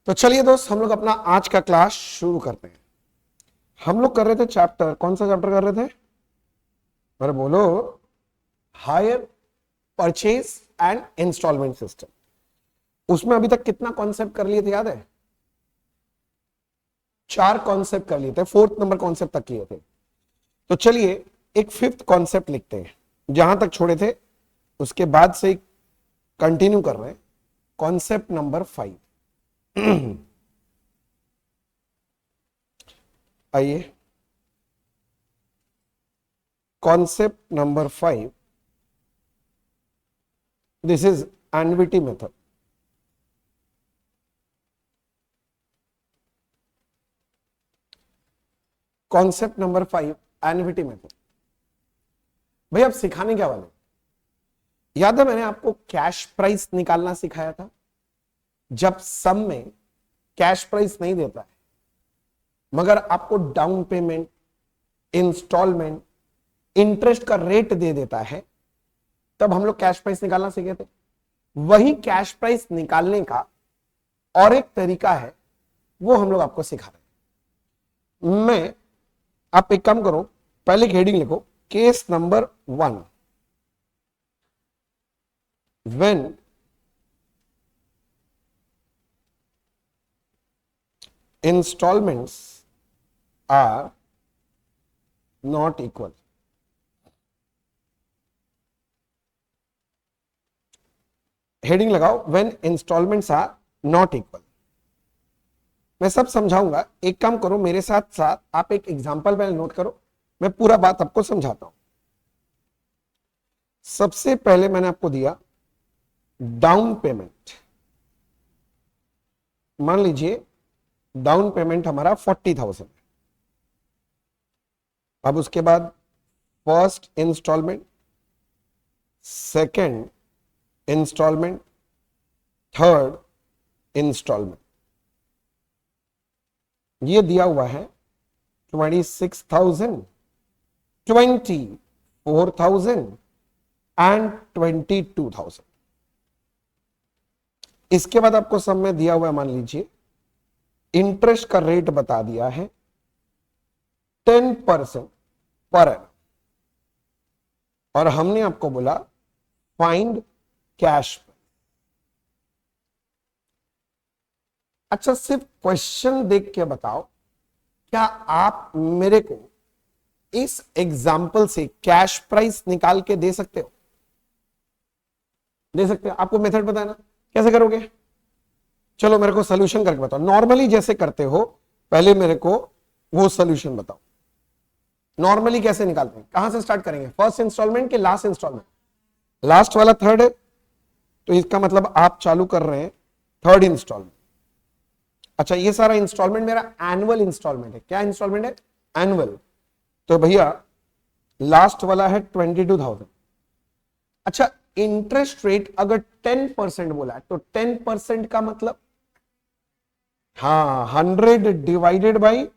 तो चलिए दोस्त, हम लोग अपना आज का क्लास शुरू करते हैं। हम लोग कर रहे थे चैप्टर, कौन सा चैप्टर कर रहे थे? अरे बोलो। Hire purchase and installment system. उसमें अभी तक कितना कॉन्सेप्ट कर लिए थे, याद है? 4 कॉन्सेप्ट कर लिए थे, 4th नंबर कॉन्सेप्ट तक किए थे। तो चलिए एक 5th कॉन्सेप्ट लिखते हैं, जहां तक छोड़े थे उसके बाद से कंटिन्यू कर रहे हैं। Concept number 5। आइए, concept number 5, this is annuity method. Concept number 5, annuity method. भाई आप सिखाने क्या वाले? याद है मैंने आपको कैश प्राइस निकालना सिखाया था। जब सम में कैश प्राइस नहीं देता है मगर आपको डाउन पेमेंट, इंस्टॉलमेंट, इंटरेस्ट का रेट दे देता है, तब हम लोग कैश प्राइस निकालना सीखे थे। वही कैश प्राइस निकालने का और एक तरीका है, वो हम लोग आपको सिखा रहे हैं। आप एक काम करो, पहले हेडिंग लिखो, case number 1, when installments are not equal. Heading लगाओ, when installments are not equal. मैं सब समझाऊंगा, एक काम करो मेरे साथ साथ आप एक एग्जांपल पहले नोट करो, मैं पूरा बात आपको समझाता हूं। सबसे पहले मैंने आपको दिया डाउन पेमेंट। मान लीजिए डाउन पेमेंट हमारा 40,000 है। अब उसके बाद first installment, second installment, third installment, ये दिया हुआ है 26,000, 24,000 एंड 22,000। इसके बाद आपको सब में दिया हुआ है, मान लीजिए इंटरेस्ट का रेट बता दिया है 10% पर एनम, और हमने आपको बोला फाइंड कैश। अच्छा, सिर्फ क्वेश्चन देख के बताओ, क्या आप मेरे को इस एग्जाम्पल से कैश प्राइस निकाल के दे सकते हो? दे सकते हो? आपको मेथड पता है ना, कैसे करोगे? चलो मेरे को सोल्यूशन करके बताओ। नॉर्मली जैसे करते हो, पहले मेरे को वो सोल्यूशन बताओ। नॉर्मली कैसे निकालते हैं? कहां से स्टार्ट करेंगे? फर्स्ट इंस्टॉलमेंट के लास्ट इंस्टॉलमेंट? लास्ट वाला थर्ड है, तो इसका मतलब आप चालू कर रहे हैं थर्ड इंस्टॉलमेंट। अच्छा, ये सारा इंस्टॉलमेंट मेरा एनुअल इंस्टॉलमेंट है। क्या इंस्टॉलमेंट है? एनुअल। तो भैया लास्ट वाला है 22,000। अच्छा, इंटरेस्ट रेट अगर 10% बोला है, तो 10% का मतलब, हाँ, 100 डिवाइडेड बाई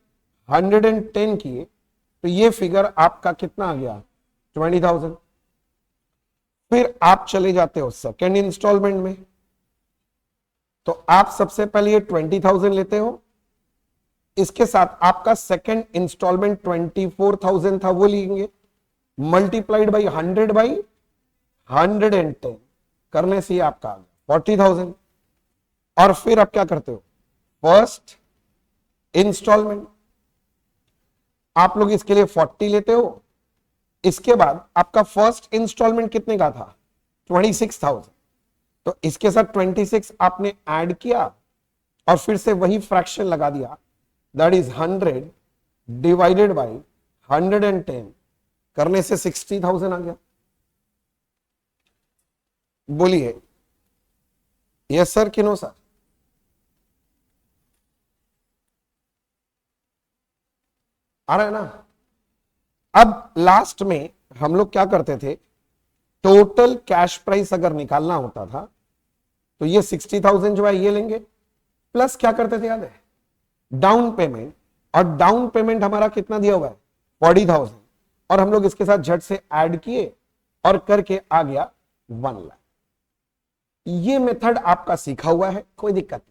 110 किए तो ये फिगर आपका कितना आ गया? 20,000। फिर आप चले जाते हो सेकेंड इंस्टॉलमेंट में, तो आप सबसे पहले ये 20,000 लेते हो, इसके साथ आपका सेकेंड इंस्टॉलमेंट 24,000 था, वो लेंगे, मल्टीप्लाइड बाई 100 बाई 110 करने से आपका आ गया 40,000। और फिर आप क्या करते हो? फर्स्ट इंस्टॉलमेंट, आप लोग इसके लिए 40 लेते हो। इसके बाद आपका फर्स्ट इंस्टॉलमेंट कितने का था? 26,000। तो इसके साथ 26 आपने ऐड किया और फिर से वही फ्रैक्शन लगा दिया, दैट इज 100 डिवाइडेड बाई 110 करने से 60,000 आ गया। बोलिए यस सर कि नो सर? आ रहा है ना? अब लास्ट में हम लोग क्या करते थे, टोटल कैश प्राइस अगर निकालना होता था तो ये 60,000 जो है ये लेंगे, प्लस क्या करते थे याद है? Down payment. और डाउन पेमेंट हमारा कितना दिया हुआ है? 40,000। और हम लोग इसके साथ झट से ऐड किए और करके आ गया 1 लाख। ये मेथड आपका सीखा हुआ है, कोई दिक्कत नहीं।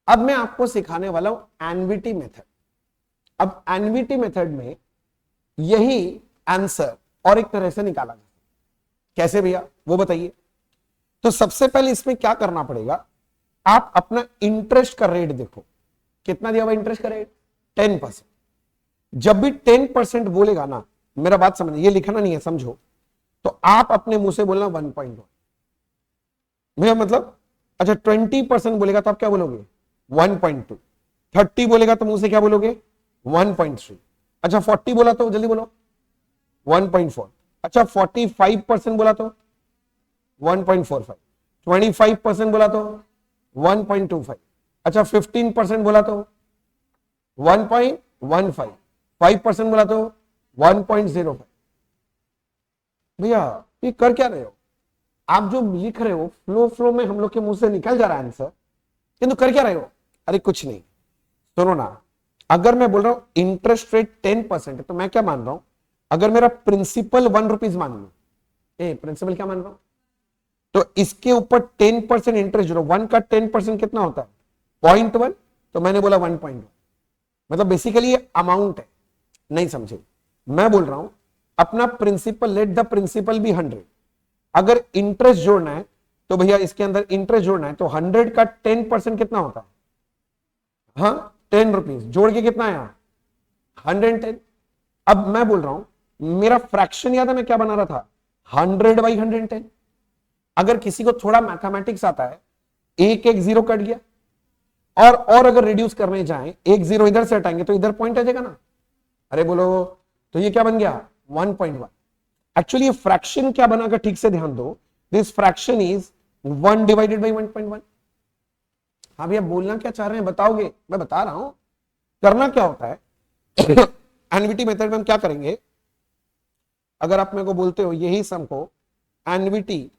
अब मैं आपको सिखाने वाला हूं एनवीटी मेथड। अब एनवीटी मेथड में यही आंसर और एक तरह से निकाला जाए, कैसे भैया वो बताइए। तो सबसे पहले इसमें क्या करना पड़ेगा, आप अपना इंटरेस्ट का रेट देखो, कितना दिया हुआ इंटरेस्ट का रेट 10%। जब भी 10% बोलेगा ना, मेरा बात समझ, ये लिखना नहीं है समझो, तो आप अपने मुंह से बोलना 1.1 भैया, मतलब अच्छा 20% बोलेगा तो आप क्या बोलोगे 1.2, 30 बोलेगा तो मुंह से क्या बोलोगे 1.3, अच्छा 40 बोला तो जल्दी बोलो 1.4, अच्छा 45% बोला तो 1.45, 25% बोला तो 1.25, अच्छा 15% बोला तो 1.15, 5% बोला तो 1.05। भैया ये कर क्या रहे हो आप, जो लिख रहे हो फ्लो में हम लोग के मुंह से निकल जा रहा है आंसर, किंतु कर क्या रहे हो। अरे कुछ नहीं, सुनो ना, अगर मैं बोल रहा हूं इंटरेस्ट रेट 10% है तो मैं क्या मान रहा हूं, अगर मेरा प्रिंसिपल 1 रुपीज मान लो, प्रिंसिपल क्या मान रहा हूं, तो इसके ऊपर 10% इंटरेस्ट जो 1 का 10% कितना होता है 0.1, तो मैंने बोला 1.1, मतलब बेसिकली ये अमाउंट है, नहीं समझे। मैं बोल रहा हूं अपना principal, let the principal be 100, अगर इंटरेस्ट जोड़ना है तो भैया इसके अंदर इंटरेस्ट जोड़ना है तो 100 का 10% कितना होता है, हाँ 10 रुपीज, जोड़ के कितना आया 110। अब मैं बोल रहा हूं मेरा फ्रैक्शन याद है मैं क्या बना रहा था 100/110। अगर किसी को थोड़ा मैथमेटिक्स आता है, एक एक जीरो कट गया, और अगर रिड्यूस करने जाएं, एक जीरो इधर से हटाएंगे तो इधर पॉइंट आ जाएगा ना, अरे बोलो, तो ये क्या बन गया 1.1। एक्चुअली ये फ्रैक्शन क्या बना, अगर ठीक से ध्यान दो, दिस फ्रैक्शन इज 1/1.1। हाँ भैया बोलना क्या चाह रहे हैं बताओगे, मैं बता रहा हूं करना क्या होता है। एनवीटी मेथड में हम क्या करेंगे, अगर आप मेरे को बोलते हो यही सम को एनवीटी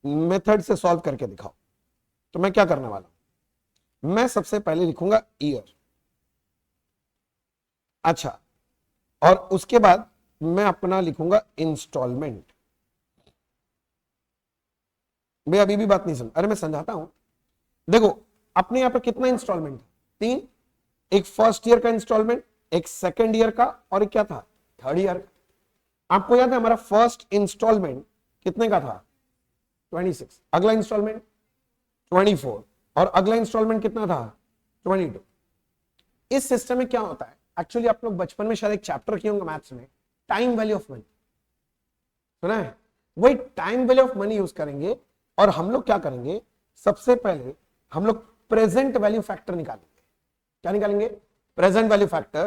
मेथड से सॉल्व करके दिखाओ, तो मैं क्या करने वाला हूं, मैं सबसे पहले लिखूंगा ईयर, अच्छा, और उसके बाद मैं अपना लिखूंगा इंस्टॉलमेंट। मैं अभी भी बात नहीं समझ, अरे मैं समझाता हूं, देखो अपने यहां पर कितना इंस्टॉलमेंट है, 3, एक फर्स्ट ईयर का इंस्टॉलमेंट, एक सेकेंड ईयर का, और एक क्या था थर्ड ईयर का। आपको याद है हमारा फर्स्ट इंस्टॉलमेंट कितने का था 26, अगला इंस्टॉलमेंट 24, और अगला इंस्टॉलमेंट कितना था 22। इस सिस्टम में क्या होता है, एक्चुअली आप लोग बचपन में शायद एक चैप्टर किए होंगे मैथ्स में, टाइम वैल्यू ऑफ मनी, सुना है, वही time value of money use करेंगे। और हम लोग क्या करेंगे, सबसे पहले हम लोग प्रेजेंट वैल्यू फैक्टर निकालेंगे। क्या निकालेंगे, present value factor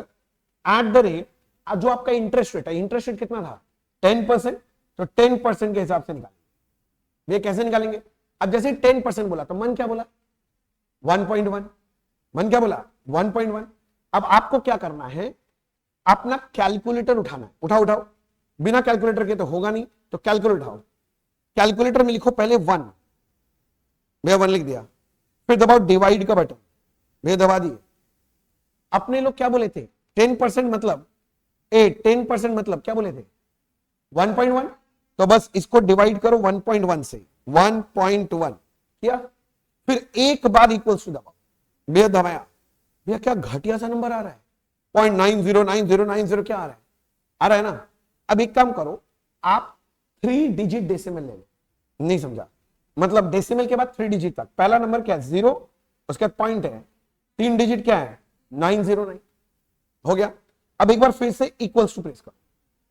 at the rate, जो आपका इंटरेस्ट रेट है, इंटरेस्ट रेट कितना था 10%, तो 10% के हिसाब से निकालेंगे। ये कैसे निकालेंगे, अब जैसे 10% बोला तो मन क्या बोला 1.1, मन क्या बोला 1.1। अब आपको क्या करना है, अपना कैलकुलेटर उठाना है, उठाओ, बिना कैलकुलेटर के तो होगा नहीं, तो कैलकुलेटर उठाओ, कैलकुलेटर में लिखो पहले 1, भैया 1 लिख दिया, फिर दबाओ डिवाइड का बटन, भैया दबा दिए। अपने लोग क्या बोले थे 10% मतलब 10% मतलब क्या बोले थे 1.1, तो बस इसको डिवाइड करो 1.1 से, 1.1 किया, फिर एक बार इक्वल्स टू दबाओ, भैया दबाया, भैया क्या घटिया सा नंबर आ रहा है 0.909090 क्या आ रहा है ना। अब एक काम करो, आप 3 डिजिट डेसिमल ले लो, नहीं समझा, मतलब डेसिमल के बाद 3 डिजिट तक, पहला नंबर क्या है 0, उसके बाद पॉइंट है, 3 डिजिट क्या है 909, हो गया। अब एक बार फिर से इक्वल्स टू प्रेस करो,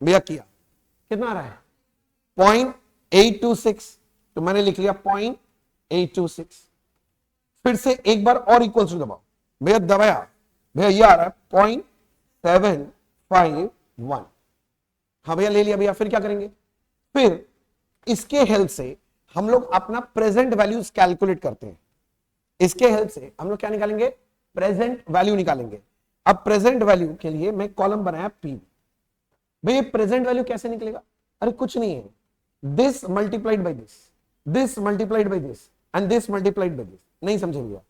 भैया किया, कितना आ रहा है 0.826, तो मैंने लिख लिया 0.826, फिर से एक बार और इक्वल्स टू दबाओ, भैया दबाया, भैया ये आ रहा है 0.751, हाँ भैया ले लिया भैया, फिर क्या करेंगे, फिर इसके हेल्प से हम लोग अपना प्रेजेंट वैल्यूज कैलकुलेट करते हैं, इसके हेल्प से हम लोग क्या निकालेंगे प्रेजेंट वैल्यू निकालेंगे। अब प्रेजेंट वैल्यू के लिए मैं कॉलम बनाया पी, भैया प्रेजेंट वैल्यू कैसे निकलेगा, अरे कुछ नहीं है, this multiplied by this, this multiplied by this and this multiplied by this, नहीं समझे भैया।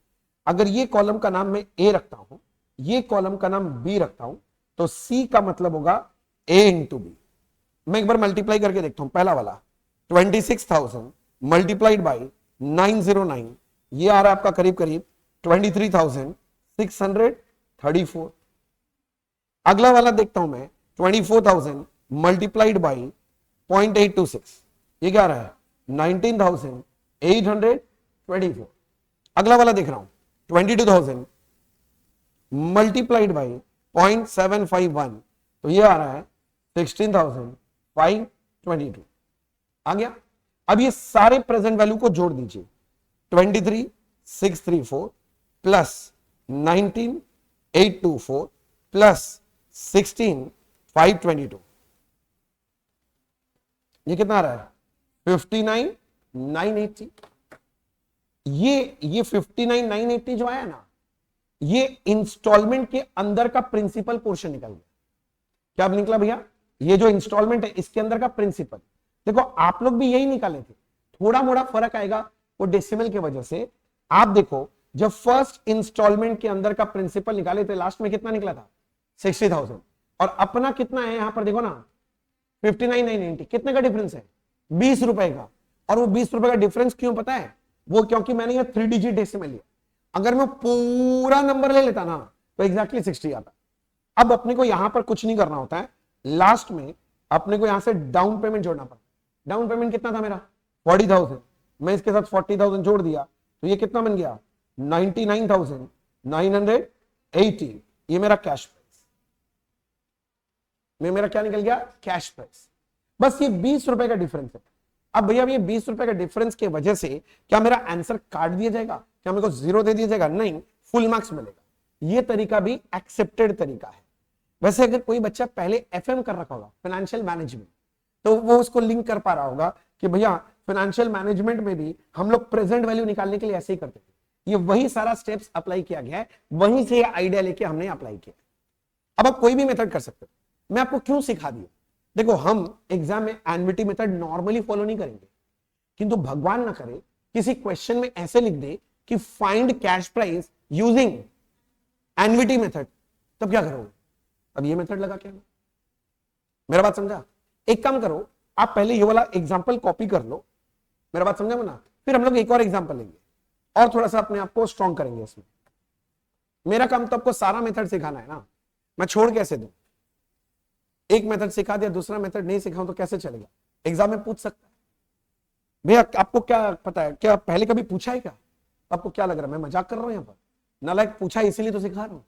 अगर ये कॉलम का नाम मैं ए रखता हूं, ये कॉलम का नाम बी रखता हूं, तो सी का मतलब होगा ए इंटू बी। मैं एक बार मल्टीप्लाई करके देखता हूं, पहला वाला 26,000 मल्टीप्लाइड बाई 909, ये आ रहा है आपका करीब करीब 23,634। अगला वाला देखता हूं मैं, 24,000 मल्टीप्लाइड बाई 0.826, ये क्या रहा है 19,824। अगला वाला देख रहा हूं 22,000 मल्टीप्लाइड बाई 0.751, तो ये आ रहा है 16,522। आ गया। अब ये सारे प्रेजेंट वैल्यू को जोड़ दीजिए, 23,634 प्लस 19,824 प्लस 16,522, ये कितना आ रहा है 59,980। ये 59,980 जो आया ना, ये इंस्टॉलमेंट के अंदर का प्रिंसिपल पोर्शन निकल गया। क्या निकला भैया, ये जो इंस्टॉलमेंट है इसके अंदर का प्रिंसिपल। देखो आप लोग भी यही निकाले थे, थोड़ा मोड़ा फर्क आएगा वो डेसिमल की वजह से। आप देखो जब फर्स्ट इंस्टॉलमेंट के अंदर का प्रिंसिपल निकाले थे, लास्ट में कितना निकला था 60,000, और अपना कितना है यहां पर देखो ना 59,990, कितने का डिफरेंस है 20 रुपए का। और वो 20 रुपए का डिफरेंस क्यों पता है, वो क्योंकि मैंने ये 3 डिजिट डेसिमल लिया। अगर मैं पूरा नंबर ले लेता ना तो एग्जैक्टली 60 आता। अब अपने को यहां पर कुछ नहीं करना होता है, लास्ट में अपने को यहां से डाउन पेमेंट जोड़ना पड़ता। डाउन पेमेंट कितना था मेरा 40,000, मैं इसके साथ 40,000 जोड़ दिया तो ये कितना बन गया 99,980। ये मेरा कैश प्राइस, मेरा क्या निकल गया कैश प्राइस। बस ये 20 रुपए का डिफरेंस है। अब भैया ये 20 रुपए का डिफरेंस की वजह से क्या मेरा आंसर काट दिया जाएगा, क्या मेरे को 0 दे दिया जाएगा, नहीं, फुल मार्क्स मिलेगा। ये तरीका भी एक्सेप्टेड तरीका है। वैसे अगर कोई बच्चा पहले एफएम कर रखा होगा फाइनेंशियल मैनेजमेंट, तो वो उसको लिंक कर पा रहा होगा कि भैया फाइनेंशियल मैनेजमेंट में भी हम लोग प्रेजेंट वैल्यू निकालने के लिए ऐसे ही करते थे। ये वही सारा स्टेप्स अप्लाई किया गया है, वहीं से आइडिया लेके हमने अप्लाई किया। अब आप कोई भी मेथड कर सकते हो। मैं आपको क्यों सिखा दिया, देखो हम एग्जाम में एनविटी मेथड नॉर्मली फॉलो नहीं करेंगे, किंतु भगवान ना करे किसी क्वेश्चन में ऐसे लिख दे कि find cash price using एनविटी method, तब क्या करोगे, अब ये मेथड लगा क्या, मेरा बात समझा। एक काम करो, आप पहले ये वाला एग्जांपल कॉपी कर लो, मेरा बात समझा ना, फिर हम लोग एक और एग्जांपल लेंगे और थोड़ा सा अपने आप को स्ट्रॉन्ग करेंगे इसमें। मेरा काम तो आपको सारा मेथड सिखाना है ना, मैं छोड़ कैसे दूं, एक मेथड सिखा दिया दूसरा मेथड नहीं सिखाऊं तो कैसे चलेगा। एग्जाम में पूछ सकता है भैया आपको क्या पता है, क्या पहले कभी पूछा है क्या, आपको क्या लग रहा है मैं मजाक कर रहा हूं, यहां पर नालायक पूछा इसीलिए तो सिखा रहा हूं।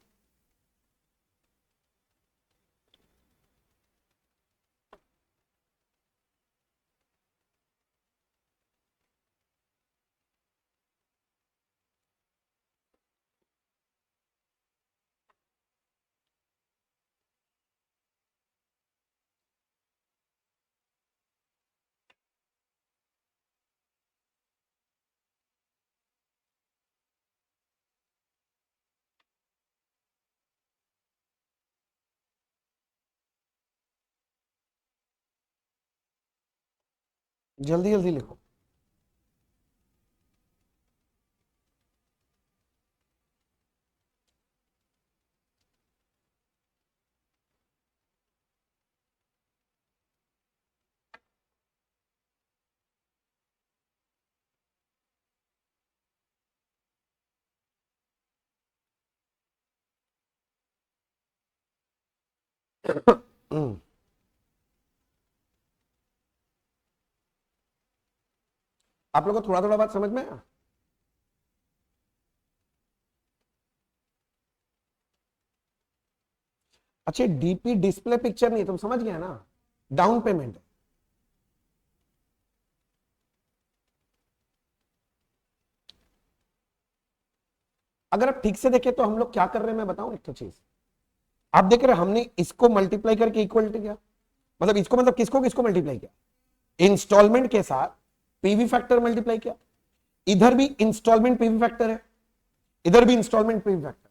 जल्दी जल्दी लिखो। आप लोगों को थोड़ा थोड़ा बात समझ में आया। अच्छा डीपी डिस्प्ले पिक्चर नहीं, तुम समझ गया ना, डाउन पेमेंट। अगर आप ठीक से देखें तो हम लोग क्या कर रहे हैं मैं बताऊं एक तो चीज, आप देख रहे हैं हमने इसको मल्टीप्लाई करके इक्वल किया, मतलब इसको मतलब किसको किसको मल्टीप्लाई किया, इंस्टॉलमेंट के साथ पीवी फैक्टर मल्टीप्लाई किया। इधर भी इंस्टॉलमेंट पीवी फैक्टर है, इधर भी इंस्टॉलमेंट पीवी फैक्टर,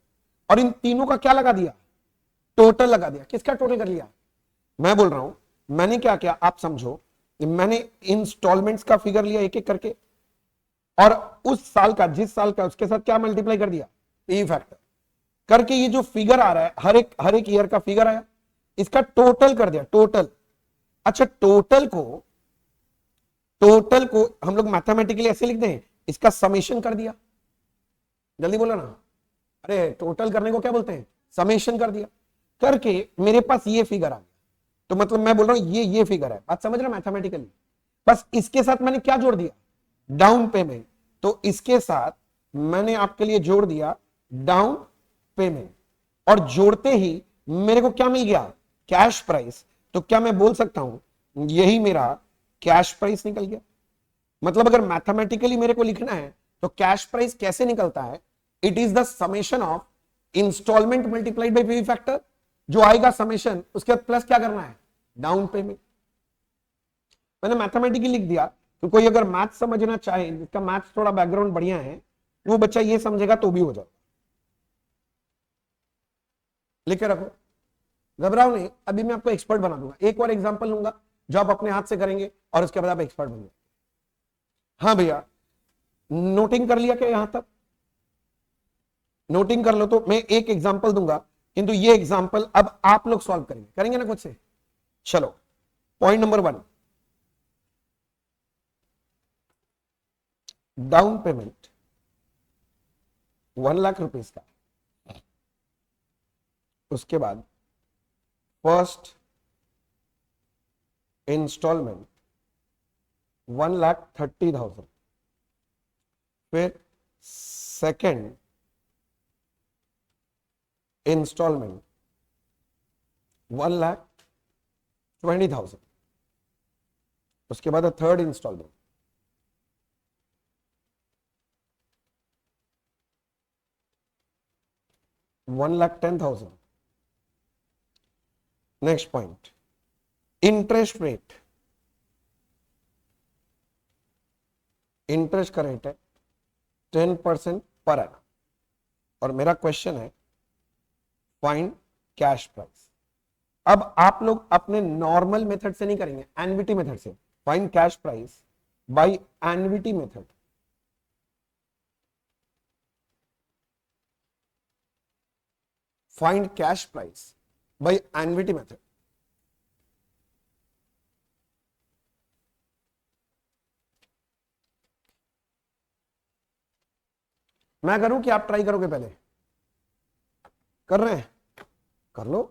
और इन तीनों का क्या लगा दिया, टोटल लगा दिया। किसका टोटल कर लिया, मैं बोल रहा हूं मैंने क्या किया आप समझो, मैंने इंस्टॉलमेंट्स का फिगर लिया एक एक करके, और उस साल का जिस साल का उसके साथ क्या मल्टीप्लाई कर दिया पीवी फैक्टर करके, ये जो फिगर आ रहा है हर एक ईयर का फिगर आया, इसका टोटल कर दिया टोटल। अच्छा टोटल को हम लोग मैथमेटिकली ऐसे लिख दें, इसका समेशन कर दिया, जल्दी बोलो ना। अरे टोटल करने को क्या बोलते हैं, समेशन कर दिया, करके मेरे पास ये फिगर आ गया। तो मतलब मैं बोल रहा हूं ये फिगर है, बात समझ रहे मैथमेटिकली। बस इसके साथ मैंने क्या जोड़ दिया, डाउन पेमेंट। तो इसके साथ मैंने आपके लिए जोड़ दिया डाउन पेमेंट, और जोड़ते ही मेरे को क्या मिल गया, कैश प्राइस। तो क्या मैं बोल सकता हूं यही मेरा कैश प्राइस निकल गया। मतलब अगर मैथमेटिकली मेरे को लिखना है तो कैश प्राइस कैसे निकलता है, it is the summation of installment multiplied by PV factor, जो आएगा समेशन, उसके बाद प्लस क्या करना है, डाउन पेमेंट। मैंने मैथमेटिकली लिख दिया, तो कोई अगर मैथ समझना चाहे, जिसका मैथ थोड़ा बैकग्राउंड बढ़िया है, वो बच्चा ये समझेगा तो भी हो जाए। लिखे रखो, घबराओ नहीं, अभी मैं आपको एक्सपर्ट बना दूंगा। एक और एग्जांपल लूंगा जो आप अपने हाथ से करेंगे और उसके बाद आप एक्सपर्ट बन जाएंगे। हाँ भैया, नोटिंग कर लिया क्या यहां तक, नोटिंग कर लो। तो मैं एक एग्जांपल दूंगा, किंतु ये एग्जांपल अब आप लोग सॉल्व करेंगे, करेंगे ना खुद से। चलो, point number 1, down payment 1 lakh rupees का, उसके बाद फर्स्ट इंस्टॉलमेंट 1,30,000, फिर सेकेंड इंस्टॉलमेंट 1,20,000, उसके बाद third installment 1,10,000। Next point, interest rate, interest का रेट है 10% पर एनम, और मेरा क्वेश्चन है फाइंड कैश प्राइस। अब आप लोग अपने नॉर्मल मेथड से नहीं करेंगे, एनवीटी मेथड से, find cash price by NVT method. Find cash price by NVT method. मैं करूं कि आप ट्राई करोगे, पहले कर रहे हैं, कर लो।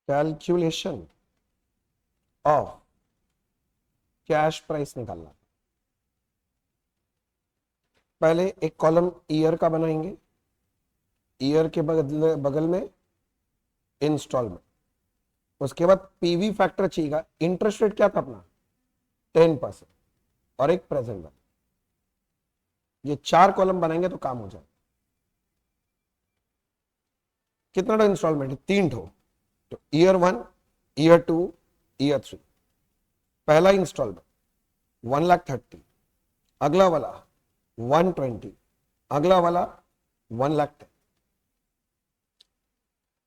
कैलकुलेशन ऑफ कैश प्राइस निकालना, पहले एक कॉलम ईयर का बनाएंगे, ईयर के बगल में इंस्टॉलमेंट, उसके बाद पीवी फैक्टर चाहिएगा। इंटरेस्ट रेट क्या था अपना 10%, और एक प्रेजेंट वैल्यू। ये 4 कॉलम बनाएंगे तो काम हो जाए। कितना इंस्टॉलमेंट है, 3 ठो। तो ईयर 1, ईयर 2, ईयर 3। पहला इंस्टॉलमेंट 1,30,000, अगला वाला 120, अगला वाला 1,10,000।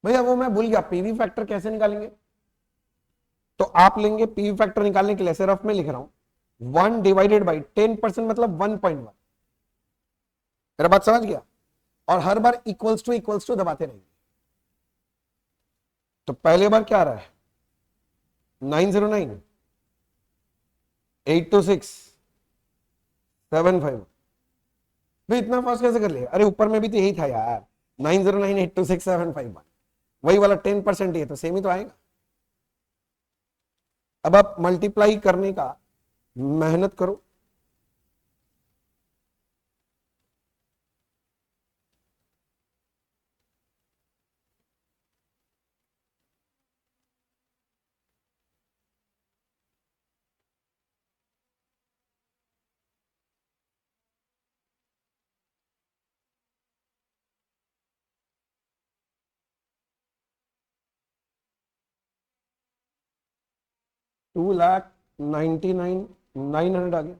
भैया वो मैं भूल गया, पीवी फैक्टर कैसे निकालेंगे। तो आप लेंगे पीवी फैक्टर निकालने के लिए, ऐसे रफ में लिख रहा हूं, 1 डिवाइडेड बाई 10% मतलब 1.1। मेरा बात समझ गया, और हर बार इक्वल्स टू दबाते रहेंगे। तो पहले बार क्या आ रहा है, 909, 82675। भाई इतना फास्ट कैसे कर लिया, अरे ऊपर में भी तो यही था यार, 909826751, वही वाला 10% ही है, तो सेम ही तो आएगा। अब आप मल्टीप्लाई करने का मेहनत करो। $2,99,900 आ गया।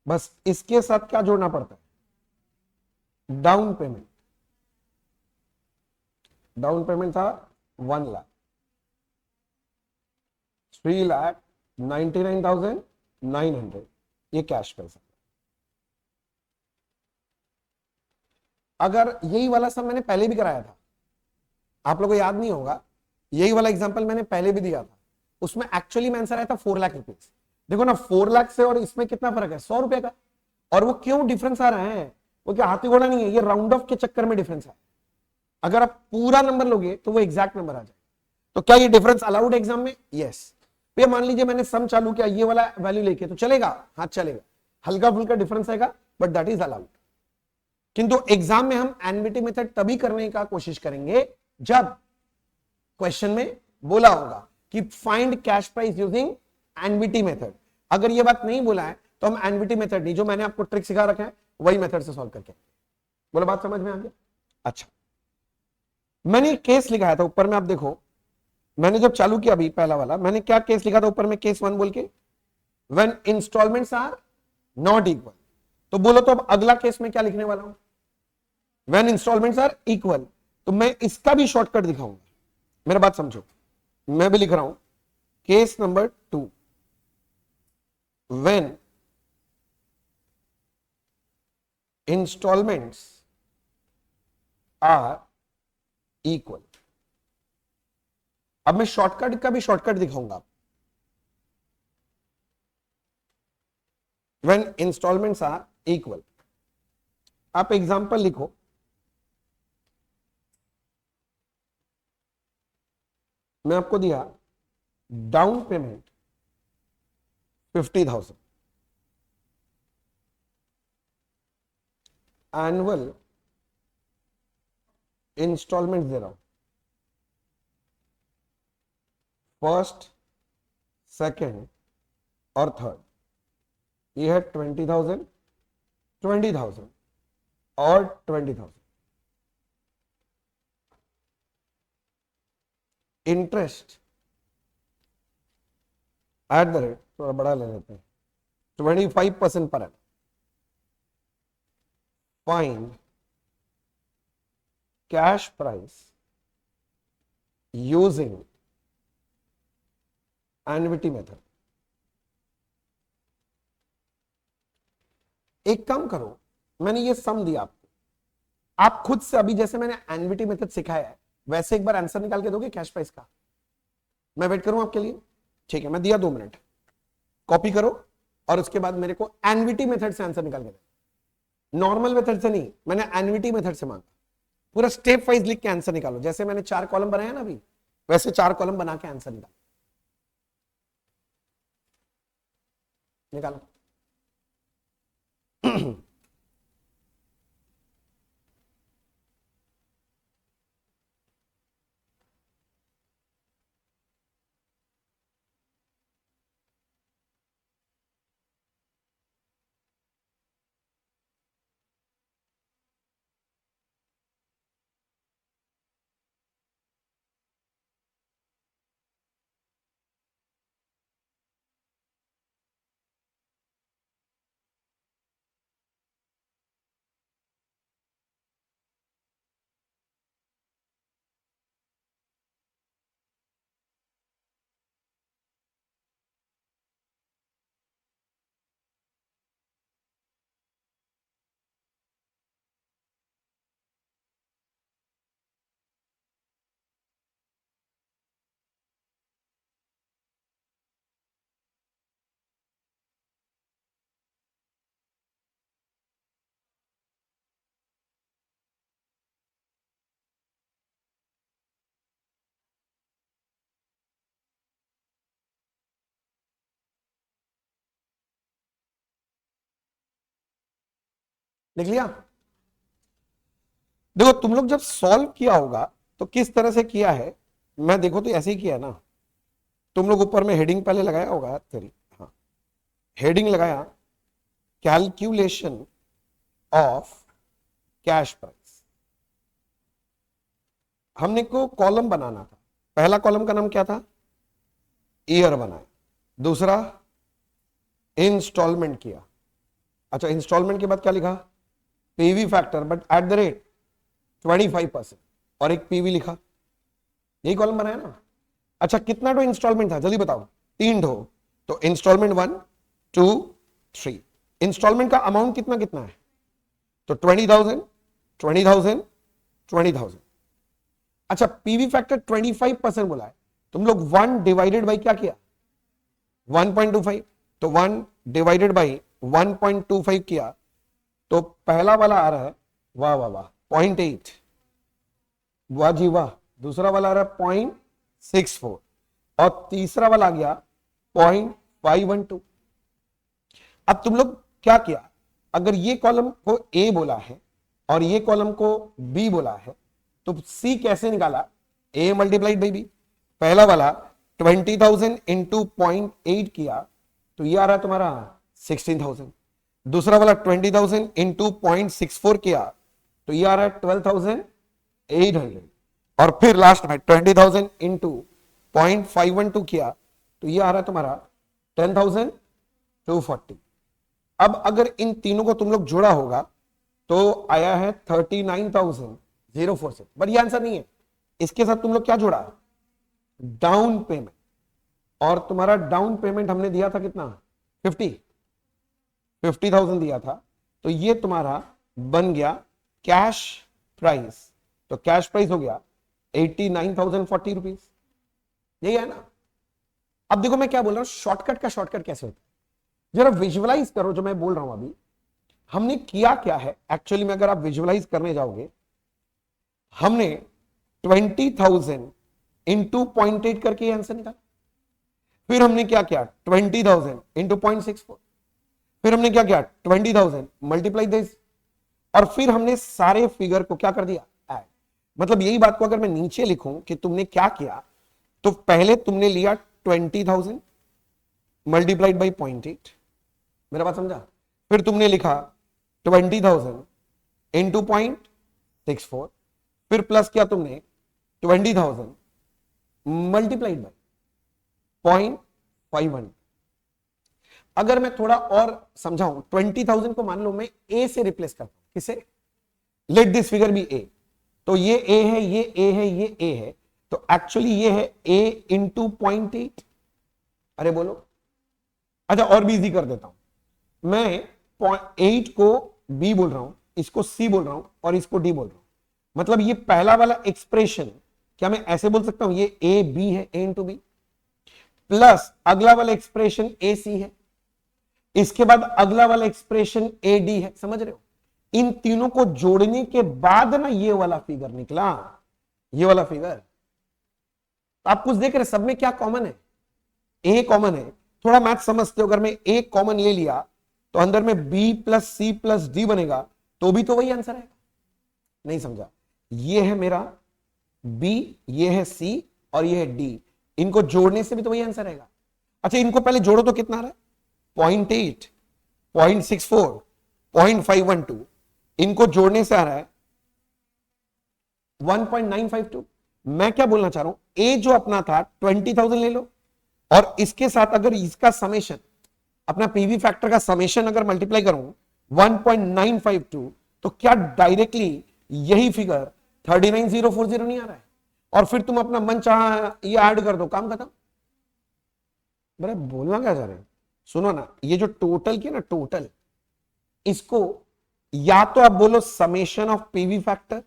बस इसके साथ क्या जोड़ना पड़ता है, डाउन पेमेंट। डाउन पेमेंट था 1 लाख, 3,99,900, ये कैश प्राइस। अगर यही वाला सब मैंने पहले भी कराया था, आप लोगों को याद नहीं होगा, यही वाला एग्जांपल मैंने पहले भी दिया था, उसमें एक्चुअली में आंसर आया था 4 लाख रुपीज। देखो ना, 4 लाख से और इसमें कितना फर्क है, 100 रुपए का। और वो क्यों डिफरेंस आ रहा है, वो क्या हाथी घोड़ा नहीं है, ये राउंड ऑफ के चक्कर में डिफरेंस है। अगर आप पूरा नंबर लोगे तो वो एग्जैक्ट नंबर आ जाए। तो क्या ये डिफरेंस अलाउड एग्जाम में? यस। भैया मान लीजिए मैंने सम चालू किया ये वाला वैल्यू लेके, तो चलेगा? हाँ चलेगा, हल्का फुल्का डिफरेंस आएगा, बट दैट इज अलाउड। किंतु एग्जाम में हम एनवीटी मेथड तभी करने का कोशिश करेंगे जब क्वेश्चन में बोला होगा कि find cash price using NVT method. अगर ये बात नहीं बोला है तो हम एनवीटी मेथड नहीं, जो मैंने आपको ट्रिक सिखा रखा है वही मेथड से सॉल्व करके। बोला बात समझ में आ गया? अच्छा, मैंने केस लिखाया था ऊपर में, आप देखो मैंने जब चालू किया अभी पहला वाला, मैंने क्या केस लिखा था ऊपर में, केस 1 बोल के, when installments are not equal. तो बोलो तो अब अगला केस में क्या लिखने वाला हूं, व्हेन इंस्टॉलमेंट्स आर इक्वल। तो मैं इसका भी शॉर्टकट दिखाऊंगा, मेरा बात समझो, मैं भी लिख रहा हूं case number 2, when installments are equal. अब मैं शॉर्टकट का भी शॉर्टकट दिखाऊंगा। व्हेन इंस्टॉलमेंट्स आर इक्वल, आप एग्जांपल लिखो, मैं आपको दिया डाउन पेमेंट 50,000, एनुअल इंस्टॉलमेंट दे रहा हूं, फर्स्ट, सेकेंड और थर्ड, ये है 20,000, 20,000 और 20,000। इंटरेस्ट एट द रेट, थोड़ा बड़ा ले लेते हैं, 25% per annum. Find cash price using NVT method. एक काम करो, मैंने ये सम दिया आपको, आप खुद से अभी जैसे मैंने एनवीटी मेथड सिखाया है वैसे एक बार आंसर निकाल के दोगे कैश प्राइस का? मैं वेट करूं आपके लिए? ठीक है, मैं दिया 2 मिनट, कॉपी करो और उसके बाद मेरे को एनवीटी मेथड से आंसर निकाल के दो। नॉर्मल मेथड से नहीं, मैंने एनवीटी मेथड से मांगा। पूरा स्टेप वाइज लिख के आंसर निकालो, जैसे मैंने 4 कॉलम बनाया ना अभी, वैसे 4 कॉलम बना के आंसर निकालो। लिख लिया? देखो तुम लोग जब सॉल्व किया होगा तो किस तरह से किया है, मैं देखो तो ऐसे ही किया ना। तुम लोग ऊपर में हेडिंग पहले लगाया होगा तेरी, हाँ, हेडिंग लगाया कैलकुलेशन ऑफ कैश प्राइस। हमने को कॉलम बनाना था, पहला कॉलम का नाम क्या था, ईयर बनाया, दूसरा इंस्टॉलमेंट किया। अच्छा, इंस्टॉलमेंट के बाद क्या लिखा, PV factor, but at the rate 25%, और एक पीवी लिखा, यही कॉलम बनाया ना। अच्छा कितना तो इंस्टॉलमेंट था जल्दी बताओ, 3 ढो, तो इंस्टॉलमेंट 1 2 3, इंस्टॉलमेंट का अमाउंट कितना कितना है, तो 20,000 20,000 20,000। अच्छा पीवी फैक्टर 25% बोला है, तुम लोग 1 डिवाइडेड बाई क्या किया 1.25, तो 1 डिवाइडेड बाई 1.25 किया, तो पहला वाला आ रहा है वाह वाह वाह 0.8, वाह जी वाह, दूसरा वाला आ रहा है 0.64 और तीसरा वाला आ गया 0.512। अब तुम लोग क्या किया, अगर ये कॉलम को ए बोला है और ये कॉलम को बी बोला है, तो सी कैसे निकाला, ए मल्टीप्लाइड बाई बी। पहला वाला 20,000 इंटू 0.8 किया, तो ये आ रहा है तुम्हारा 16,000। दूसरा वाला 20,000 इंटू 0.64 किया, तो ये आ रहा है 12,800। और फिर लास्ट में 20,000 इंटू 0.512 किया, तो ये आ रहा है तुम्हारा 10,240। अब अगर इन तीनों को तुम लोग जोड़ा होगा तो आया है 39,046, बट ये आंसर नहीं है। इसके साथ तुम लोग क्या जोड़ा, डाउन पेमेंट, और तुम्हारा डाउन पेमेंट हमने दिया था कितना 50,000 दिया था, तो ये तुम्हारा बन गया कैश प्राइस। तो कैश प्राइस हो गया 89,040 रुपीज, यही है ना। अब देखो मैं क्या बोल रहा हूं, शॉर्टकट का शॉर्टकट कैसे होता है, जरा विजुअलाइज करो जो मैं बोल रहा हूं अभी। हमने किया क्या है एक्चुअली में, अगर आप विजुअलाइज करने जाओगे, हमने 20,000 इंटू 0.8 करके आंसर निकाला, फिर हमने क्या किया 20,000 इंटू 0.64, फिर हमने क्या किया 20,000 मल्टीप्लाई दिस, और फिर हमने सारे फिगर को क्या कर दिया ऐड। मतलब यही बात को अगर मैं नीचे लिखूं कि तुमने क्या किया, तो पहले तुमने लिया 20,000 मल्टीप्लाइड बाई 0.8, मेरा बात समझा, फिर तुमने लिखा 20,000 इंटू 0.64, फिर प्लस किया तुमने 20,000 मल्टीप्लाइड बाई 0.51। अगर मैं थोड़ा और समझाऊं, 20,000 को मान लो मैं ए से रिप्लेस करता हूं, किसे, लेट दिस फिगर बी ए, तो ये ए है, ये ए है, ये ए है, तो एक्चुअली ये है ए इंटू 0.8। अरे बोलो, अच्छा और भी इजी कर देता हूं, मैं 0.8 को बी बोल रहा हूं, इसको सी बोल रहा हूं और इसको डी बोल रहा हूं। मतलब ये पहला वाला एक्सप्रेशन क्या मैं ऐसे बोल सकता हूं, ये ए बी है, ए इंटू बी, प्लस अगला वाला एक्सप्रेशन ए सी है, इसके बाद अगला वाला एक्सप्रेशन ए डी है। समझ रहे हो, इन तीनों को जोड़ने के बाद ना ये वाला फिगर निकला, ये वाला फिगर। आप कुछ देख रहे, सब में क्या कॉमन है, ए कॉमन है। थोड़ा मैथ समझते हो, अगर मैं ए कॉमन ले लिया तो अंदर में B plus C plus D बनेगा, तो भी तो वही आंसर है। नहीं समझा, ये है मेरा बी, ये है सी और ये है डी, इनको जोड़ने से भी तो वही आंसर आएगा। अच्छा इनको पहले जोड़ो तो कितना आ रहा है 0.8 0.64 0.512, इनको जोड़ने से आ रहा है 1.952। मैं क्या बोलना चाह रहा हूं, ए जो अपना था 20,000 ले लो, और इसके साथ अगर इसका समेशन, अपना पीवी फैक्टर का समेशन अगर मल्टीप्लाई करूं 1.952, तो क्या डायरेक्टली यही फिगर 39,040 नहीं आ रहा है, और फिर तुम अपना मन चाहा ये ऐड कर दो, काम खत्म। बड़े बोलना क्या चाह रहे हैं, सुनो ना, ये जो टोटल किया ना, टोटल, इसको या तो आप बोलो समेशन ऑफ पीवी फैक्टर,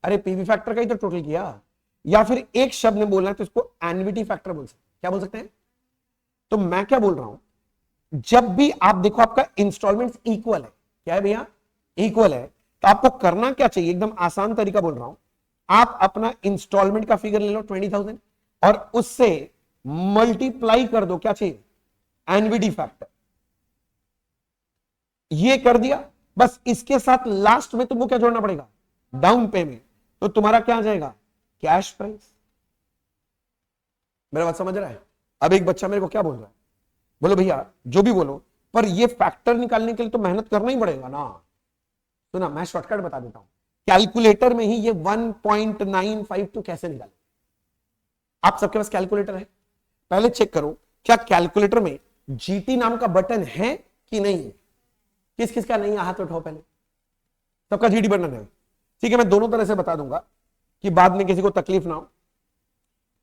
अरे पीवी फैक्टर का ही तो टोटल किया, या फिर एक शब्द में बोलना है तो इसको एन्युटी फैक्टर बोल सकते, क्या बोल सकते हैं। तो मैं क्या बोल रहा हूं, जब भी आप देखो आपका इंस्टॉलमेंट इक्वल है, क्या है भैया, इक्वल है, तो आपको करना क्या चाहिए, एकदम आसान तरीका बोल रहा हूं, आप अपना इंस्टॉलमेंट का फिगर ले लो 20,000 और उससे मल्टीप्लाई कर दो, क्या चाहिए, एनवीडी फैक्टर। ये कर दिया, बस इसके साथ लास्ट में तुमको क्या जोड़ना पड़ेगा, डाउन पेमेंट, तो तुम्हारा क्या आ जाएगा, कैश प्राइस। मेरा बात समझ रहा है। अब एक बच्चा मेरे को क्या बोल रहा है, बोलो भैया जो भी बोलो, पर ये फैक्टर निकालने के लिए तो मेहनत करना ही पड़ेगा ना। तो ना मैं शॉर्टकट बता देता हूं, कैलकुलेटर में ही ये 1.952 कैसे निकाले। आप सबके पास कैलकुलेटर है, पहले चेक करो क्या कैलकुलेटर में जीटी नाम का बटन है कि नहीं है। किस किस का नहीं है, हाथ उठाओ पहले। सबका जीटी बटन है, ठीक है, मैं दोनों तरह से बता दूंगा। कि बाद में किसी को तकलीफ ना हो।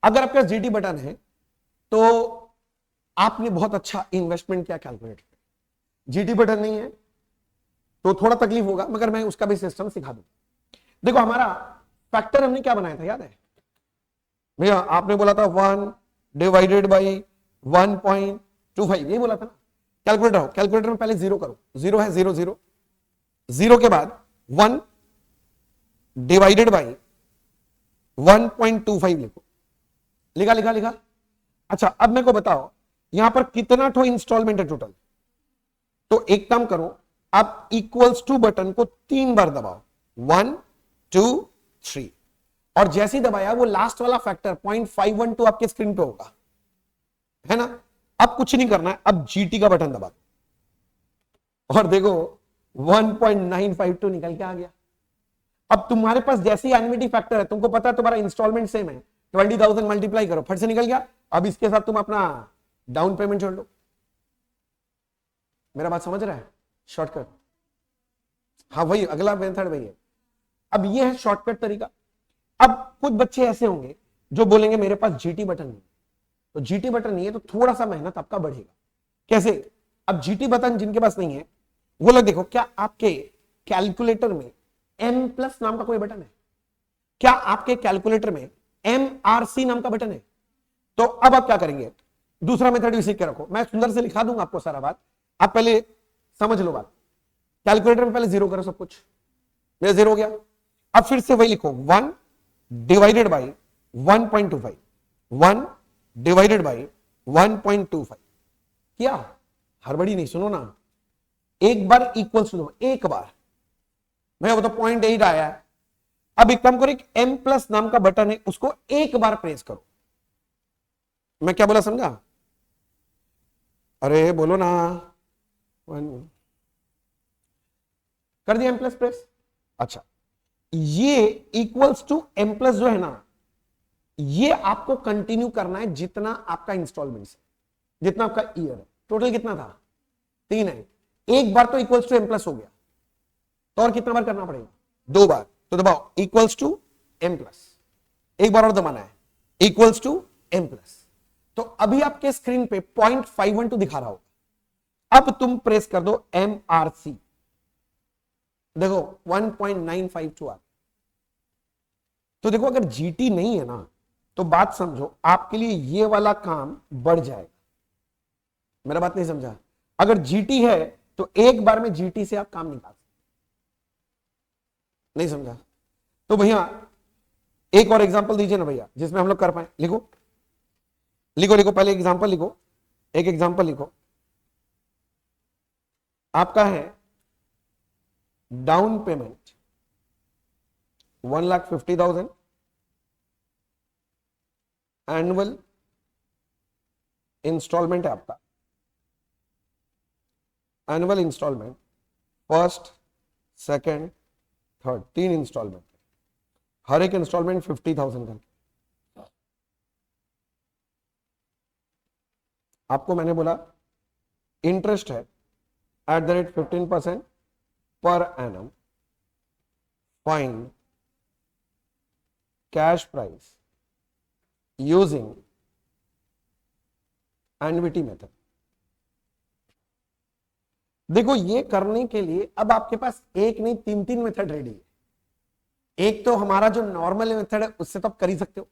अगर आपके पास जीटी बटन है तो आपने बहुत अच्छा इन्वेस्टमेंट किया कैलकुलेटर पे। जीटी बटन नहीं है तो थोड़ा तकलीफ होगा, मगर मैं उसका भी सिस्टम सिखा दूं। देखो हमारा फैक्टर हमने क्या बनाया था, याद है भैया? आपने बोला था 1 डिवाइडेड बाई 1.25, यही बोला था ना। कैलकुलेटर हो, कैलकुलेटर में पहले जीरो करो, जीरो है, जीरो जीरो, जीरो के बाद 1 डिवाइडेड बाई 1.25 लिखो। लिखा लिखा लिखा। अच्छा अब मेरे को बताओ यहां पर कितना ठो इंस्टॉलमेंट है टोटल? तो एक काम करो, आप इक्वल्स टू बटन को 3 बार दबाओ, 1 2 3, और जैसे ही दबाया वो लास्ट वाला फैक्टर 0.512 आपके स्क्रीन पे होगा, है ना? अब कुछ नहीं करना है, अब जीटी का बटन दबा दो और देखो 1.952 निकल के आ गया। अब तुम्हारे पास जैसे ही एन्युटी फैक्टर है, तुमको पता है तुम्हारा इंस्टॉलमेंट सेम है, 20,000 मल्टीप्लाई करो, फट से निकल गया। अब इसके साथ तुम अपना डाउन पेमेंट जोड़ लो। मेरा बात समझ रहा है? शॉर्टकट, हाँ वही अगला मेथड वही है। अब ये है शॉर्टकट तरीका। अब कुछ बच्चे ऐसे होंगे जो बोलेंगे मेरे पास जीटी बटन नहीं, तो जीटी बटन नहीं है तो थोड़ा सा मेहनत आपका बढ़ेगा। कैसे? अब जीटी बटन जिनके पास नहीं है वो लोग देखो, क्या आपके कैलकुलेटर में एम प्लस नाम का कोई बटन है? क्या आपके कैलकुलेटर में MRC नाम का बटन है? तो अब आप क्या करेंगे, दूसरा मेथड भी सीख के रखो, मैं सुंदर से लिखा दूंगा आपको सारा बात, आप पहले समझ लो बात। कैलकुलेटर में पहले जीरो करो सब कुछ, मेरा जीरो हो गया। अब फिर से वही लिखो, 1 डिवाइडेड बाई 1.25, 1 डिवाइडेड बाई 1.25 किया। हड़बड़ी नहीं, सुनो ना, एक बार इक्वल सुनो, एक बार मैं वो तो 0.8 आया है। अब एक काम करो, एक M प्लस नाम का बटन है, उसको एक बार प्रेस करो। मैं क्या बोला समझा? अरे बोलो ना, कर दिया M प्लस प्रेस। अच्छा, ये इक्वल्स टू M प्लस जो है ना, ये आपको कंटिन्यू करना है जितना आपका इंस्टॉलमेंट है, जितना आपका ईयर है। टोटल कितना था? 3 है। एक बार तो इक्वल्स टू M प्लस हो गया, तो और कितना बार करना पड़ेगा? 2 बार। तो दबाओ इक्वल्स टू M प्लस, एक बार और दबाना है, इक्वल्स टू M प्लस। तो अभी आपके स्क्रीन पे 0.512 दिखा रहा होगा। अब तुम प्रेस कर दो MRC, देखो 1.952 आ। तो देखो अगर जीटी नहीं है ना, तो बात समझो आपके लिए ये वाला काम बढ़ जाएगा। मेरा बात नहीं समझा? अगर जीटी है तो एक बार में जीटी से आप काम निकाल सकते। नहीं समझा? तो भैया एक और एग्जांपल दीजिए ना भैया, जिसमें हम लोग कर पाए। लिखो लिखो लिखो, पहले एग्जांपल लिखो, एक एग्जांपल लिखो। आपका है डाउन पेमेंट 1,50,000, एनुअल इंस्टॉलमेंट है आपका, annual instalment first second third, 3 instalment, हर एक इंस्टॉलमेंट 50,000 का। आपको मैंने बोला इंटरेस्ट है @15% per annum, find cash price using annuity method. देखो ये करने के लिए अब आपके पास एक नहीं 3 मेथड रेडी है। एक तो हमारा जो नॉर्मल मेथड है उससे तो आप कर ही सकते हो,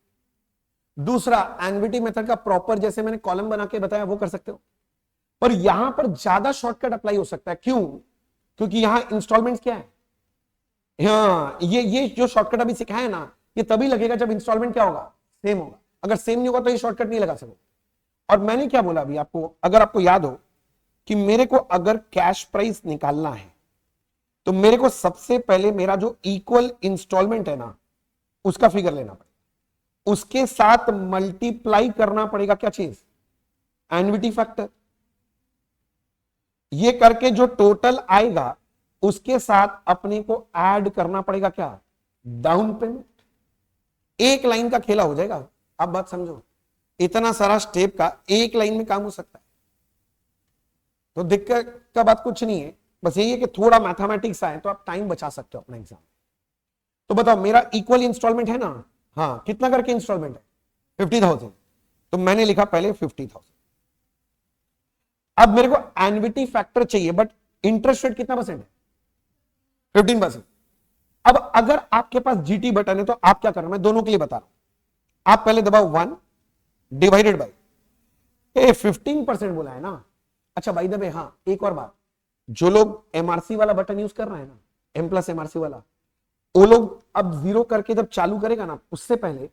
दूसरा एन्युटी मेथड का प्रॉपर जैसे मैंने कॉलम बना के बताया वो कर सकते हो, पर यहां पर ज्यादा शॉर्टकट अप्लाई हो सकता है। क्यों? क्योंकि यहां इंस्टॉलमेंट क्या है, हाँ ये जो शॉर्टकट अभी सिखाया है ना, ये तभी लगेगा जब इंस्टॉलमेंट क्या होगा, सेम होगा। अगर सेम नहीं होगा तो ये शॉर्टकट नहीं लगा सकते। और मैंने क्या बोला अभी आपको, अगर आपको याद हो कि मेरे को अगर कैश प्राइस निकालना है तो मेरे को सबसे पहले मेरा जो इक्वल इंस्टॉलमेंट है ना उसका फिगर लेना पड़ेगा, उसके साथ मल्टीप्लाई करना पड़ेगा क्या चीज, एन्युटी फैक्टर। ये करके जो टोटल आएगा उसके साथ अपने को ऐड करना पड़ेगा क्या, डाउन पेमेंट। एक लाइन का खेला हो जाएगा। आप बात समझो, इतना सारा स्टेप का एक लाइन में काम हो सकता है। तो दिक्कत का बात कुछ नहीं है, बस यही है कि थोड़ा मैथमेटिक्स आए तो आप टाइम बचा सकते हो अपना एग्जाम। तो बताओ मेरा इक्वल इंस्टॉलमेंट है ना, हाँ कितना करके इंस्टॉलमेंट है 50,000, तो मैंने लिखा पहले 50,000। अब मेरे को एन्युटी फैक्टर चाहिए, बट इंटरेस्ट रेट कितना परसेंट है 15%। अब अगर आपके पास जीटी बटन है तो आप क्या करना, मैं दोनों के लिए बता रहा हूं। आप पहले दबाओ 1 डिवाइडेड बाई 15% बोला है ना। अच्छा भाई दबे, हाँ एक और बात, जो लोग एमआरसी वाला बटन यूज कर रहे हैं ना, एम प्लस एमआरसी वाला, वो लोग अब जीरो करके जब चालू करेगा ना, उससे पहले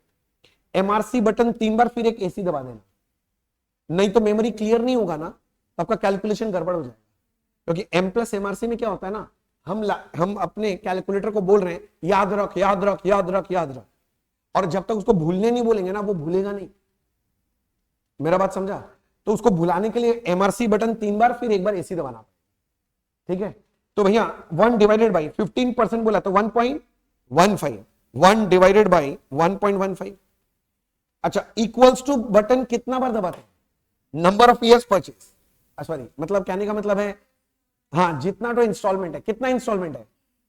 एमआरसी बटन 3 बार फिर एक एसी दबा देना, नहीं तो मेमोरी क्लियर नहीं होगा ना, तो आपका कैलकुलेशन गड़बड़ हो जाएगा। क्योंकि एम प्लस एमआरसी में क्या होता है ना, हम अपने कैलकुलेटर को बोल रहे हैं याद रख याद रख याद रख याद रख, और जब तक उसको भूलने नहीं बोलेंगे ना, वो भूलेगा नहीं। मेरा बात समझा? तो उसको भुलाने के लिए एमआरसी बटन 3 बार फिर एक बार एसी दबाना, ठीक है। तो भैया 1 डिवाइडेड बाई 15% बोला तो 1.15, 1 डिवाइडेड बाई 1.15। अच्छा इक्वल्स टू बटन कितना बार दबाते हैं, number of years purchase, sorry मतलब कहने का मतलब है, हाँ जितना तो इंस्टॉलमेंट है, कितना इंस्टॉलमेंट है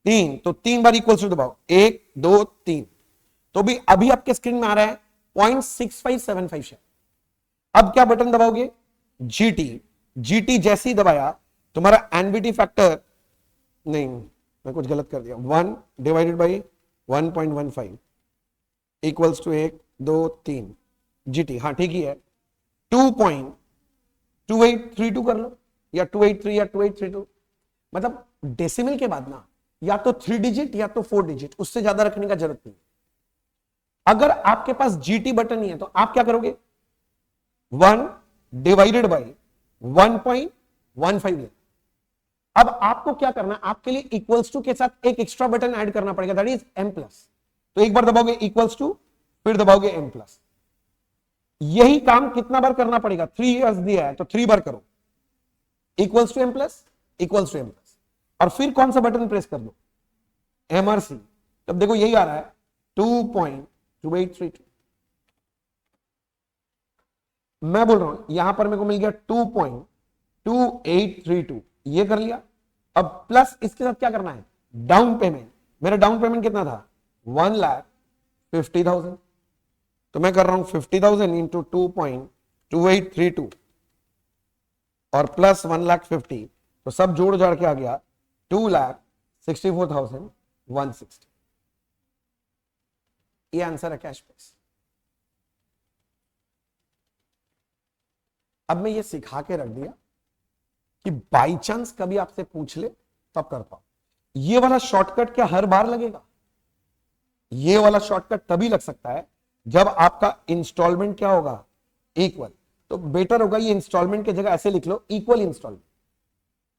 3, तो 3 बार इक्वल्स टू दबाओ 1 2 3, तो भी अभी आपके स्क्रीन में आ रहा है 0.6575 शेयर। अब क्या बटन दबाओगे, जीटी, जीटी जैसे ही दबाया तुम्हारा एनवीटी फैक्टर, नहीं मैं कुछ गलत कर दिया, 1 divided by 1.15 equals to 1 2 3 GT, हाँ ठीक ही है, 2.2832 कर लो, या 283 या 2832, मतलब डेसिमल के बाद ना या तो 3 डिजिट या तो 4 डिजिट, उससे ज्यादा रखने का जरूरत नहीं। अगर आपके पास जीटी बटन नहीं है तो आप क्या करोगे, 1 डिवाइडेड बाई 1.15 ले। अब आपको क्या करना है, आपके लिए इक्वल्स टू के साथ एक एक्स्ट्रा बटन ऐड करना पड़ेगा, दैट इज एम प्लस। तो एक बार दबाओगे इक्वल्स टू, फिर दबाओगे एम प्लस। यही काम कितना बार करना पड़ेगा, 3 इयर्स दिया है तो 3 बार करो, equals to M plus, equals to M plus, और फिर कौन सा बटन प्रेस कर दो, एमआरसी। तब देखो यही आ रहा है 2.2832। मैं बोल रहा हूं यहां पर मेरे को मिल गया 2.2832, ये कर लिया। अब प्लस इसके साथ क्या करना है, डाउन पेमेंट। मेरा डाउन पेमेंट कितना था 1,50,000, तो मैं कर रहा हूं 50,000 इंटू 2.2832 और प्लस 1,50,000, तो सब जोड़ जाड़ के आ गया 2,64,160। ये आंसर है कैश प्राइस। अब मैं ये सिखा के रख दिया कि बाई चांस कभी आपसे पूछ ले तब कर पाओ। ये वाला शॉर्टकट क्या हर बार लगेगा, ये वाला शॉर्टकट तभी लग सकता है जब आपका इंस्टॉलमेंट क्या होगा, इक्वल। तो बेटर होगा ये इंस्टॉलमेंट की जगह ऐसे लिख लो इक्वल इंस्टॉलमेंट,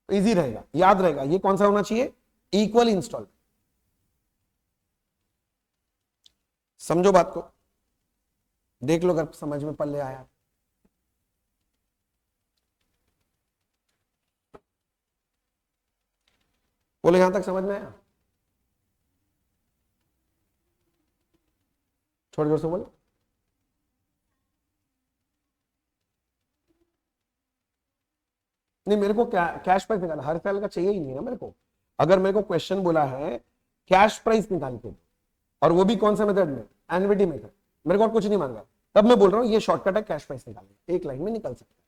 तो इजी रहेगा, याद रहेगा। ये कौन सा होना चाहिए, इक्वल इंस्टॉलमेंट। समझो बात को, देख लो अगर समझ में पल्ले आया। बोले यहां तक समझ में आया, थोड़ी जोर से बोलो। नहीं मेरे को कैश प्राइस निकालना हर साल का चाहिए ही नहीं ना मेरे को। अगर मेरे को क्वेश्चन बोला है कैश प्राइस निकाल के, और वो भी कौन सा मेथड में, एनवीटी मेथड, मेरे को और कुछ नहीं मांगा, तब मैं बोल रहा हूं ये शॉर्टकट है कैश प्राइस निकालने, एक लाइन में निकल सकता है।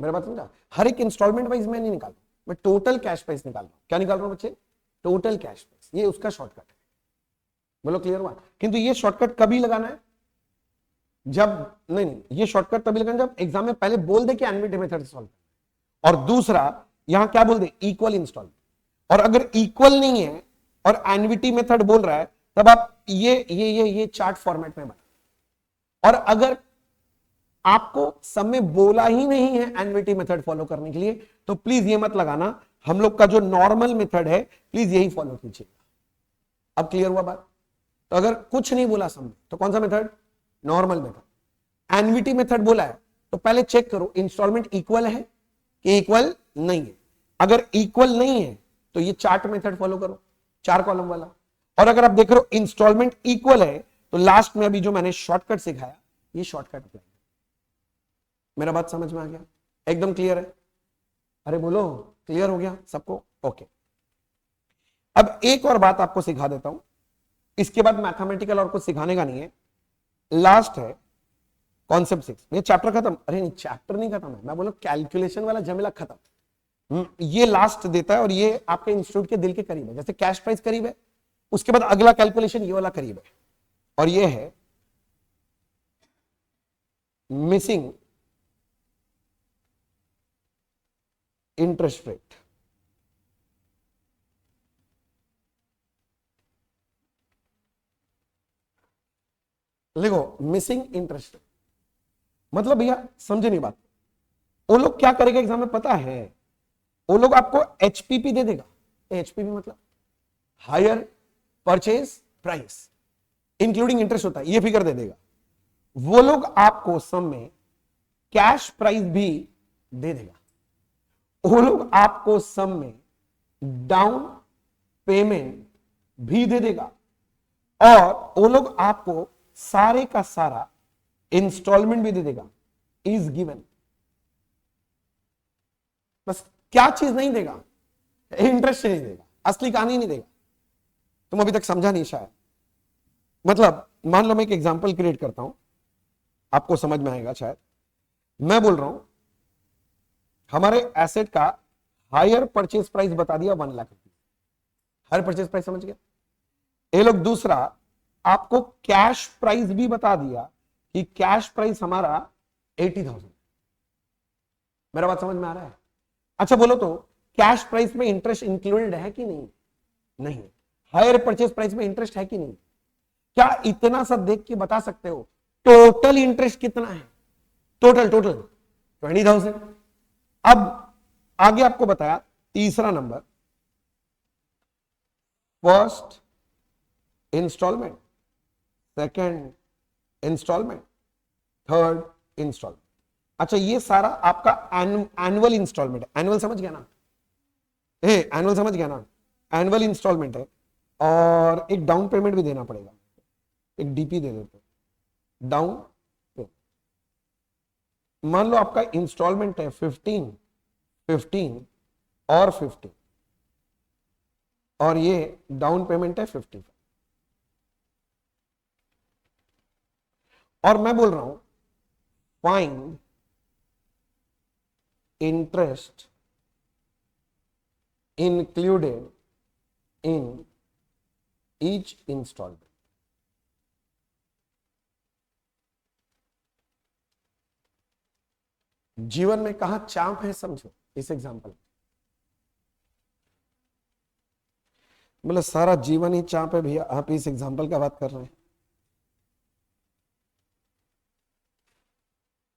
मेरा बात समझा, हर एक इंस्टॉलमेंट वाइज मैं नहीं निकाल रहा, मैं टोटल कैश प्राइस निकाल रहा हूं। क्या निकाल रहा हूं बच्चे, टोटल कैश प्राइस, ये उसका शॉर्टकट है। बोलो क्लियर हुआ। किंतु ये शॉर्टकट कभी लगाना है, जब नहीं ये शॉर्टकट तभी लगाना जब एग्जाम में पहले बोल दे कि एनवीटी मेथड से सॉल्व, और दूसरा यहां क्या बोल दे, इक्वल इंस्टॉल। और अगर इक्वल नहीं है और एनवीटी मेथड बोल रहा है, तब आप ये चार्ट फॉर्मेट में बना। और अगर आपको सब में बोला ही नहीं है एनवीटी मेथड फॉलो करने के लिए, तो प्लीज ये मत लगाना, हम लोग का जो नॉर्मल मेथड है प्लीज यही फॉलो कीजिएगा। अब क्लियर हुआ बात। तो अगर कुछ नहीं बोला समझ, तो कौन सा method, normal method. NVT method बोला है तो पहले चेक करो इंस्टॉलमेंट इक्वल है कि इक्वल नहीं है। अगर इक्वल नहीं है तो ये चार्ट मेथड फॉलो करो, 4 कॉलम वाला। और अगर आप देख रहे हो इंस्टॉलमेंट इक्वल है, तो लास्ट में अभी जो मैंने शॉर्टकट सिखाया, ये शॉर्टकट अप्लाई। मेरा बात समझ में आ गया, एकदम क्लियर है। अरे बोलो क्लियर हो गया सबको, ओके। अब एक और बात आपको सिखा देता हूं, इसके बाद मैथमेटिकल और कुछ सिखाने का नहीं है, लास्ट है कॉन्सेप्ट 6। ये चैप्टर खत्म, अरे नहीं चैप्टर नहीं खत्म है, मैं बोलूं कैलकुलेशन वाला झमेला खत्म। ये लास्ट देता है और ये आपके इंस्टीट्यूट के दिल के करीब है, जैसे कैश प्राइस करीब है, उसके बाद अगला कैलकुलेशन ये वाला करीब है, और ये है मिसिंग इंटरेस्ट रेट। लिखो मिसिंग इंटरेस्ट रेट, मतलब भैया समझे नहीं बात। वो लोग क्या करेगा एग्जाम में पता है, वो लोग आपको एचपीपी दे देगा। एचपीपी मतलब hire purchase price including interest होता है, ये फिगर दे देगा। वो लोग आपको सम में कैश प्राइस भी दे देगा, वो लोग आपको सम में डाउन पेमेंट भी दे देगा, और वो लोग आपको सारे का सारा इंस्टॉलमेंट भी दे देगा, इज गिवन। बस क्या चीज नहीं देगा, इंटरेस्ट नहीं देगा, असली कहानी नहीं देगा। तुम अभी तक समझा नहीं शायद। मतलब मान लो मैं एक एग्जांपल क्रिएट करता हूं, आपको समझ में आएगा शायद। मैं बोल रहा हूं हमारे एसेट का हायर परचेज प्राइस बता दिया 1 लाख रुपए, हायर परचेज प्राइस समझ गया। ये लोग दूसरा आपको कैश प्राइस भी बता दिया कि कैश प्राइस हमारा 80,000। मेरा बात समझ में आ रहा है? अच्छा बोलो तो कैश प्राइस में इंटरेस्ट इंक्लूडेड है कि नहीं? नहीं। हायर परचेज प्राइस में इंटरेस्ट है कि नहीं? क्या इतना सा देख के बता सकते हो टोटल इंटरेस्ट कितना है? टोटल 20,000। अब आगे आपको बताया तीसरा नंबर, first installment, second installment, third installment. अच्छा ये सारा आपका एनुअल इंस्टॉलमेंट है। एनुअल समझ गया ना? एनुअल समझ गया ना? एनुअल इंस्टॉलमेंट है, और एक डाउन पेमेंट भी देना पड़ेगा, एक डीपी दे देते डाउन पेमेंट। मान लो आपका इंस्टॉलमेंट है 15, 15 और 50, और ये डाउन पेमेंट है 55, और मैं बोल रहा हूं find interest included in each installment. जीवन में कहां चाप है समझो इस एग्जांपल। मतलब सारा जीवन ही चाप है भैया, आप इस एग्जांपल का बात कर रहे हैं।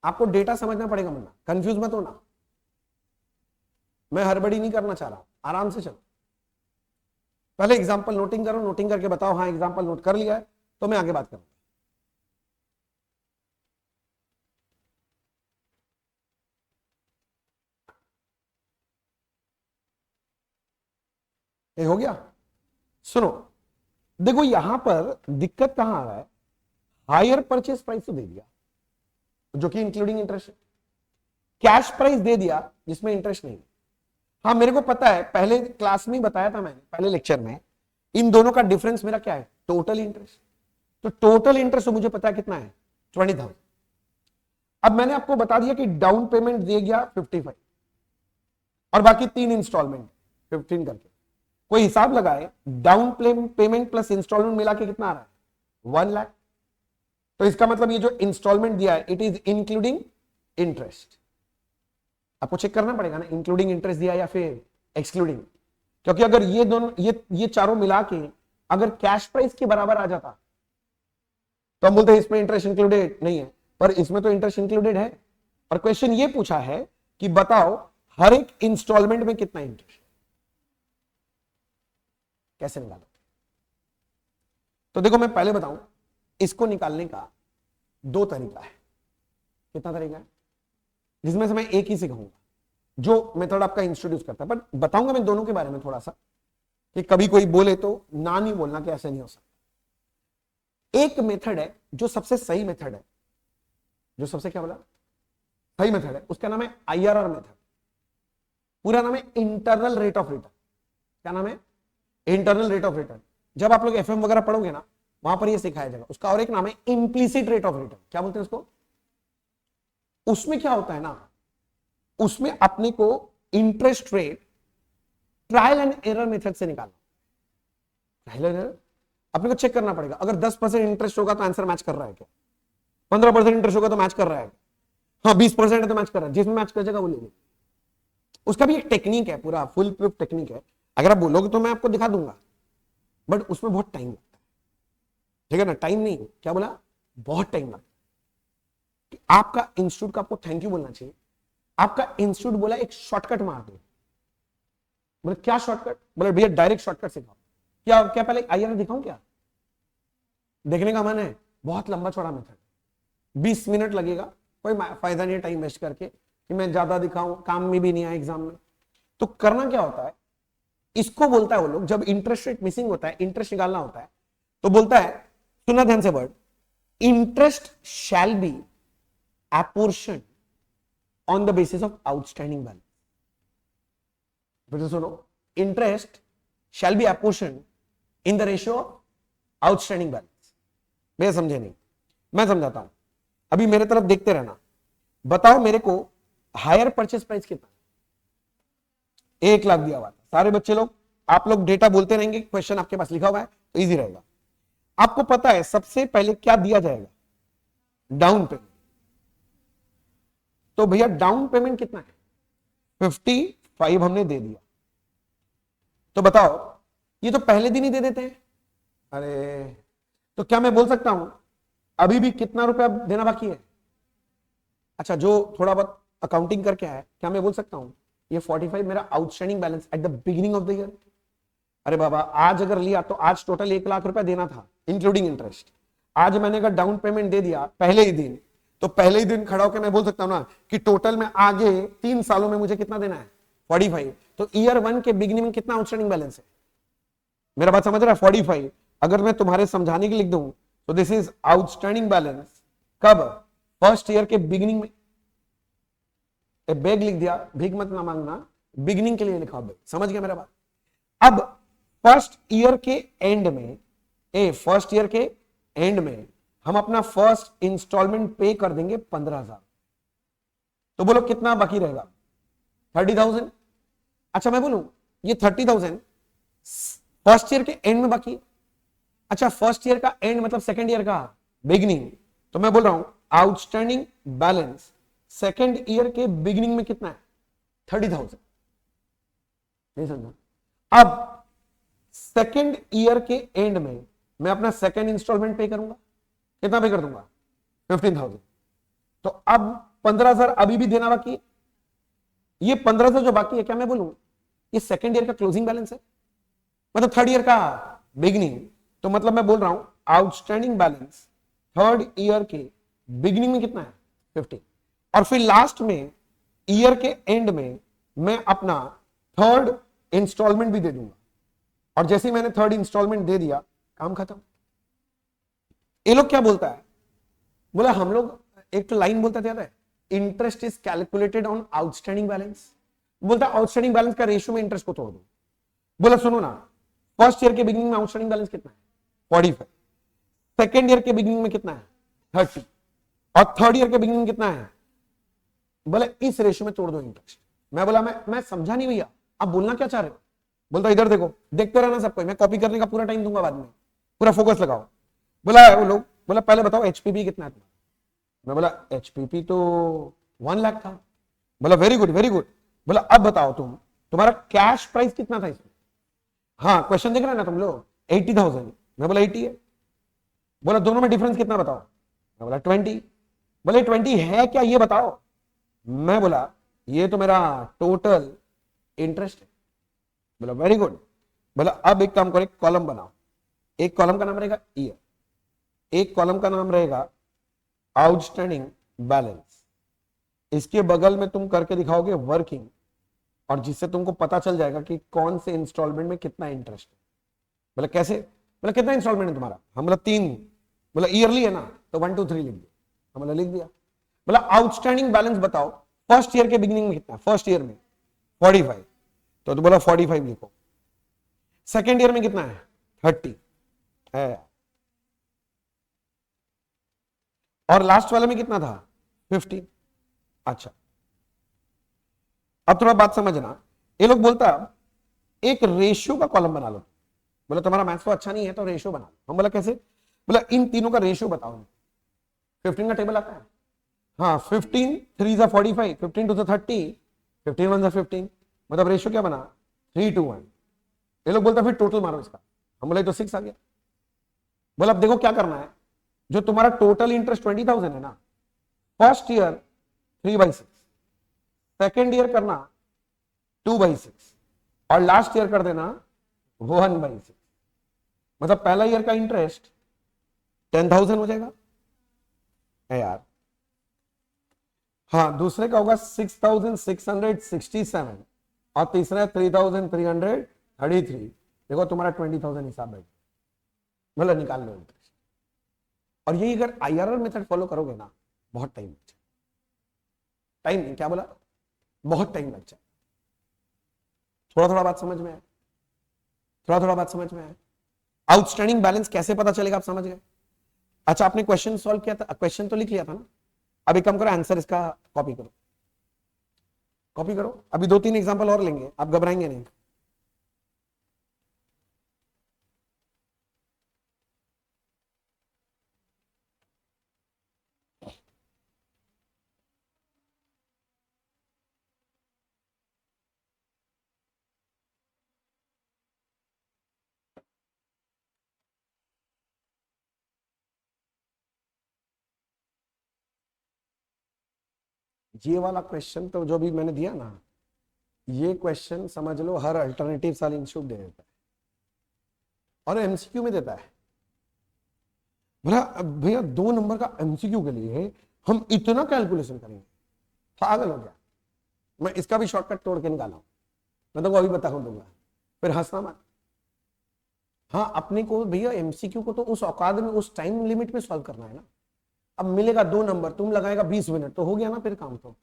आपको डेटा समझना पड़ेगा, वरना कंफ्यूज मत होना। मैं हड़बड़ी नहीं करना चाह रहा, आराम से चलो। पहले एग्जांपल नोटिंग करो, नोटिंग करके बताओ हाँ एग्जांपल नोट कर लिया है, तो मैं आगे बात करूंगा। ये हो गया? सुनो देखो यहां पर दिक्कत कहां आ रहा है, हायर परचेज प्राइस तो दे दिया जो कि इंक्लूडिंग इंटरेस्ट, कैश प्राइस दे दिया जिसमें इंटरेस्ट नहीं। हाँ मेरे को पता है, पहले क्लास में बताया था मैंने, पहले लेक्चर में, इन दोनों का डिफरेंस मेरा क्या है? Total interest. तो टोटल इंटरेस्ट तो मुझे पता है कितना है, 20,000। अब मैंने आपको बता दिया कि डाउन पेमेंट दे गया 55, और बाकी 3 इंस्टॉलमेंट 15 करके। कोई हिसाब लगाए, डाउन पेमेंट प्लस इंस्टॉलमेंट मिला के कितना आ रहा है? 1 लाख। तो इसका मतलब ये जो इंस्टॉलमेंट दिया है इट इज इंक्लूडिंग इंटरेस्ट। आपको चेक करना पड़ेगा ना, इंक्लूडिंग इंटरेस्ट दिया या फिर एक्सक्लूडिंग, क्योंकि अगर ये दोनों ये चारों मिला के अगर कैश प्राइस के बराबर आ जाता तो हम बोलते हैं इसमें इंटरेस्ट इंक्लूडेड नहीं है, पर इसमें तो इंटरेस्ट इंक्लूडेड है। और क्वेश्चन ये पूछा है कि बताओ हर एक इंस्टॉलमेंट में कितना इंटरेस्ट, कैसे निकालो? तो देखो मैं पहले बताऊं, इसको निकालने का 2 तरीका है। कितना तरीका है? जिसमें से मैं एक ही सिखाऊंगा जो मेथड आपका इंट्रोड्यूस करता है, पर बताऊंगा मैं दोनों के बारे में थोड़ा सा, कि कभी कोई बोले तो ना नहीं बोलना कि ऐसे नहीं हो सकता। एक मेथड है जो सबसे सही मेथड है, जो सबसे क्या बोला सही मेथड है, उसका नाम है आईआरआर मेथड। पूरा नाम है इंटरनल रेट ऑफ रिटर्न। क्या नाम है? Internal rate of return. जब आप लोग एफएम वगैरह पढ़ोगे ना, वहां पर ये सिखाया जाएगा। उसका और एक नाम है इम्प्लीसिट रेट ऑफ रिटर्न। क्या बोलते हैं उसको? उसमें क्या होता है ना, उसमें अपने को interest rate trial and error method से निकालना। ट्रायल एंड एरर अपने को चेक करना पड़ेगा। अगर 10% इंटरेस्ट होगा तो आंसर मैच कर रहा है क्या, 15% इंटरेस्ट होगा तो मैच कर रहा है, हाँ 20% है तो मैच कर रहा है, जिसमें मैच कर जाएगा वो ले लीजिए। उसका भी एक टेक्निक है, पूरा फुल प्रूफ टेक्निक है। अगर आप बोलोगे तो मैं आपको दिखा दूंगा, बट उसमें बहुत टाइम लगता है, ठीक है ना? टाइम नहीं, क्या बोला, बहुत टाइम लगता है। आपका इंस्टीट्यूट का आपको थैंक यू बोलना चाहिए। आपका इंस्टीट्यूट बोला एक शॉर्टकट मार दो। बोले क्या शॉर्टकट? बोले भैया डायरेक्ट शॉर्टकट सिखाओ। क्या क्या पहले आइए दिखाऊं क्या? देखने का मन है? बहुत लंबा चौड़ा मेथड, 20 मिनट लगेगा, कोई फायदा नहीं है टाइम वेस्ट करके कि मैं ज्यादा दिखाऊं, काम में भी नहीं आया एग्जाम में। तो करना क्या होता है, इसको बोलता है वो लोग, जब इंटरेस्ट रेट मिसिंग होता है, इंटरेस्ट निकालना होता है, तो बोलता है, सुना ध्यान से word, interest shall be apportion on the basis of outstanding balance. फिर से सुनो, interest shall be apportion in the ratio of outstanding balance. भैया समझे नहीं, मैं समझाता हूं, अभी मेरे तरफ देखते रहना। बताओ मेरे को हायर परचेस प्राइस कितना? 1 लाख दिया हुआ था। सारे बच्चे लोग, आप लोग डेटा बोलते रहेंगे, क्वेश्चन आपके पास लिखा हुआ है तो इजी रहेगा। आपको पता है सबसे पहले क्या दिया जाएगा? Down payment. तो भैया डाउन पेमेंट कितना है? 55 हमने दे दिया। तो बताओ, ये तो पहले दिन ही दे देते हैं। अरे तो क्या मैं बोल सकता हूं अभी भी कितना रुपया देना बाकी है? अच्छा, जो थोड़ा बहुत अकाउंटिंग करके आया, क्या मैं बोल सकता हूं ये 45 मेरा outstanding balance at the beginning of the year? अरे बाबा, आज अगर लिया तो आज टोटल 1 लाख रुपया देना था इंक्लूडिंग इंटरेस्ट। आज मैंने अगर डाउन पेमेंट दे दिया पहले ही दिन, तो पहले ही दिन खड़ा होकर मैं बोल सकता हूं ना कि टोटल में आगे 3 सालों में मुझे कितना देना है? 45। तो ईयर 1 के बिगिनिंग में कितना आउटस्टैंडिंग बैलेंस है? मेरा बात समझ रहा है? 45। अगर मैं तुम्हारे समझाने के लिख दूं तो दिस इज आउटस्टैंडिंग बैलेंस कब? फर्स्ट ईयर के बिगिनिंग में। बेग लिख दिया, भीख मत ना मांगना, बिगिनिंग के लिए लिखा बेग। समझ गया मेरा बात? अब फर्स्ट ईयर के एंड में, फर्स्ट ईयर के एंड में हम अपना फर्स्ट इंस्टॉलमेंट पे कर देंगे 15,000। तो बोलो कितना बाकी रहेगा? 30,000। अच्छा मैं बोलूं ये 30,000 फर्स्ट ईयर के एंड में बाकी है। अच्छा, फर्स्ट ईयर का एंड मतलब सेकेंड ईयर का बिगिनिंग। तो मैं बोल रहा हूं आउटस्टैंडिंग बैलेंस सेकेंड ईयर के बिगिनिंग में कितना है? 30,000। नहीं समझा? अब सेकेंड ईयर के एंड में मैं अपना सेकेंड इंस्टॉलमेंट पे करूंगा, कितना पे कर दूंगा? 15,000। तो अब 15,000 अभी भी देना बाकी है। ये 15,000 जो बाकी है, क्या मैं बोलूं ये सेकेंड ईयर का क्लोजिंग बैलेंस है, मतलब थर्ड ईयर का बिगिनिंग। तो मतलब मैं बोल रहा हूं आउटस्टैंडिंग बैलेंस थर्ड ईयर के बिगिनिंग में कितना है? 50। और फिर लास्ट में ईयर के एंड में मैं अपना थर्ड इंस्टॉलमेंट भी दे दूंगा। और जैसे ही मैंने थर्ड इंस्टॉलमेंट दे दिया, काम खत्म। ये लोग क्या बोलता है, बोला हम लोग एक तो लाइन बोलता था, interest is calculated on outstanding balance. बोलता आउटस्टैंडिंग बैलेंस का रेशियो में इंटरेस्ट को तोड़ दो। बोला सुनो ना, फर्स्ट ईयर के बिगिनिंग में आउटस्टैंडिंग बैलेंस कितना है? 45। सेकेंड ईयर के बिगिनिंग में कितना है? 30। और थर्ड ईयर के बिगिनिंग में कितना है? बोले इस रेशियो में तोड़ दो इंटरेस्ट। मैं बोला मैं समझा नहीं भैया, आप बोलना क्या चाह रहे हो? बोलता इधर देखो, देखते रहना सबको, मैं कॉपी करने का पूरा टाइम दूंगा बाद में, पूरा फोकस लगाओ। बोला वो लोग, बोला पहले बताओ एचपीपी कितना है तुम्हारा? मैं बोला एचपीपी तो 1 लाख था। बोला वेरी गुड वेरी गुड। बोला अब बताओ तुम्हारा कैश प्राइस कितना था इसमें? हाँ क्वेश्चन देख रहे ना तुम लोग, 80,000। मैं बोला 80 है। बोला दोनों में डिफरेंस कितना बताओ? मैं बोला 20। बोले 20 है क्या ये बताओ? मैं बोला ये तो मेरा टोटल इंटरेस्ट है। बोला वेरी गुड। बोला अब एक काम करो, एक कॉलम बनाओ। एक कॉलम का नाम रहेगा ईयर, एक कॉलम का नाम रहेगा आउटस्टैंडिंग बैलेंस। इसके बगल में तुम करके दिखाओगे वर्किंग, और जिससे तुमको पता चल जाएगा कि कौन से इंस्टॉलमेंट में कितना इंटरेस्ट है। बोला कैसे? बोला कितना इंस्टॉलमेंट है तुम्हारा? हम बोला 3। बोला ईयरली है ना, तो 1 2 3 लिख दिया। हम बोला लिख दिया। बोला आउटस्टैंडिंग बैलेंस बताओ फर्स्ट ईयर के बिगिनिंग में कितना? फर्स्ट ईयर में 45। तो बोला 45 लिखो। सेकेंड ईयर में कितना है 30 है, और लास्ट वाले में कितना था 15। अच्छा, अब थोड़ा बात समझना, ये लोग बोलता एक रेशियो का कॉलम बना लो। बोला तुम्हारा मैथ्स तो अच्छा नहीं है तो रेशियो बना लो। हम बोला कैसे? बोला इन तीनों का रेशियो बताओ। 15 का टेबल आता है, हाँ 15 3 जा 45, 15 2 जा 30, 15 1 जा 15, मतलब रेशियो क्या बना 3:1। ये लोग बोलता फिर टोटल मारो इसका। हम बोले तो 6 आ गया। बोला अब देखो क्या करना है, जो तुम्हारा टोटल इंटरेस्ट 20,000 है ना, फर्स्ट ईयर 3/6, सेकेंड ईयर करना 2/6, और लास्ट ईयर कर देना 1/6। मतलब पहला ईयर का इंटरेस्ट 10,000 हो जाएगा है यार। हाँ, दूसरे का होगा 6,667, और तीसरा 3,333। देखो तुम्हारा 20,000 हिसाब बैठ, मतलब निकाल लो इंटरेस्ट। और यही अगर आईआरआर मेथड फॉलो करोगे ना, बहुत टाइम लग जाए, टाइम नहीं क्या बोला, बहुत टाइम लग जाए। थोड़ा थोड़ा बात समझ में आए, थोड़ा थोड़ा बात समझ में आए। आउटस्टैंडिंग बैलेंस कैसे पता चलेगा, आप समझ गए? अच्छा, आपने क्वेश्चन सॉल्व किया था, क्वेश्चन तो लिख लिया था ना, अभी कम करो आंसर इसका कॉपी करो, कॉपी करो। अभी 2-3 एग्जांपल और लेंगे, आप घबराएंगे नहीं। ये वाला क्वेश्चन तो जो भी मैंने दिया ना, ये क्वेश्चन समझ लो हर अल्टरनेटिव साल इंस्टीट्यूट दे देता है, और एमसीक्यू में देता है। भला भैया 2 नंबर का एमसीक्यू के लिए हम इतना कैलकुलेशन करेंगे, पागल हो गया। मैं इसका भी शॉर्टकट तोड़ के निकाला हूं, मैं तो अभी बता दूंगा, फिर हंसना मत। हाँ, अपने को भैया एमसीक्यू को तो उस औकात में, उस टाइम लिमिट में सॉल्व करना है ना। अब मिलेगा 2 नंबर, तुम लगाएगा 20 मिनट, तो हो गया ना फिर काम तो।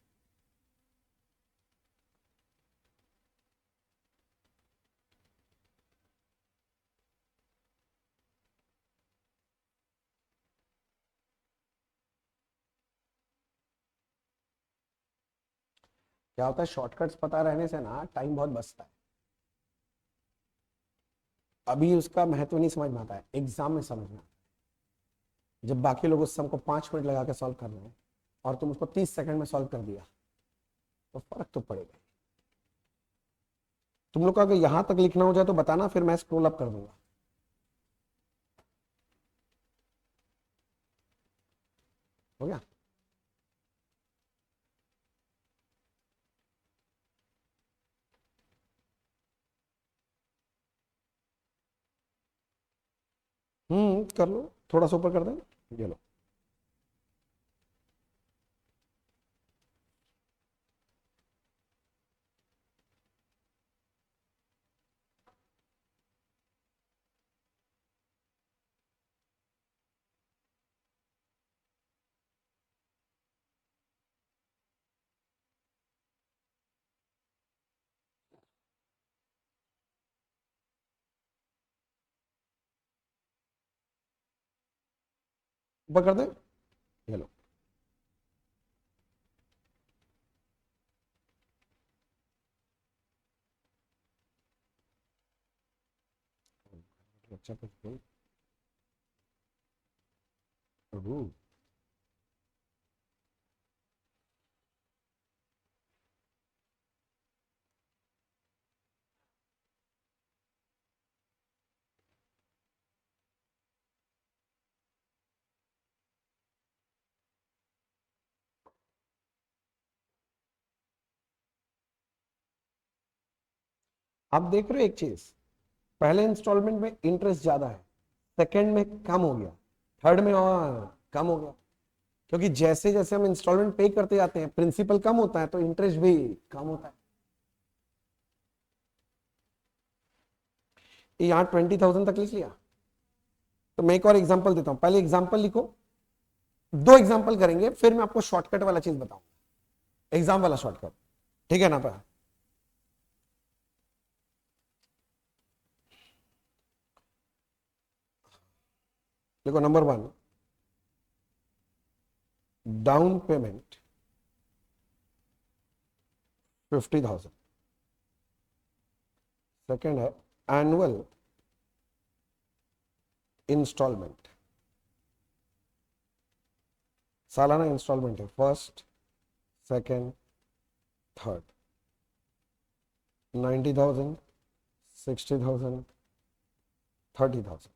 क्या होता है, शॉर्टकट्स पता रहने से ना टाइम बहुत बचता है। अभी उसका महत्व नहीं समझ में आता है, एग्जाम में समझ में आता है। जब बाकी लोग उस सम को 5 मिनट लगा के सॉल्व कर रहे हैं और तुम उसको 30 सेकंड में सॉल्व कर दिया, तो फर्क तो पड़ेगा। तुम लोग का अगर यहां तक लिखना हो जाए तो बताना, फिर मैं स्क्रॉल अप कर दूंगा। हो गया? कर लो, थोड़ा सा ऊपर कर दें, ये लो। ऊपर कर दें, ये लो। अच्छा कुछ बोल। ओह, आप देख रहे हो एक चीज, पहले इंस्टॉलमेंट में इंटरेस्ट ज्यादा है, सेकंड में कम हो गया, थर्ड में और कम हो गया। क्योंकि जैसे जैसे हम इंस्टॉलमेंट पे करते जाते हैं, प्रिंसिपल कम होता है तो इंटरेस्ट भी कम होता है। यहाँ 20,000 तक लिख लिया, तो मैं एक और एग्जांपल देता हूं। पहले एग्जांपल लिखो, 2 एग्जांपल करेंगे, फिर मैं आपको शॉर्टकट वाला चीज बताऊंगा, एग्जाम वाला शॉर्टकट। ठीक है ना? देखो, नंबर 1, डाउन पेमेंट 50,000। सेकेंड है एनुअल इंस्टॉलमेंट, सालाना इंस्टॉलमेंट है, फर्स्ट, सेकेंड, थर्ड, 90,000, 60,000, 30,000।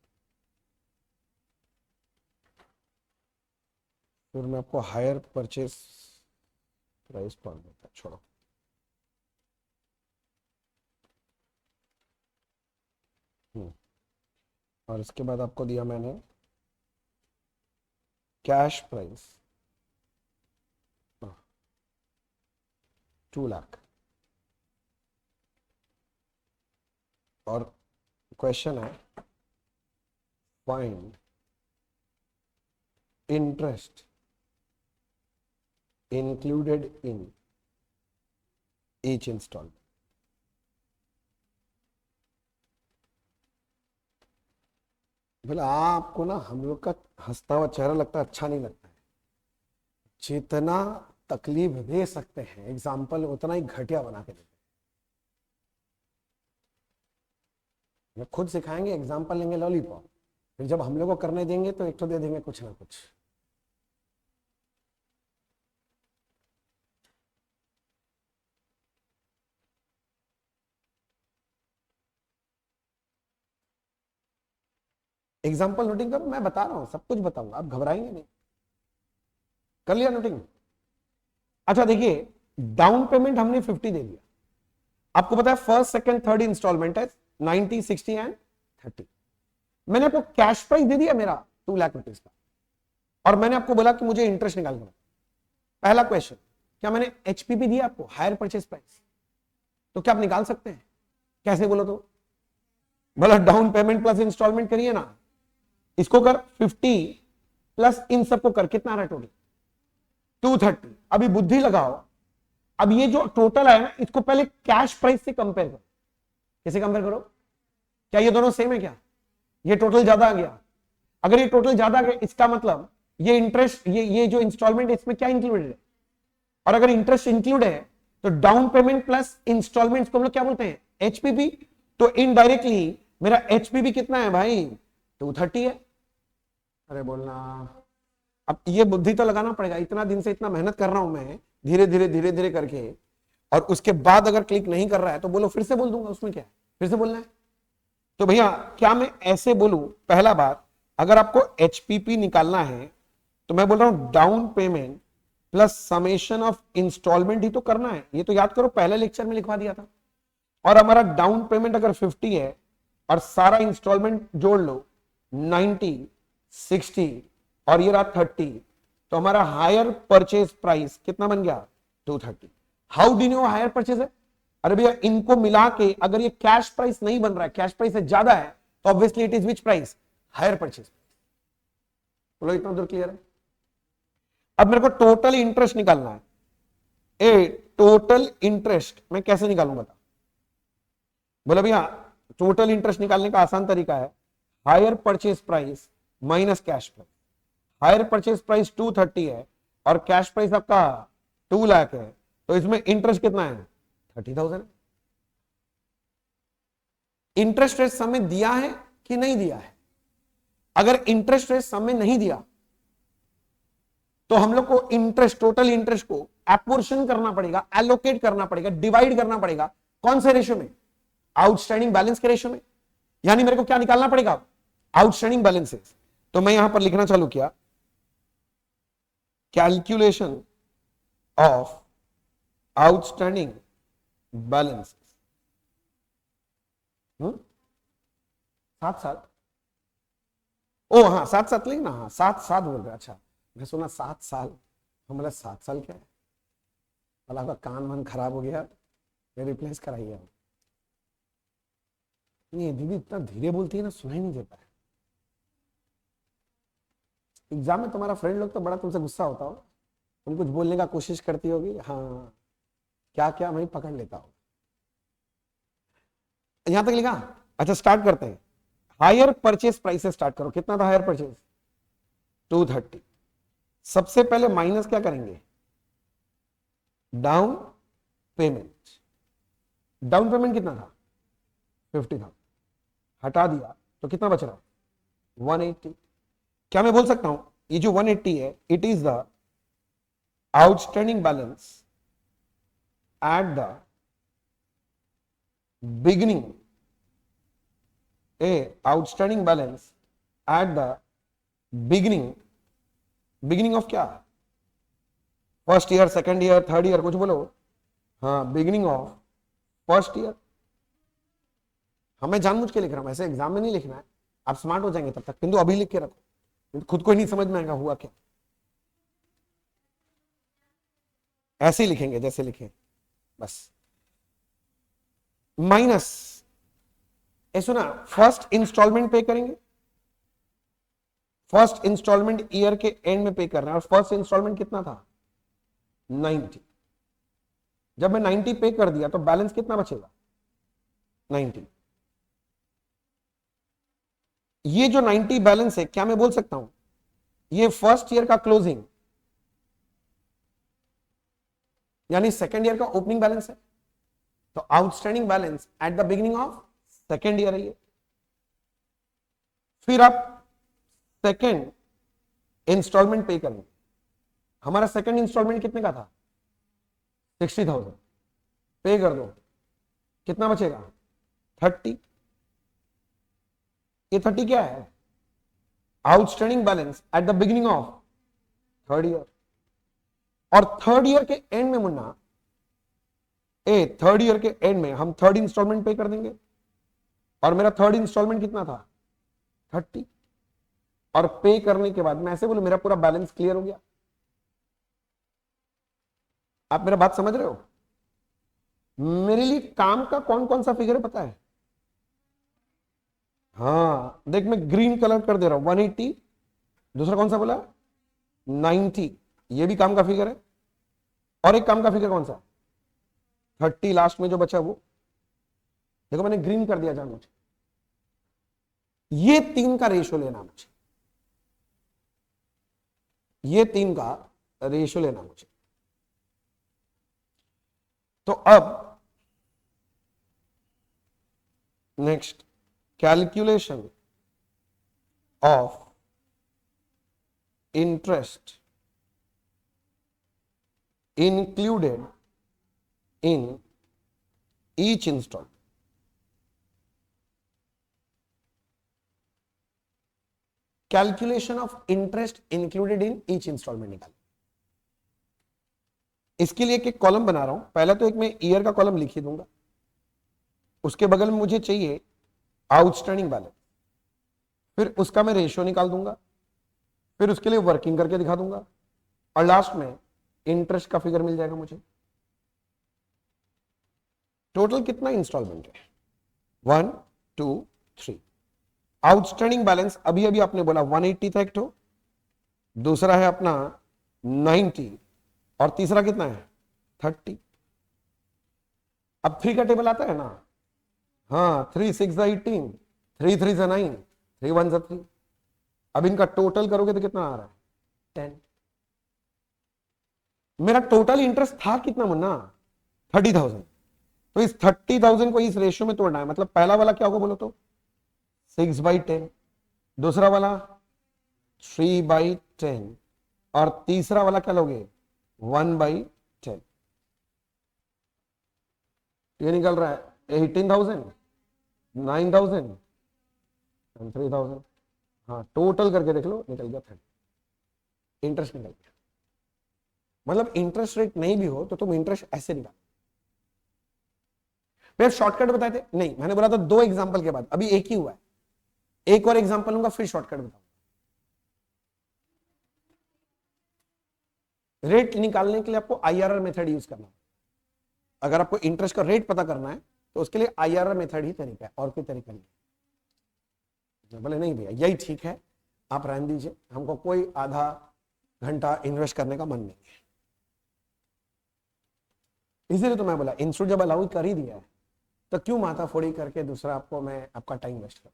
फिर मैं आपको हायर परचेस प्राइस पढ़ देता, छोड़ो। और इसके बाद आपको दिया मैंने कैश प्राइस 2 लाख। और क्वेश्चन है find interest included in each installment. बोला आपको ना हम लोग का हंसता हुआ चेहरा लगता है, अच्छा नहीं लगता है। जितना तकलीफ दे सकते हैं एग्जाम्पल उतना ही घटिया बना के देते हैं। खुद सिखाएंगे, एग्जाम्पल लेंगे लॉलीपॉप, फिर जब हम लोग को करने देंगे तो एक तो दे देंगे कुछ ना कुछ। एग्जाम्पल नोटिंग करो, मैं बता रहा हूं, सब कुछ बताऊंगा, आप घबराएंगे नहीं। कर लिया नोटिंग? अच्छा देखिए, डाउन पेमेंट हमने 50 दे दिया। आपको पता है फर्स्ट, सेकंड, थर्ड इंस्टॉलमेंट है 90, 60 एंड 30। मैंने आपको कैश प्राइस दे दिया मेरा 2 लाख रुपीज का, और मैंने आपको बोला कि मुझे इंटरेस्ट निकालना है। पहला क्वेश्चन, क्या मैंने एचपीपी दिया आपको, हायर परचेज प्राइस? तो क्या आप निकाल सकते हैं? कैसे बोलो तो? बोला डाउन पेमेंट प्लस इंस्टॉलमेंट करिए ना, इसको कर 50 प्लस इन सबको कर, कितना आ रहा है टोटल? 230। अभी बुद्धि लगाओ, अब ये जो टोटल है ना इसको पहले कैश प्राइस से कंपेयर करो। कैसे कंपेयर करो? क्या ये दोनों सेम है? क्या ये टोटल ज्यादा आ गया? अगर ये टोटल ज्यादा आ गया इसका मतलब ये इंटरेस्ट, ये जो इंस्टॉलमेंट है इसमें क्या इंक्लूडेड है? और अगर इंटरेस्ट इंक्लूड है तो डाउन पेमेंट प्लस इंस्टॉलमेंट को हम लोग क्या बोलते हैं? एचपीपी। तो इनडायरेक्टली मेरा एचपीपी कितना है भाई? 230 है। अरे बोलना, अब ये बुद्धि तो लगाना पड़ेगा, इतना दिन से इतना मेहनत कर रहा हूं मैं, धीरे धीरे धीरे धीरे करके, और उसके बाद अगर क्लिक नहीं कर रहा है तो बोलो, फिर से बोल दूंगा, उसमें क्या है, फिर से बोलना है। तो भैया क्या मैं ऐसे बोलूं? पहला बात, अगर आपको एचपीपी निकालना है तो मैं बोल रहा हूं down payment plus summation of instalment ही तो करना है। ये तो याद करो, पहले लेक्चर में लिखवा दिया था। और हमारा डाउन पेमेंट अगर 50 है और सारा इंस्टॉलमेंट जोड़ लो 90, 60 और ये रहा 30, तो हमारा हायर परचेज प्राइस कितना बन गया? 230। How do know hire purchase है? अरे भैया इनको मिला के अगर ये कैश प्राइस नहीं बन रहा है, कैश प्राइस से ज्यादा है, तो obviously it is which price? Hire purchase. बोलो इतना दूर क्लियर है? अब मेरे को टोटल इंटरेस्ट निकालना है। ए टोटल इंटरेस्ट मैं कैसे निकालूं बता? बोला भैया टोटल इंटरेस्ट निकालने का आसान तरीका है, hire purchase price minus cash price. Hire purchase price 230 है और कैश प्राइस आपका 2 लाख है, तो इसमें इंटरेस्ट कितना है? 30,000। इंटरेस्ट रेट समय दिया है कि नहीं दिया है? अगर इंटरेस्ट रेट समय नहीं दिया तो हम लोग को इंटरेस्ट, टोटल इंटरेस्ट को एपोर्शन करना पड़ेगा, एलोकेट करना पड़ेगा, डिवाइड करना पड़ेगा। कौन से रेशियो में? आउटस्टैंडिंग बैलेंस के रेशियो में। यानी मेरे को क्या निकालना पड़ेगा? Outstanding balances. तो मैं यहां पर लिखना चालू किया, कैलकुलेशन ऑफ आउटस्टैंडिंग बैलेंसेस। 7-7, ओ हाँ 7-7 लिखना, हाँ 7-7 बोल रहे। अच्छा मैं सुना 7 साल, हमारा 7 साल क्या है? भला आपका कान मन खराब हो गया, ये रिप्लेस कराइए। नहीं दीदी इतना धीरे बोलती है ना, सुनाई नहीं देता है। एग्जाम में तुम्हारा फ्रेंड लोग तो बड़ा तुमसे गुस्सा होता हो, तुम कुछ बोलने का कोशिश करती होगी, हाँ क्या क्या वही पकड़ लेता हो। यहां तक लिखा? अच्छा स्टार्ट करते हैं। हायर परचेज प्राइस से स्टार्ट करो। कितना था हायर परचेज? 230। सबसे पहले माइनस क्या करेंगे, डाउन पेमेंट। डाउन पेमेंट कितना था, 50,000, हटा दिया तो कितना बच रहा, 180। क्या मैं बोल सकता हूं ये जो 180 है, it is the outstanding balance at the beginning, outstanding balance at the beginning, beginning of क्या, first year, second year, third year, कुछ बोलो। हाँ, बिगिनिंग ऑफ फर्स्ट ईयर। हमें जानबूझ के लिख रहा हूं, ऐसे एग्जाम में नहीं लिखना है, आप स्मार्ट हो जाएंगे तब तक, किंतु अभी लिख के रखो, खुद को ही नहीं समझ में आएगा हुआ क्या। ऐसे ही लिखेंगे जैसे लिखे बस। माइनस, ये सुना, फर्स्ट इंस्टॉलमेंट पे करेंगे, फर्स्ट इंस्टॉलमेंट ईयर के एंड में पे कर रहे हैं, और फर्स्ट इंस्टॉलमेंट कितना था, 90। जब मैं 90 पे कर दिया तो बैलेंस कितना बचेगा, 90। ये जो 90 बैलेंस है, क्या मैं बोल सकता हूं ये फर्स्ट ईयर का क्लोजिंग यानी सेकेंड ईयर का ओपनिंग बैलेंस है। तो outstanding balance at the beginning of second year है ये। फिर आप सेकेंड इंस्टॉलमेंट पे करेंगे। हमारा सेकेंड इंस्टॉलमेंट कितने का था, 60,000, पे कर दो, कितना बचेगा, 30। ये 30 क्या है, outstanding balance at the beginning of third year. और थर्ड ईयर के एंड में मुन्ना, थर्ड ईयर के एंड में हम थर्ड इंस्टॉलमेंट पे कर देंगे, और मेरा थर्ड इंस्टॉलमेंट कितना था, 30। और पे करने के बाद मैं ऐसे बोलूं मेरा पूरा बैलेंस क्लियर हो गया। आप मेरा बात समझ रहे हो। मेरे लिए काम का कौन कौन सा फिगर है पता है, हाँ देख मैं ग्रीन कलर कर दे रहा हूं, 180, दूसरा कौन सा बोला, 90, ये भी काम का फिगर है। और एक काम का फिगर कौन सा, 30 लास्ट में जो बचा वो, देखो मैंने ग्रीन कर दिया जान मुझे। ये तीन का रेशियो लेना मुझे, ये तीन का रेशियो लेना मुझे। तो अब next, calculation of interest included in each installment। Calculation of interest included in each installment निकाल। इसके लिए एक कॉलम बना रहा हूं, पहले तो एक मैं ईयर का कॉलम लिख ही दूंगा, उसके बगल में मुझे चाहिए आउटस्टैंडिंग बैलेंस, फिर उसका मैं रेशियो निकाल दूंगा, फिर उसके लिए वर्किंग करके दिखा दूंगा, और लास्ट में इंटरेस्ट का फिगर मिल जाएगा मुझे। टोटल कितना इंस्टॉलमेंट है, 1 2 3। आउटस्टैंडिंग बैलेंस अभी अभी आपने बोला 180 था एक तो, दूसरा है अपना 90, और तीसरा कितना है 30। अब 3 का टेबल आता है ना, हाँ 3 6 18, 3 3 9, 3 1 3। अब इनका टोटल करोगे तो कितना आ रहा है, 10। मेरा टोटल इंटरेस्ट था कितना मुन्ना, 30,000। तो इस 30,000 को इस रेशियो में तोड़ना है, मतलब पहला वाला क्या होगा बोलो तो 6/10, दूसरा वाला 3/10, और तीसरा वाला क्या लोगे 1/10। ये निकल रहा है 18,000, 9,000 एंड 3,000। हाँ टोटल करके देख लो, निकल गया 30, इंटरेस्ट निकल गया। मतलब इंटरेस्ट रेट नहीं भी हो तो तुम इंटरेस्ट ऐसे निकाल। मैं शॉर्टकट बताए थे नहीं, मैंने बोला था 2 एग्जांपल के बाद, अभी एक ही हुआ है, एक और एग्जांपल लूंगा फिर शॉर्टकट बताऊंगा। रेट निकालने के लिए आपको आईआरआर मेथड यूज करना है। अगर आपको इंटरेस्ट का रेट पता करना है तो उसके लिए आईआरआर मेथड ही तरीका है, और कोई तरीका नहीं। बोले नहीं भैया यही ठीक है, आप रहने दीजिए, हमको कोई आधा घंटा इन्वेस्ट करने का मन नहीं है। इसीलिए तो मैं बोला इंस्टीट्यूट जब अलाउ कर ही दिया है तो क्यों माथा फोड़ी करके दूसरा आपको मैं आपका टाइम वेस्ट करूं।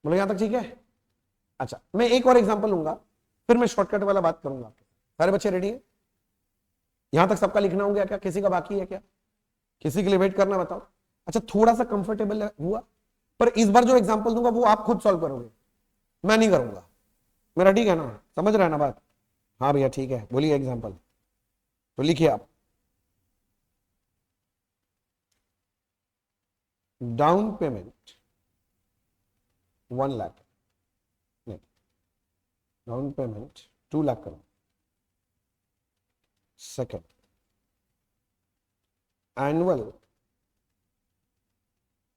बोले यहां तक ठीक है, अच्छा, मैं एक और एग्जांपल लूंगा, फिर मैं शॉर्टकट वाला बात करूंगा। सारे बच्चे रेडी हैं? यहां तक सबका लिखना हो गया क्या? किसी का बाकी है क्या? किसी के लिए वेट करना? बताओ। अच्छा, थोड़ा सा कंफर्टेबल हुआ, पर इस बार जो एग्जांपल दूंगा वो आप खुद सॉल्व करोगे, मैं नहीं करूंगा। मेरा ठीक है ना? समझ रहे हैं ना बात? हाँ भैया ठीक है, बोलिए एग्जांपल। तो लिखिए आप। डाउन पेमेंट 1 लाख, नहीं, डाउन पेमेंट 2 लाख करो। Second, annual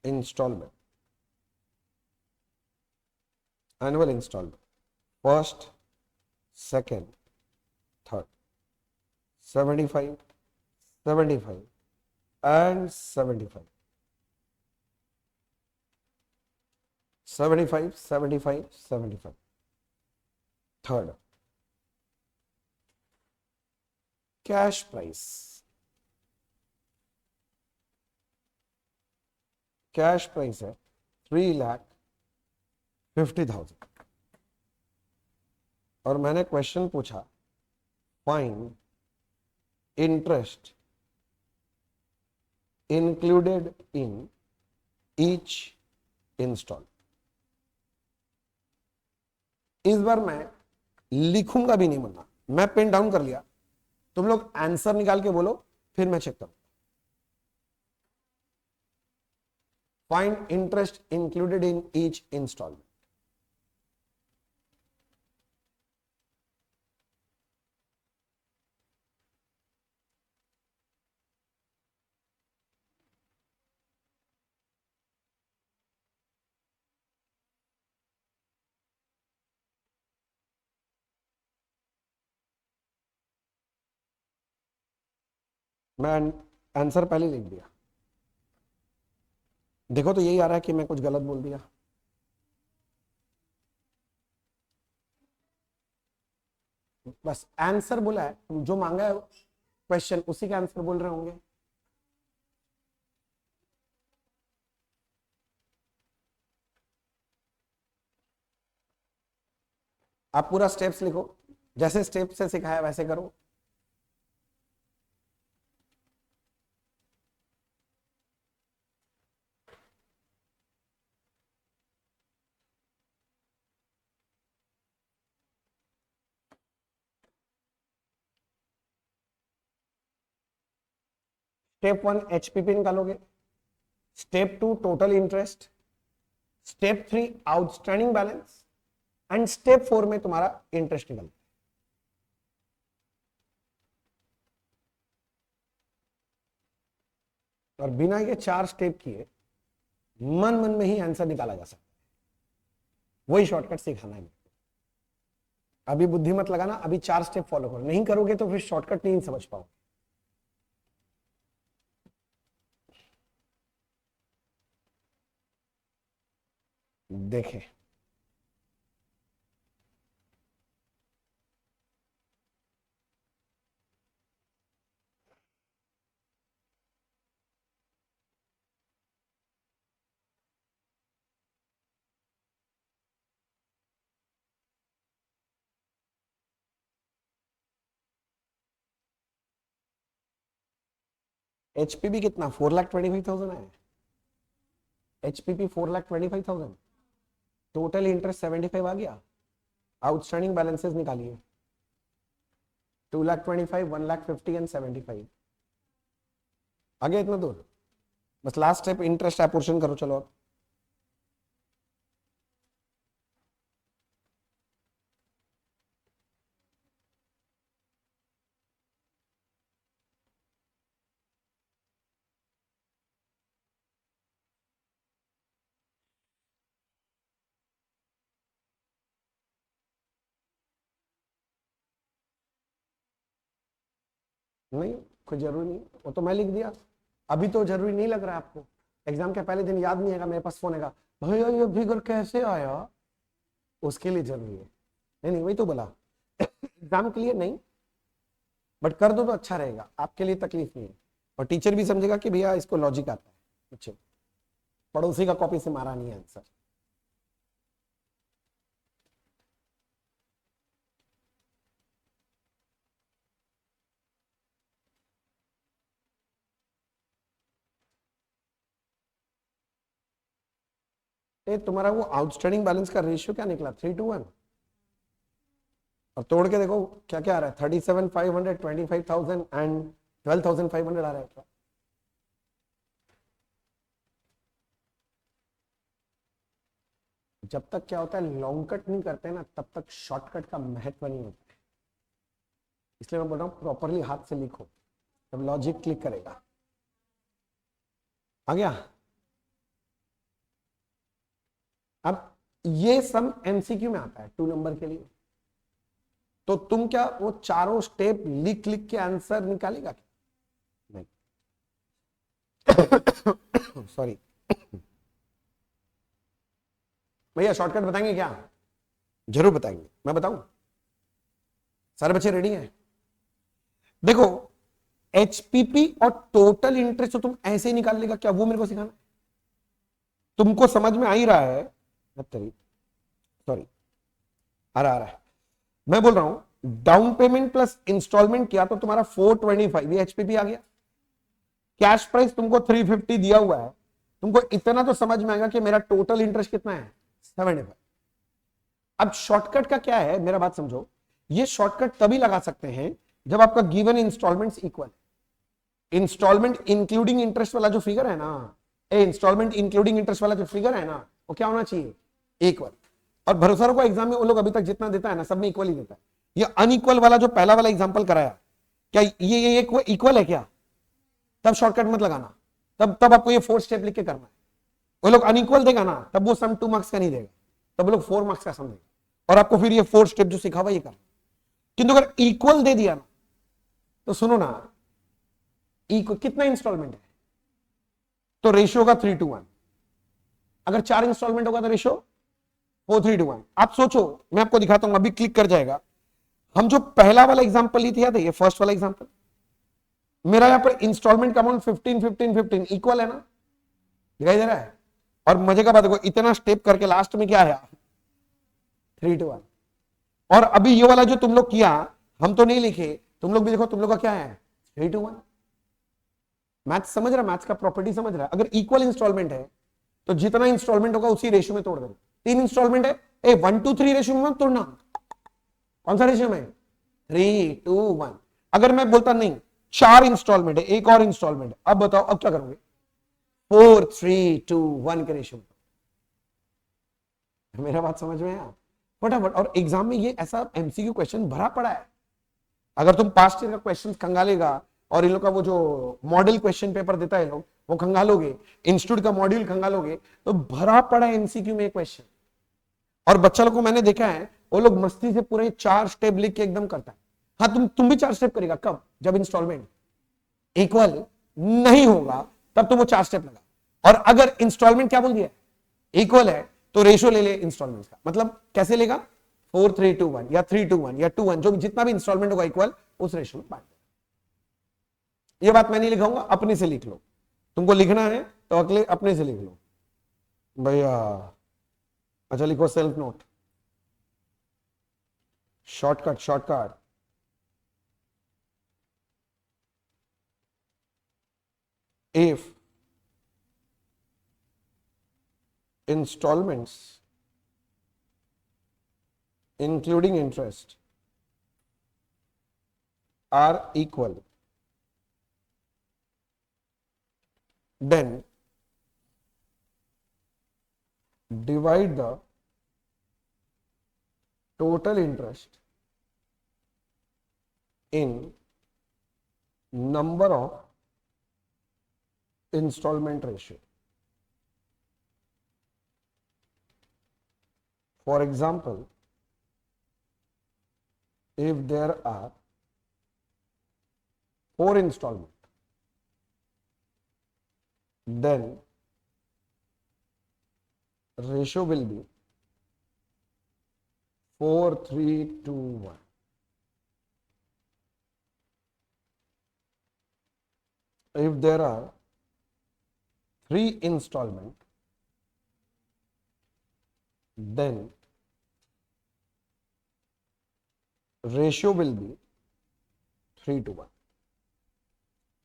installment, annual instalment first, second, third, 75, 75 and 75, 75, 75, 75। Third, cash price, cash price है 3,50,000 और मैंने क्वेश्चन पूछा find interest included in each install. इस बार मैं लिखूंगा भी नहीं, मुन्ना, मैं पेन डाउन कर लिया, तुम लोग आंसर निकाल के बोलो, फिर मैं चेक करूं। Find interest included in each installment. मैं आंसर पहले लिख दिया, देखो तो यही आ रहा है कि मैं कुछ गलत बोल दिया। बस आंसर बोला है, जो मांगा है क्वेश्चन उसी का आंसर बोल रहे होंगे। आप पूरा स्टेप्स लिखो, जैसे स्टेप से सिखाया वैसे करो। स्टेप 1 एचपीपी निकालोगे, step 2 total interest, step 3 outstanding balance and step 4 में तुम्हारा इंटरेस्ट निकलता है। और बिना ये 4 स्टेप किए मन मन में ही आंसर निकाला जा सकता है। वही शॉर्टकट सिखाना है। अभी बुद्धि मत लगाना, अभी 4 स्टेप फॉलो करो, नहीं करोगे तो फिर शॉर्टकट नहीं समझ पाओगे। देखें, एचपीबी कितना 4,25,000 है। एचपीपी 4,25,000, टोटल इंटरेस्ट 75 आ गया, आउटस्टैंडिंग बैलेंसेस निकालिए 2,25,000, 1,50,000 एंड 75। आगे इतना दूर, बस लास्ट स्टेप इंटरेस्ट एपोर्शन करो। चलो अब नहीं, कोई जरूरी नहीं, वो तो मैं लिख दिया। अभी तो जरूरी नहीं लग रहा है आपको, एग्जाम के पहले दिन याद नहीं आएगा मेरे पास फोन आएगा, भैया ये फिगर कैसे आया, उसके लिए जरूरी है। नहीं नहीं, वही तो बोला एग्जाम के लिए नहीं, बट कर दो तो अच्छा रहेगा, आपके लिए तकलीफ नहीं है, और टीचर भी समझेगा कि भैया इसको लॉजिक आता है। अच्छा, पड़ोसी का कॉपी से मारा नहीं है आंसर। तुम्हारा वो आउटस्टैंडिंग बैलेंस का रेशियो क्या निकला? 3:1। और तोड़ के देखो क्या क्या आ रहा है, 37,500, 25,000 एंड 12,500 आ रहा है क्या? जब तक क्या होता है लॉन्ग कट नहीं करते ना, तब तक शॉर्टकट का महत्व नहीं होता है। इसलिए मैं बोल रहा हूं प्रॉपरली हाथ से लिखो, तब लॉजिक क्लिक करेगा। आ गया? अब ये सम एमसीक्यू में आता है 2 नंबर के लिए, तो तुम क्या वो चारों स्टेप लिख लिख के आंसर निकालेगा क्या? नहीं। सॉरी भैया, शॉर्टकट बताएंगे क्या? जरूर बताएंगे, मैं बताऊं? सारे बच्चे रेडी हैं? देखो, एचपीपी और टोटल इंटरेस्ट तो तुम ऐसे ही निकाल लेगा क्या, वो मेरे को सिखाना? तुमको समझ में आ ही रहा है? सॉरी, आ रहा है। मैं बोल रहा हूं डाउन पेमेंट प्लस इंस्टॉलमेंट किया तो तुम्हारा 425, ये एचपीपी आ गया। कैश प्राइस तुमको 350 दिया हुआ है, तुमको इतना तो समझ में आएगा कि मेरा टोटल इंटरेस्ट कितना है, 75। अब शॉर्टकट का क्या है, मेरा बात समझो। ये शॉर्टकट तभी लगा सकते हैं जब आपका given installments equal. Installment including interest वाला जो फिगर है ना, इंस्टॉलमेंट इंक्लूडिंग इंटरेस्ट वाला जो फिगर है ना, वो क्या होना चाहिए? इक्वल। और भरोसा रखो एग्जाम में वो लोग अभी तक जितना देता है ना, सब में इक्वल ही देता है। ये अनइक्वल वाला जो पहला वाला एग्जांपल कराया, क्या ये इक्वल है क्या? तब शॉर्टकट मत लगाना, तब आपको ये 4 स्टेप लिख के करना है। वो लोग अनइक्वल देगा ना, तब वो सम 2 मार्क्स का नहीं देगा, तब वो लोग 4 मार्क्स का सम देगा, और आपको फिर ये 4 स्टेप जो सिखा हुआ ये करना। किंतु अगर इक्वल दे दिया ना, तो सुनो ना, इक्वल कितना इंस्टॉलमेंट है तो रेशियो होगा 3:1। अगर 4 इंस्टॉलमेंट होगा तो रेशियो 4:3:1। आप सोचो, मैं आपको दिखाता हूं, अभी क्लिक कर जाएगा। हम जो पहला वाला एग्जांपल ली थी, याद है? ये फर्स्ट वाला एग्जांपल, मेरा यहां पर इंस्टॉलमेंट का अमाउंट 15 15 15 इक्वल है ना, दिखाई दे रहा है? और मजे का बात देखो, इतना स्टेप करके लास्ट में क्या आया? 3:1। और अभी ये वाला जो तुम लोग किया, हम तो नहीं लिखे, तुम लोग भी देखो, तुम लोग का क्या है? 3:1। मैथ्स समझ रहा? मैथ्स का प्रॉपर्टी समझ रहा? अगर इक्वल इंस्टॉलमेंट है तो जितना इंस्टॉलमेंट होगा उसी रेशियो में तोड़ देना। 3 इंस्टॉलमेंट है, 1:3 रेशियो में मत तोड़ना। कौन सा रेशियो में? 3:1। अगर मैं बोलता नहीं 4 इंस्टॉलमेंट है, एक और इंस्टॉलमेंट है, अब बताओ अब क्या करोगे? 4:3:1 के रेशियो में। मेरा बात समझ में आया? फटाफट। और एग्जाम में ये ऐसा एमसीक्यू क्वेश्चन भरा पड़ा है, अगर तुम पास्ट ईयर का क्वेश्चन खंगालेगा और इन लोग का वो जो मॉडल क्वेश्चन पेपर देता है लोग, वो खंगालोगे, इंस्टीट्यूट का मॉड्यूल खंगालोगे, तो भरा पड़ा है एमसीक्यू में क्वेश्चन। और बच्चा लोग को मैंने देखा है, वो लोग मस्ती से पूरे 4 स्टेप लिख के एकदम करता है। हाँ, तुम भी 4 स्टेप करेगा कब? जब इंस्टॉलमेंट इक्वल नहीं होगा, तब तुम वो 4 स्टेप लगा। और अगर इंस्टॉलमेंट क्या बोल दिया, इक्वल है, तो रेशियो ले ले इंस्टॉलमेंट का। मतलब कैसे लेगा? 4:3:1 या 3:1 या 2:1, जो जितना भी इंस्टॉलमेंट होगा इक्वल, उस रेशियो में बांट। ये बात मैं नहीं लिखाऊंगा, अपने से लिख लो। तुमको लिखना है तो अगले अपने से लिख लो भैया। अच्छा लिखो self note, shortcut shortcut. If installments including interest are equal, then divide the total interest in number of installment ratio. For example, if there are 4 installment, then ratio will be 4:3:1. If there are 3 installment, then ratio will be 3:1।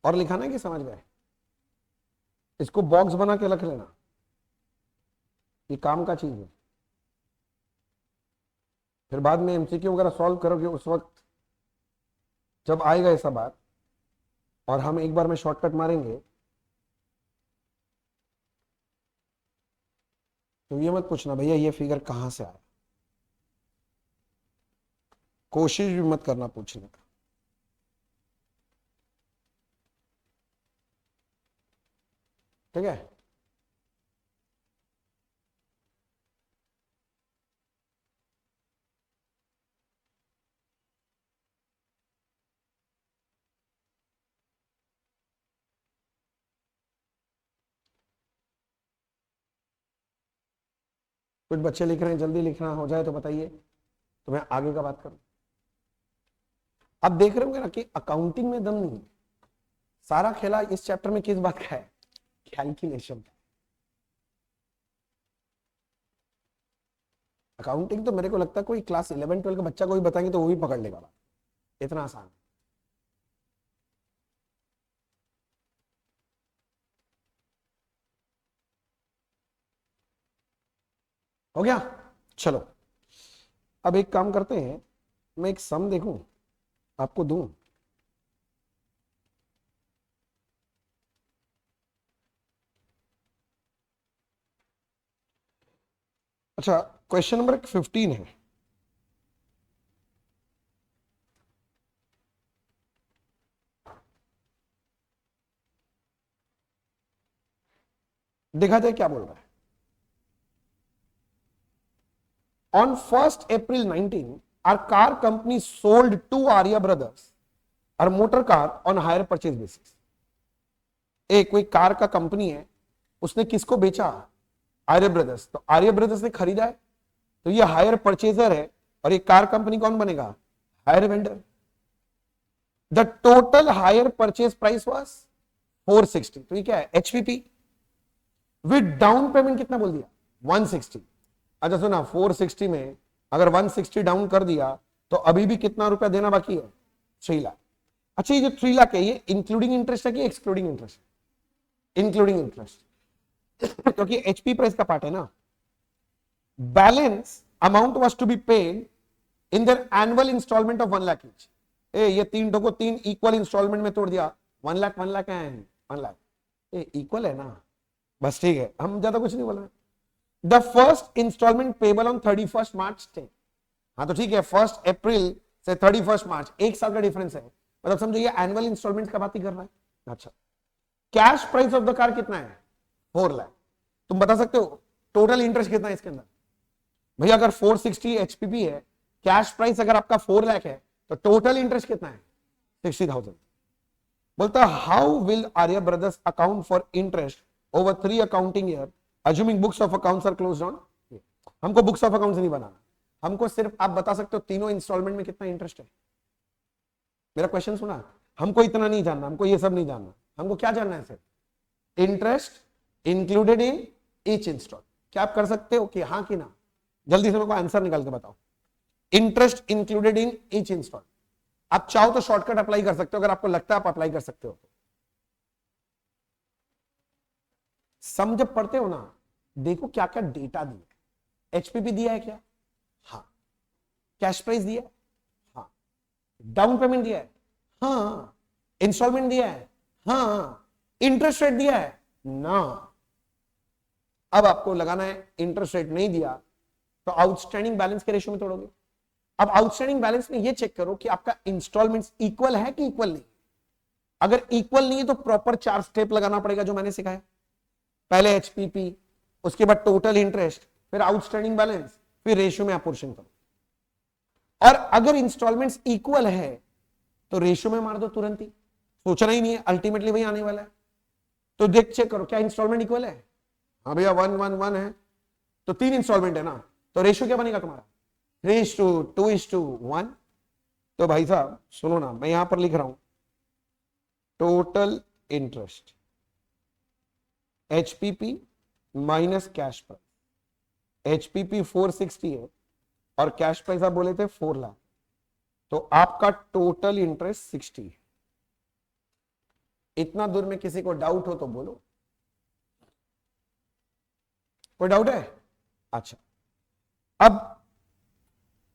और लिखाना है कि समझ गए? इसको box बना के रख लेना। ये काम का चीज है। फिर बाद में एमसीक्यू वगैरह सॉल्व करोगे उस वक्त जब आएगा ऐसा बात, और हम एक बार में शॉर्टकट मारेंगे, तो ये मत पूछना भैया ये फिगर कहां से आया, कोशिश भी मत करना पूछने का। ठीक है, कुछ बच्चे लिख रहे हैं, जल्दी लिखना हो जाए तो बताइए, तो मैं आगे का बात करूं। अब देख रहे होंगे ना कि अकाउंटिंग में दम नहीं, सारा खेला इस चैप्टर में किस बात का है, कैलकुलेशन का। अकाउंटिंग तो मेरे को लगता है कोई क्लास 11-12 का बच्चा को भी बताएंगे तो वो भी पकड़ लेगा, इतना आसान। हो गया, चलो अब एक काम करते हैं, मैं एक सम देखूं आपको दूं। अच्छा, क्वेश्चन नंबर 15 है। देखा जाए क्या बोल रहा है। On 1st April 19, our car company sold to Arya Brothers our motor car on hire purchase basis. एक कोई कार का कंपनी है, उसने किसको बेचा, आर्य ब्रदर्स। तो आर्य ब्रदर्स ने खरीदा है, तो ये हायर परचेजर है, और ये कार कंपनी कौन बनेगा, higher vendor. The total hire purchase price was 460, तो ये क्या है, एचपीपी। विद डाउन पेमेंट कितना बोल दिया, 160। अच्छा सुना, 460 में अगर 160 डाउन कर दिया तो अभी भी कितना रुपया देना बाकी है, 3 लाख। अच्छा, ये जो 3 लाख है ये इंक्लूडिंग इंटरेस्ट है कि एक्सक्लूडिंग इंटरेस्ट, इंक्लूडिंग इंटरेस्ट, क्योंकि एचपी प्राइस का पार्ट है ना। Balance amount was to be paid in their annual installment of 1 lakh each. ये तीन को 3 इक्वल इंस्टॉलमेंट में तोड़ दिया, 1 लाख 1 लाख है, 1 लाख इक्वल है ना, बस ठीक है, हम ज्यादा कुछ नहीं बोल रहे। The first installment payable on 31st March 10। हाँ तो ठीक है, 1 अप्रैल से 31 मार्च, एक साल का डिफरेंस है, मतलब समझो ये एनुअल इंस्टॉलमेंट का बात ही कर रहा है। अच्छा, cash price of the car कितना है, 4 लाख। तुम बता सकते हो टोटल इंटरेस्ट कितना है इसके अंदर, भैया अगर 460 एचपीपी है, कैश प्राइस अगर आपका 4 लाख है, तो टोटल इंटरेस्ट कितना है, 60,000। बोलता how will Arya brothers account for interest over 3 accounting year assuming books of accounts are closed on. हमको बुक्स ऑफ अकाउंट्स नहीं बनाना, हमको सिर्फ आप बता सकते हो तीनों इंस्टॉलमेंट में कितना इंटरेस्ट है। मेरा क्वेश्चन सुना, हमको इतना नहीं जानना, हमको ये सब नहीं जानना, हमको क्या जानना है, सिर्फ interest included in each install. क्या आप कर सकते हो कि हाँ कि ना, जल्दी से मेरे को आंसर निकाल के बताओ। Interest included in each install, आप चाहो तो शॉर्टकट अप्लाई कर सकते हो, अगर आपको लगता है आप अप्लाई कर सकते हो। सम जब पढ़ते हो ना, देखो क्या क्या डेटा दिया, एचपीपी दिया है क्या, हाँ, कैश प्राइस दिया है, हाँ, डाउन पेमेंट दिया है, हाँ, इंस्टॉलमेंट दिया है, हाँ, इंटरेस्ट रेट दिया है ना। अब आपको लगाना है इंटरेस्ट रेट नहीं दिया तो आउटस्टैंडिंग बैलेंस के रेशियो में तोड़ोगे। अब आउटस्टैंडिंग बैलेंस में ये चेक करो कि आपका इंस्टॉलमेंट्स इक्वल है कि इक्वल नहीं। अगर इक्वल नहीं है तो प्रॉपर 4 स्टेप लगाना पड़ेगा जो मैंने सिखाया, पहले एचपीपी, उसके बाद टोटल इंटरेस्ट, फिर आउटस्टैंडिंग बैलेंस, फिर रेशियो में अपोर्शन करो। और अगर इंस्टॉलमेंट्स इक्वल है तो रेशियो में मार दो तुरंत ही, सोचना ही नहीं है, अल्टीमेटली वही आने वाला है। तो देख चेक करो क्या इंस्टॉलमेंट इक्वल है, हाँ भैया 1-1-1 है, तो 3 इंस्टॉलमेंट है ना, तो रेशियो क्या बनेगा तुम्हारा, 3:2:1। तो भाई साहब सुनो ना, मैं यहां पर लिख रहा हूं total interest HPP minus cash price. HPP 460 है और कैश प्राइस आप बोले थे 4 लाख, तो आपका टोटल इंटरेस्ट 60 है। इतना दूर में किसी को डाउट हो तो बोलो, कोई डाउट है, अच्छा, अब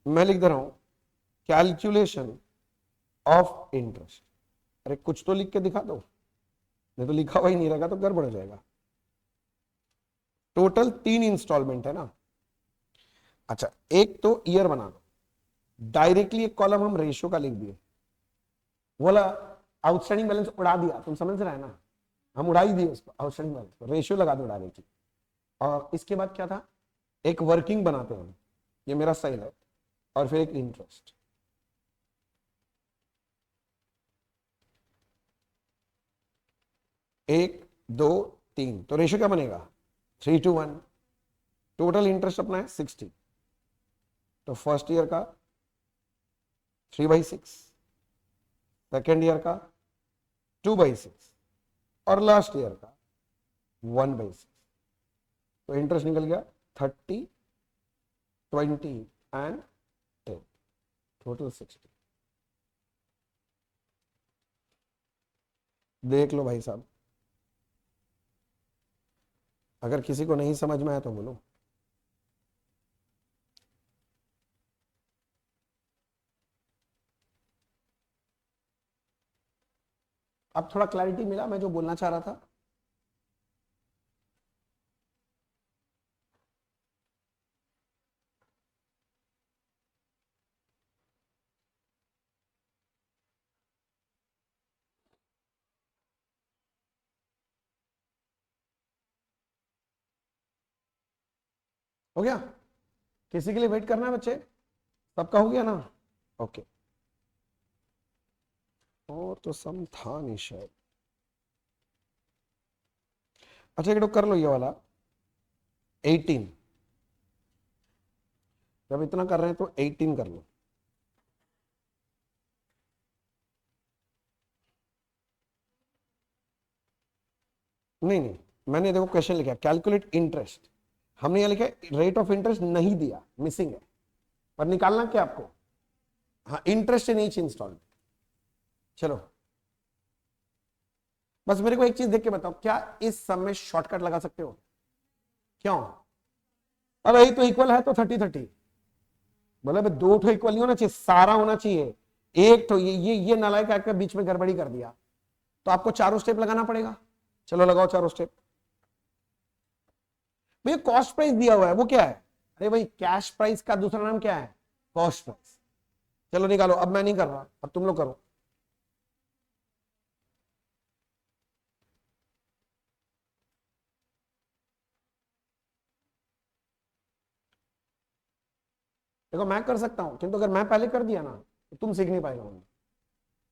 मैं लिख दे रहा हूं कैलकुलेशन ऑफ इंटरेस्ट। अरे कुछ तो लिख के दिखा दो, नहीं तो लिखा हुआ ही नहीं रहेगा तो गड़बड़ हो जाएगा। टोटल 3 इंस्टॉलमेंट है ना। अच्छा, एक तो ईयर बना दो, डायरेक्टली एक कॉलम हम रेशियो का लिख दिए, बोला आउटस्टैंडिंग बैलेंस उड़ा दिया, तुम समझ रहे हैं ना, हम उड़ा ही दिए उसको, आउटस्टैंडिंग बैलेंस रेशियो लगा दो डायरेक्टली। और इसके बाद क्या था, एक वर्किंग बनाते हैं, ये मेरा सेल है, और फिर एक इंटरेस्ट। एक, दो, तीन, तो रेशियो क्या बनेगा 3:1। टोटल इंटरेस्ट अपना है 60, तो फर्स्ट ईयर का 3/6, सेकेंड ईयर का 2/6, और लास्ट ईयर का 1/6। तो इंटरेस्ट निकल गया 30, 20 एंड 10, टोटल 60। देख लो भाई साहब, अगर किसी को नहीं समझ में आया तो बोलो। अब थोड़ा क्लैरिटी मिला मैं जो बोलना चाह रहा था। हो गया, किसी के लिए वेट करना है बच्चे, सबका हो गया ना। ओके, और तो सम था नहीं शायद। अच्छा, एक कर लो ये वाला 18, जब इतना कर रहे हैं तो 18 कर लो। नहीं नहीं, मैंने देखो क्वेश्चन लिखा कैलकुलेट इंटरेस्ट, हमने यहाँ लिखा रेट ऑफ इंटरेस्ट नहीं दिया, मिसिंग है, पर निकालना क्या आपको, हाँ इंटरेस्ट इन ईच इंस्टॉलमेंट। चलो, बस मेरे को एक चीज देख के बताओ, क्या इस सब में शॉर्टकट लगा सकते हो? क्यों? अब यही तो इक्वल है तो 30-30, मतलब दो ठो इक्वल नहीं होना चाहिए, सारा होना चाहिए। एक तो ये नालायक आके बीच में गड़बड़ी कर दिया, तो आपको चारों स्टेप लगाना पड़ेगा। चलो लगाओ चारों स्टेप। भैया कॉस्ट प्राइस दिया हुआ है, वो क्या है? अरे भाई कैश प्राइस का दूसरा नाम क्या है? Cost price. चलो निकालो, अब मैं नहीं कर रहा, अब तुम लोग करो। देखो मैं कर सकता हूं, किंतु अगर मैं पहले कर दिया ना तो तुम सीख नहीं पाएगा।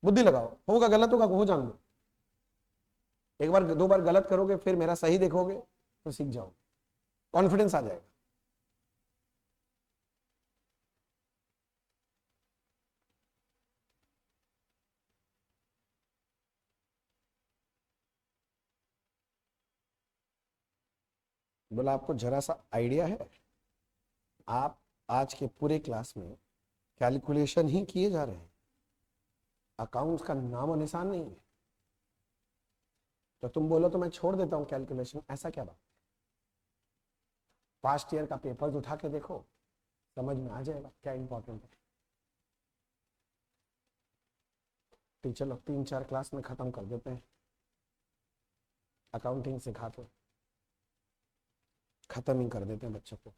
बुद्धि लगाओ, होगा गलत होगा हो जान दो, एक बार दो बार गलत करोगे फिर मेरा सही देखोगे तो सीख जाओगे, कॉन्फिडेंस आ जाएगा। बोला आपको जरा सा आइडिया है, आप आज के पूरे क्लास में कैलकुलेशन ही किए जा रहे हैं, अकाउंट्स का नाम और निशान नहीं है। तो तुम बोलो तो मैं छोड़ देता हूं कैलकुलेशन, ऐसा क्या बात? पास्ट ईयर का पेपर्स उठा के देखो, समझ में आ जाएगा क्या इंपॉर्टेंट है। टीचर लोग 3-4 क्लास में खत्म कर देते हैं, अकाउंटिंग सिखा के खत्म ही कर देते हैं बच्चों को।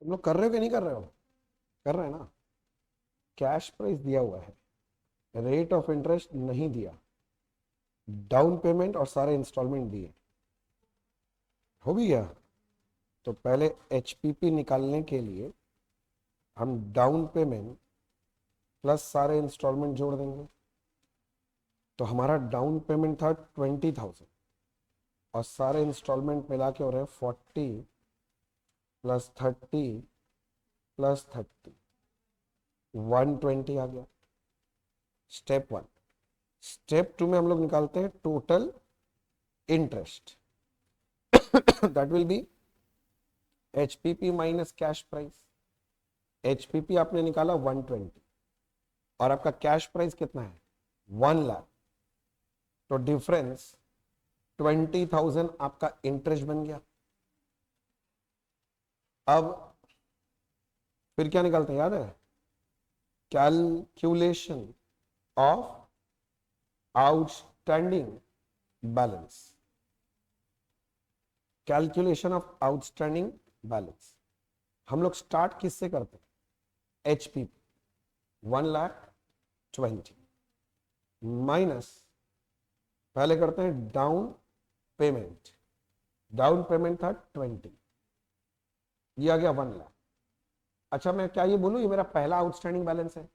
तुम लोग कर रहे हो कि नहीं कर रहे हो? कर रहे हैं ना? कैश प्राइस दिया हुआ है, रेट ऑफ इंटरेस्ट नहीं दिया, डाउन पेमेंट और सारे इंस्टॉलमेंट दिए, हो भी गया। तो पहले एचपीपी निकालने के लिए हम डाउन पेमेंट प्लस सारे इंस्टॉलमेंट जोड़ देंगे। तो हमारा डाउन पेमेंट था 20,000 और सारे इंस्टॉलमेंट मिला के हो रहे हैं 40 प्लस 30 प्लस 30, 120 आ गया। स्टेप 1। स्टेप 2 में हम लोग निकालते हैं total interest. That will be HPP minus cash price. HPP आपने निकाला 120 और आपका कैश प्राइस कितना है 1 लाख, तो डिफरेंस 20,000 आपका इंटरेस्ट बन गया। अब फिर क्या निकालते हैं, याद है? Calculation of outstanding balance. Calculation of outstanding balance हम लोग स्टार्ट किससे करते हैं? एचपीपी 1,20,000 माइनस पहले करते हैं डाउन पेमेंट। डाउन पेमेंट था 20, ये आ गया 1 लाख। अच्छा मैं क्या ये बोलूं ये मेरा पहला आउटस्टैंडिंग बैलेंस है?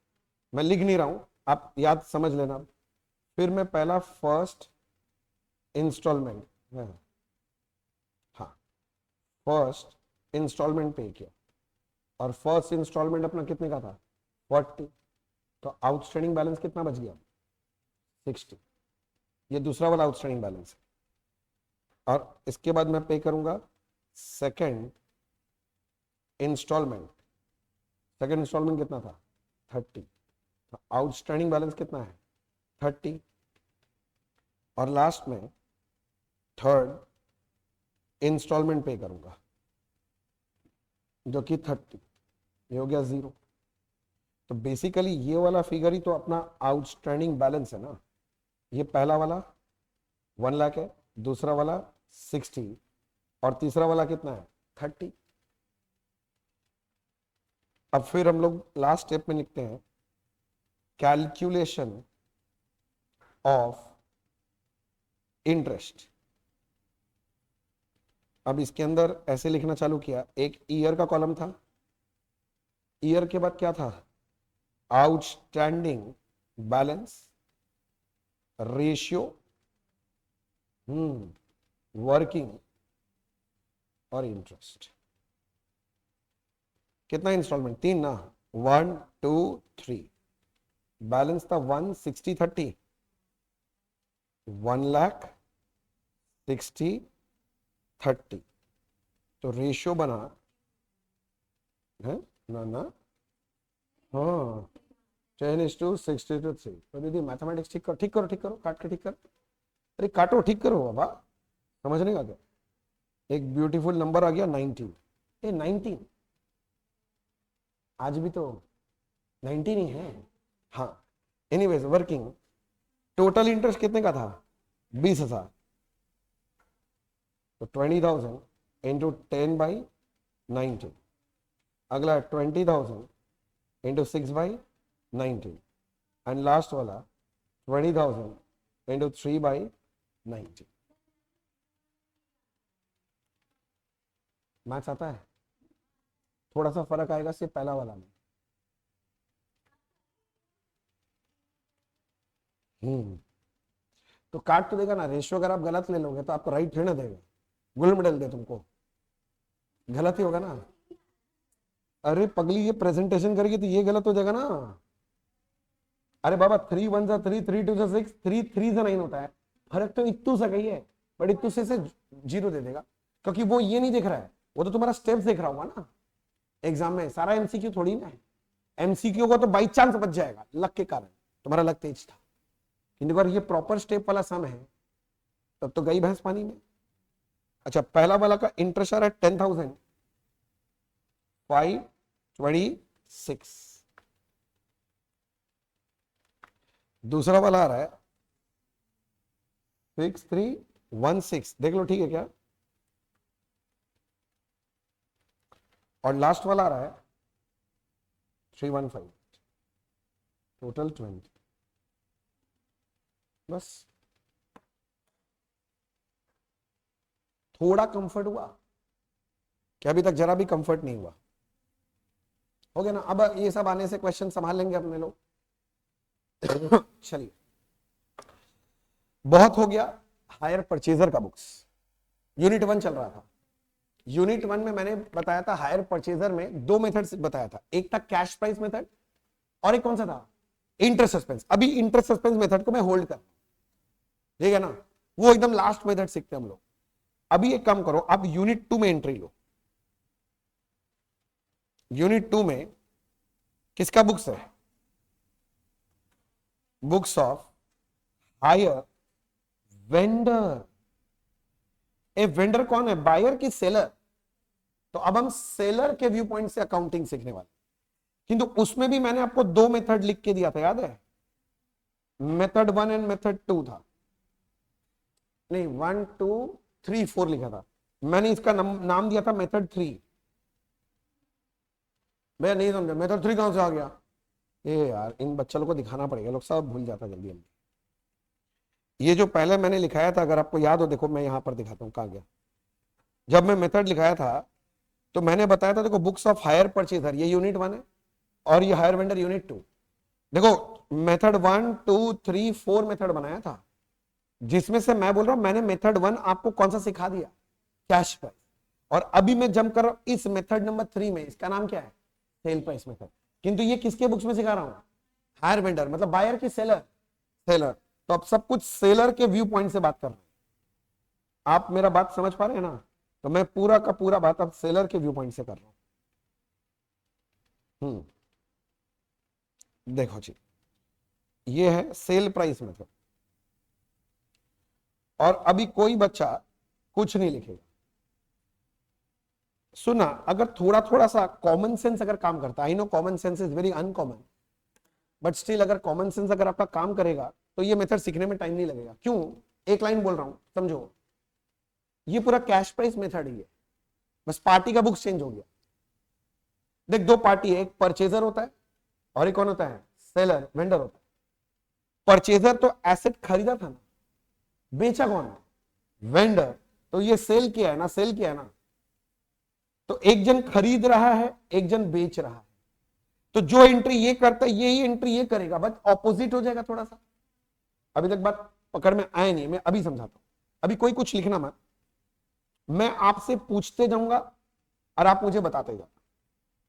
मैं लिख नहीं रहा हूं, आप याद समझ लेना। फिर मैं पहला फर्स्ट इंस्टॉलमेंट, हाँ फर्स्ट इंस्टॉलमेंट पे किया और फर्स्ट इंस्टॉलमेंट अपना कितने का था 40, तो आउटस्टैंडिंग बैलेंस कितना बच गया 60। ये दूसरा वाला आउटस्टैंडिंग बैलेंस है। और इसके बाद मैं पे करूंगा सेकेंड इंस्टॉलमेंट। सेकेंड इंस्टॉलमेंट कितना था 30, तो आउटस्टैंडिंग बैलेंस कितना है 30। और लास्ट में थर्ड इंस्टॉलमेंट पे करूंगा जो कि 30, ये हो गया 0। तो बेसिकली ये वाला फिगर ही तो अपना आउटस्टैंडिंग बैलेंस है ना। ये पहला वाला 1 लाख है, दूसरा वाला 60 और तीसरा वाला कितना है 30। अब फिर हम लोग लास्ट स्टेप में लिखते हैं कैलकुलेशन ऑफ इंटरेस्ट। अब इसके अंदर ऐसे लिखना चालू किया, एक ईयर का कॉलम था, ईयर के बाद क्या था आउटस्टैंडिंग बैलेंस रेशियो वर्किंग और इंटरेस्ट। कितना इंस्टॉलमेंट 3 ना, 1 2 3। बैलेंस था 160 30, 1,60,000 30। तो रेशियो बना है ना, हाँ 10:60:3। तो दीदी मैथमेटिक्स ठीक करो ठीक करो ठीक करो, काट के ठीक करो, अरे काटो ठीक करो बाबा, समझने का क्या। एक ब्यूटीफुल नंबर आ गया 19। ए 19 आज भी तो 19 ही है। हाँ एनीवेज वर्किंग टोटल इंटरेस्ट कितने का था 20,000, तो 20,000 इंटू 10/19। अगला 20,000 इंटू 6/19 एंड लास्ट वाला 20,000 इंटू 3/19। मैथ्स आता है? थोड़ा सा फर्क आएगा सिर्फ पहला वाला में। तो काट तो देगा ना, रेशियो अगर आप गलत ले लोगे तो आपको राइट थोड़ी ना देगा, गोल्ड मेडल दे तुमको, गलत ही होगा ना। अरे पगली ये प्रेजेंटेशन करेगी तो ये गलत हो जाएगा ना। अरे बाबा 3 1 जा 3 3 2 जा 6 3 3 से 9 होता है, फर्क तो इतू सा ही है, बट इतू से 0 दे देगा क्योंकि वो ये नहीं देख रहा है, वो तो तुम्हारा स्टेप्स देख रहा होगा ना। एग्जाम में सारा एमसीक्यू थोड़ी ना है, एमसीक्यू को तो बाई चांस बच जाएगा लक के कारण, तुम्हारा लक तेज था, किंतु अगर ये प्रॉपर स्टेप वाला सम है तब तो गई भैंस पानी में। अच्छा पहला वाला का इंटरेस्ट आ रहा है 10,526, दूसरा वाला आ रहा है 6,316, देख लो ठीक है क्या। और लास्ट वाला आ रहा है 315, टोटल 20। बस थोड़ा कंफर्ट हुआ क्या? अभी तक जरा भी कंफर्ट नहीं हुआ? हो गया ना? अब ये सब आने से क्वेश्चन संभाल लेंगे अपने लोग। चलिए, बहुत हो गया हायर परचेजर का बुक्स। यूनिट 1 चल रहा था। यूनिट 1 में मैंने बताया था हायर परचेजर में दो मेथड बताया था, एक था कैश प्राइस मेथड और एक कौन सा था? Inter suspense. अभी इंटर सस्पेंस मेथड को मैं होल्ड कर, ठीक है ना? वो एकदम लास्ट मेथड सीखते हम लोग। अभी एक काम करो, आप यूनिट 2 में एंट्री लो। यूनिट 2 में किसका बुक्स है? Books of higher vendor. A vendor कौन है? बायर की सेलर? तो अब हम सेलर के व्यू पॉइंट से अकाउंटिंग सीखने वाले। किंतु उसमें भी मैंने आपको दो मेथड लिख के दिया था, याद है? मेथड 1 एंड मेथड 2 था। नहीं, 1 2 3 4 लिखा था मैंने। इसका नाम दिया था मेथड 3। मैं नहीं समझा मेथड 3 कहां से आ गया? ये यार इन बच्चों को दिखाना पड़ेगा, लोग सब भूल जाता जल्दी जल्दी। ये जो पहले मैंने लिखाया था, अगर आपको याद हो, देखो मैं यहां पर दिखाता हूं कहां गया। जब मैं मेथड लिखाया था तो मैंने बताया था, देखो बुक्स ऑफ हायर परचेजर ये यूनिट 1 है और ये हायर वेंडर यूनिट 2। देखो मेथड 1 2 3 4 मेथड बनाया था, जिसमें से मैं बोल रहा हूं मैंने मेथड 1 आपको कौन सा सिखा दिया? Cash price. और अभी मैं जंप कर रहा हूं इस मेथड नंबर 3 में, इसका नाम क्या है? Sale price method. किंतु ये किसके बुक्स में सिखा रहा हूं? हायर वेंडर, मतलब बायर की सेलर। सेलर। तो अब सब कुछ सेलर के व्यू पॉइंट से बात कर रहे हैं। आप मेरा बात समझ पा रहे हैं ना? तो मैं पूरा का पूरा बात अब सेलर के व्यू पॉइंट से कर रहा हूं। देखो जी, ये है सेल प्राइस मेथड। और अभी कोई बच्चा कुछ नहीं लिखेगा। सुना, अगर थोड़ा थोड़ा सा कॉमन सेंस अगर काम करता, I know common sense is very uncommon, but still अगर कॉमन सेंस अगर आपका काम करेगा तो ये मेथड सीखने में टाइम नहीं लगेगा। क्यों? एक लाइन बोल रहा हूं, समझो। ये पूरा कैश प्राइस मेथड ही है, बस पार्टी का बुक चेंज हो गया। देख, दो पार्टी है, एक परचेजर होता है और एक कौन होता है? सेलर, वेंडर होता है। परचेजर तो एसेट खरीदा था ना, बेचा कौन है? वेंडर। तो ये सेल किया है ना, सेल किया है ना। तो एक जन खरीद रहा है, एक जन बेच रहा है। तो जो एंट्री ये करता है यही एंट्री ये करेगा, बस ऑपोजिट हो जाएगा थोड़ा सा। अभी तक बात पकड़ में आए नहीं, मैं अभी समझाता हूं। अभी कोई कुछ लिखना मत, मैं आपसे पूछते जाऊंगा और आप मुझे बताते जाओ।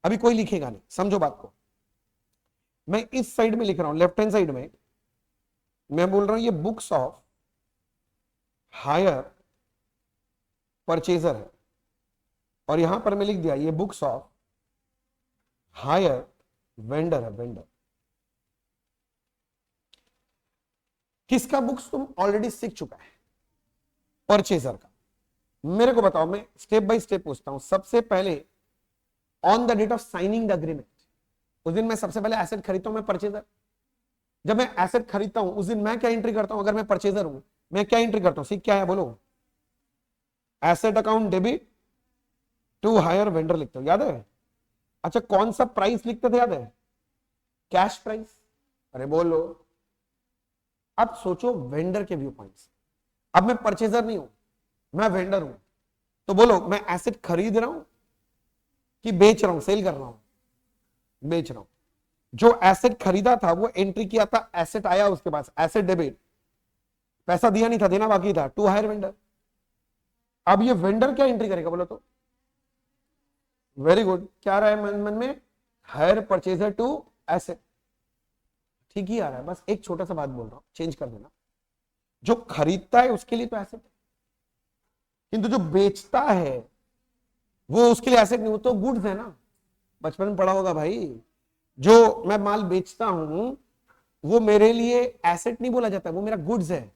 अभी कोई लिखेगा नहीं, समझो बात को। मैं इस साइड में लिख रहा हूं, लेफ्ट हैंड साइड में मैं बोल रहा हूं ये बुक्स ऑफ हायर परचेजर है, और यहां पर मैं लिख दिया ये बुक्स ऑफ हायर वेंडर है। वेंडर किसका बुक्स तुम ऑलरेडी सीख चुका है? परचेजर का। मेरे को बताओ, मैं स्टेप बाय स्टेप पूछता हूं। सबसे पहले on the date of signing the agreement, उस दिन मैं सबसे पहले एसेट खरीदता हूं, मैं परचेजर। जब मैं एसेट खरीदता हूं उस दिन मैं क्या एंट्री करता हूं? अगर मैं परचेजर हूं, मैं क्या एंट्री करता हूं? सीख क्या है बोलो? Asset account debit to hire vendor लिखते हो, याद है? अच्छा, कौन सा प्राइस लिखते थे, याद है? Cash price. अरे बोलो। अब सोचो वेंडर के व्यू पॉइंट से। अब मैं परचेजर नहीं हूं, मैं वेंडर हूं। तो बोलो, मैं एसेट खरीद रहा हूं कि बेच रहा हूं? सेल कर रहा हूं, बेच रहा हूं। जो एसेट खरीदा था वो एंट्री किया था, एसेट आया उसके पास, एसेट डेबिट, पैसा दिया नहीं था, देना बाकी था, टू हायर वेंडर। अब ये वेंडर क्या एंट्री करेगा बोलो तो? वेरी गुड, क्या रहा है मन में? Hire purchaser to asset. ठीक ही आ रहा है, बस एक छोटा सा बात बोल रहा हूं, चेंज कर देना। जो खरीदता है उसके लिए तो एसेट है, किंतु जो बेचता है वो उसके लिए एसेट नहीं, वो तो गुड्स है ना। बचपन में पढ़ा होगा भाई, जो मैं माल बेचता हूं वो मेरे लिए एसेट नहीं बोला जाता, वो मेरा गुड्स है,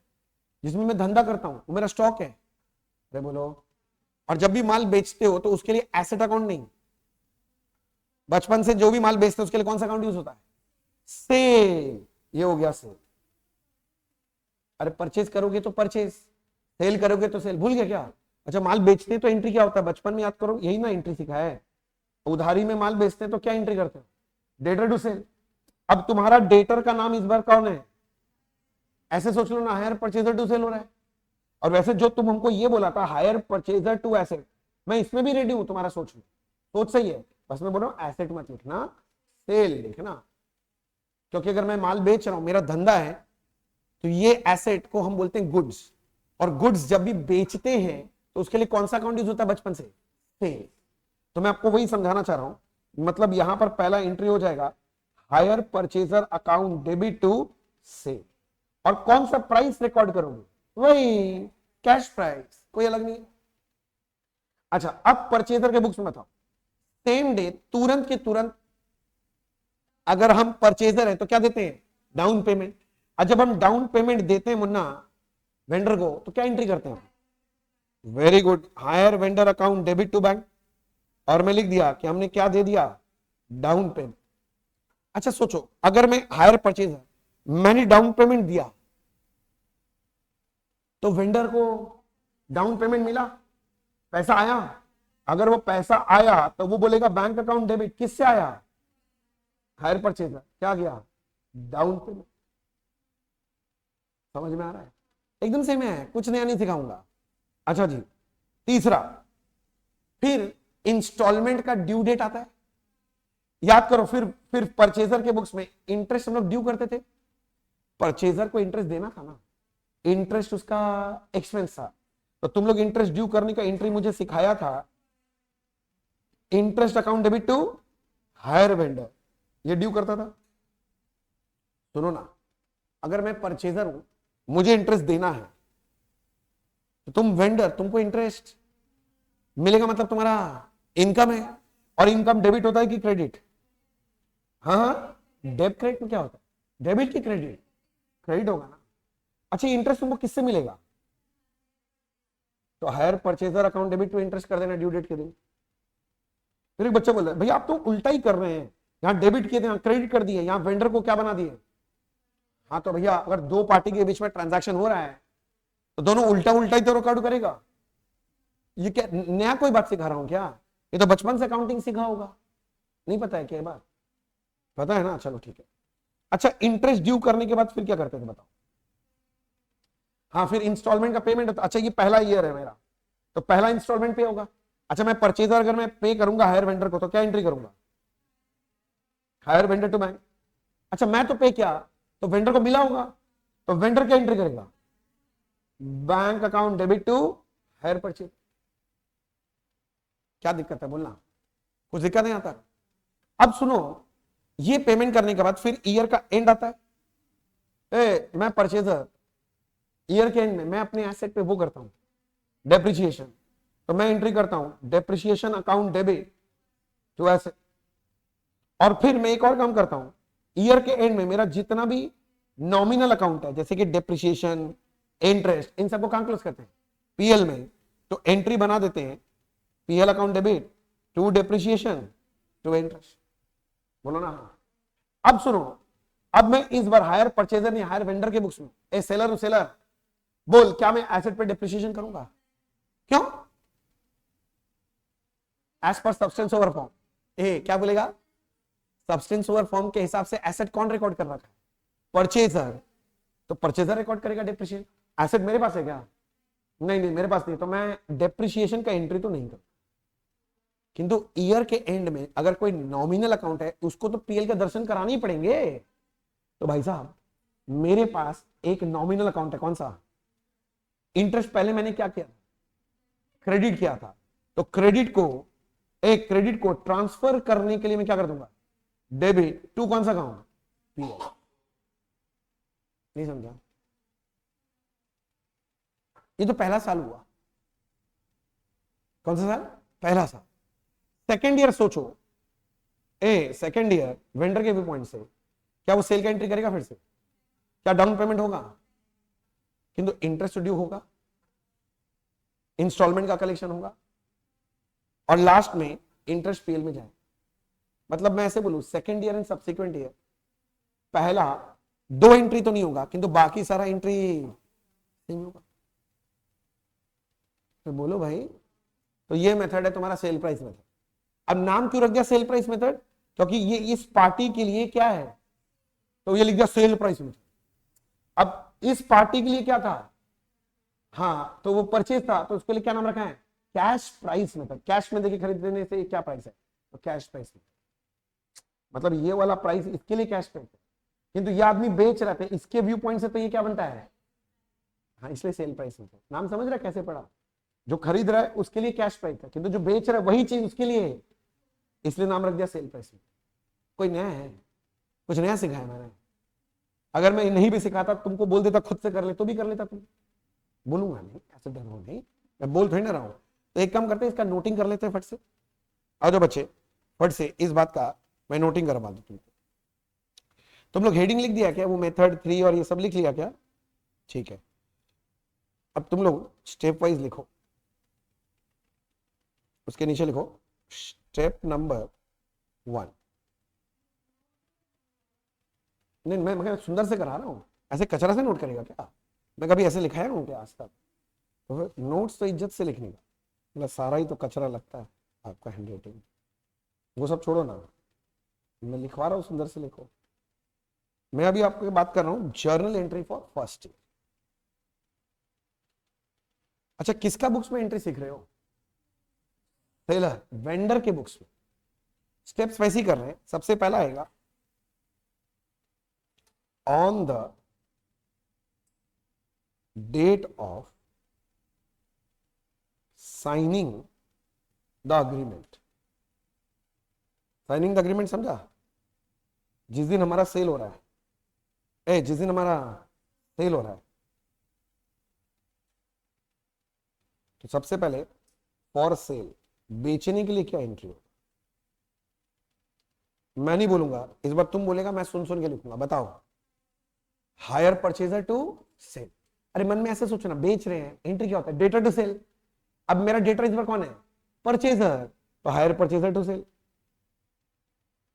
जिसमें मैं धंधा करता हूं, वो मेरा स्टॉक है। अरे बोलो। और जब भी माल बेचते हो तो उसके लिए एसेट अकाउंट नहीं, बचपन से जो भी माल बेचते हो उसके लिए कौन सा अकाउंट यूज होता है? सेल। ये हो गया सेल। अरे परचेज करोगे तो परचेज, सेल करोगे तो सेल। भूल गया क्या? अच्छा, माल बेचते तो एंट्री क्या होता है? बचपन में याद करो, यही ना एंट्री सिखाया है। उधारी में माल बेचते हैं तो क्या एंट्री करते हैं, डेटर टू सेल। अब तुम्हारा डेटर का नाम इस बार कौन है, ऐसे सोच लो ना, हायर परचेजर टू सेल हो रहा है। और वैसे जो तुम हमको ये बोला था हायर परचेजर टू एसेट, मैं इसमें भी रेडी हूं तुम्हारा सोच में, सोच सही है, बस मैं बोल रहा हूं एसेट मत लिखना, सेल लिखना। क्योंकि अगर मैं माल बेच रहा हूं, मेरा धंधा है, तो ये एसेट को हम बोलते हैं गुड्स, और गुड्स जब भी बेचते हैं तो उसके लिए कौन सा अकाउंट यूज होता है बचपन से, सेल। तो मैं आपको वही समझाना चाह रहा हूं, मतलब यहां पर पहला एंट्री हो जाएगा hire purchaser account debit to sale. और कौन सा प्राइस रिकॉर्ड करोगे, वही कैश प्राइस, कोई अलग नहीं। अच्छा, अब परचेजर के बुक्स में बताओ, सेम डे तुरंत के तुरंत अगर हम परचेजर है तो क्या देते हैं, डाउन पेमेंट। और जब हम डाउन पेमेंट देते हैं मुन्ना वेंडर को, तो क्या एंट्री करते हैं, very good, hire vendor account debit to bank. और मैं लिख दिया कि हमने क्या दे दिया, डाउन पेमेंट। अच्छा सोचो, अगर मैं हायर परचेजर, मैंने डाउन पेमेंट दिया, तो वेंडर को डाउन पेमेंट मिला, पैसा आया। अगर वो पैसा आया तो वो बोलेगा बैंक अकाउंट डेबिट, किससे आया, हायर परचेजर, क्या गया, डाउन पेमेंट। समझ में आ रहा है, एकदम सेम है, कुछ नया नहीं सिखाऊंगा। अच्छा जी, तीसरा, फिर इंस्टॉलमेंट का ड्यू डेट आता है, याद करो। फिर परचेजर के बुक्स में इंटरेस्ट हम लोग ड्यू करते थे, परचेजर को इंटरेस्ट देना था ना, इंटरेस्ट उसका एक्सपेंस था, तो तुम लोग इंटरेस्ट ड्यू करने का एंट्री मुझे सिखाया था, interest account debit to hire vendor, ये ड्यू करता था। सुनो ना, अगर मैं परचेजर हूं, मुझे इंटरेस्ट देना है, तो तुम वेंडर, तुमको इंटरेस्ट मिलेगा, मतलब तुम्हारा इनकम है। और इनकम डेबिट होता है कि क्रेडिट, हाँ, डेबिट क्रेडिट में क्या होता है, डेबिट की क्रेडिट, क्रेडिट होगा ना। अच्छा, इंटरेस्ट तुमको किससे मिलेगा, तो hire purchaser account debit to interest कर देना ड्यू डेट के दिन। फिर एक बच्चा बोल रहा है भैया आप तो उल्टा ही कर रहे हैं, यहां डेबिट किए थे, यहां क्रेडिट कर दिए, यहां वेंडर को क्या बना दिए। हाँ तो भैया अगर दो पार्टी के बीच में ट्रांजैक्शन हो रहा है तो दोनों उल्टा उल्टा ही तो रिकॉर्ड करेगा। ये क्या नया कोई बात सिखा रहा हूं क्या, ये तो बचपन से अकाउंटिंग सीखा होगा, नहीं पता है क्या बात, पता है ना, चलो ठीक है। अच्छा, इंटरेस्ट ड्यू करने के बाद फिर क्या करते थे बताओ, हाँ फिर इंस्टॉलमेंट का पेमेंट होता। अच्छा, ये पहला ईयर है मेरा, तो पहला इंस्टॉलमेंट पे होगा। अच्छा, मैं परचेजर अगर मैं पे करूंगा हायर वेंडर को, तो क्या एंट्री करूंगा, हायर वेंडर टू बैंक। अच्छा, मैं तो पे किया, तो वेंडर को मिला होगा, तो वेंडर क्या एंट्री करेगा, bank account debit to hire purchase. क्या दिक्कत है बोलना, कुछ दिक्कत नहीं आता। अब सुनो, ये पेमेंट करने के बाद फिर ईयर का एंड आता है, मैं परचेजर ईयर के एंड में मैं अपने एसेट पे वो करता हूं डेप्रिसिएशन, तो मैं एंट्री करता हूं depreciation account debit to asset. और फिर मैं एक और काम करता हूं, ईयर के एंड में मेरा जितना भी नॉमिनल अकाउंट है, जैसे कि डेप्रिसिएशन, इंटरेस्ट, इन सबको कहां क्लोज करते हैं, पीएल में, तो एंट्री बना देते हैं PL account debit to depreciation to interest. बोलो ना हाँ। अब सुनो, अब मैं इस बार हायर परचेजर नहीं, हायर वेंडर के बुक्स में, ए सेलर सेलर बोल, क्या मैं एसेट पे डेप्रिसिएशन करूंगा, क्यों, as per substance over form, ए क्या बोलेगा, सब्सटेंस ओवर फॉर्म के हिसाब से एसेट कौन रिकॉर्ड कर रखा है, परचेजर, तो परचेजर रिकॉर्ड करेगा डेप्रिसिएशन। एसेट मेरे पास है क्या, नहीं नहीं मेरे पास नहीं, तो मैं डेप्रिसिएशन का एंट्री तो नहीं करूं। किंतु ईयर के एंड में अगर कोई नॉमिनल अकाउंट है, उसको तो पीएल के दर्शन कराने ही पड़ेंगे। तो भाई साहब, मेरे पास एक नॉमिनल अकाउंट है, कौन सा, इंटरेस्ट पहले मैंने क्या किया, क्रेडिट किया था, तो क्रेडिट को ट्रांसफर करने के लिए मैं क्या कर दूंगा, डेबिट टू कौन सा अकाउंट, पीएल। नहीं समझा, ये तो पहला साल हुआ, कौन सा साल, पहला साल। सेकेंड ईयर सोचो, सेकेंड ईयर वेंडर के व्यू पॉइंट से क्या वो सेल का एंट्री करेगा, फिर से क्या डाउन पेमेंट होगा, किंतु इंटरेस्ट ड्यू होगा, इंस्टॉलमेंट का कलेक्शन होगा, और लास्ट में इंटरेस्ट पीएल में जाए। मतलब मैं ऐसे बोलूं, second year and subsequent year, पहला दो एंट्री तो नहीं होगा, किंतु बाकी सारा एंट्री नहीं होगा। तो बोलो भाई, तो ये मेथड है तुम्हारा सेल प्राइस मेथड। अब नाम क्यों रख दिया सेल प्राइस मेथड? क्योंकि ये इस पार्टी के लिए क्या है, तो ये लिख दिया सेल प्राइस मेथड। अब इस पार्टी के लिए क्या था, हाँ तो वो परचेज था, तो उसके लिए क्या नाम रखा है, कैश प्राइस मेथड। कैश में देखिए खरीदने से क्या प्राइस है, तो कैश प्राइस मेथड, मतलब ये वाला प्राइस इसके लिए कैश प्राइस है, किंतु ये आदमी बेच रहा था, इसके व्यू पॉइंट से तो ये क्या बनता है, हाँ इसलिए सेल प्राइस मेथड। नाम समझ रहा है कैसे पड़ा, जो खरीद रहा है उसके लिए कैश प्राइस है, किंतु जो बेच रहा है वही चीज उसके लिए है, इसलिए नाम रख दिया सेल प्राइस मेथड। कोई नया है, कुछ नया सिखाया मैंने? अगर मैं नहीं भी सिखाता, तुमको बोल देता खुद से कर ले तो भी कर लेता तुम, बोलूंगा नहीं, ऐसे डर हो नहीं, मैं बोल थोड़ी ना रहा हूं। तो एक काम करते हैं, इसका नोटिंग कर लेते हैं फट से। आ जाओ बच्चे, फट से इस बात का मैं नोटिंग करवा दूं तुमको। तुम लोग हेडिंग लिख दिया क्या, वो मेथड 3 और ये सब लिख लिया क्या? ठीक है, अब तुम लोग स्टेप वाइज लिखो, उसके नीचे लिखो स्टेप नंबर 1। नहीं मैं सुंदर से करा रहा हूं, ऐसे कचरा से नोट करेगा क्या? मैं कभी ऐसे लिखाया हूं क्या आज तक? तो नोट्स तो इज्जत से लिखने का, मतलब सारा ही तो कचरा लगता है आपका हैंड राइटिंग, वो सब छोड़ो ना, मैं लिखवा रहा हूँ सुंदर से लिखो। मैं अभी आपको बात कर रहा हूँ journal entry for first year. अच्छा किसका बुक्स में एंट्री सीख रहे हो? सेलर वेंडर के बुक्स में। स्टेप्स वैसे ही कर रहे हैं, सबसे पहला आएगा on the date of signing the agreement. Signing the agreement समझा? जिस दिन हमारा सेल हो रहा है, जिस दिन हमारा सेल हो रहा है, तो सबसे पहले फॉर सेल, बेचने के लिए क्या एंट्री हो? मैं नहीं बोलूंगा इस बार, तुम बोलेगा, मैं सुन सुन के लिखूंगा। बताओ, हायर परचेजर टू सेल। अरे मन में ऐसे सोचना, बेच रहे हैं, एंट्री क्या होता है, डेटर टू सेल। अब मेरा डेटर इस बार कौन है, परचेजर, तो हायर परचेजर टू सेल।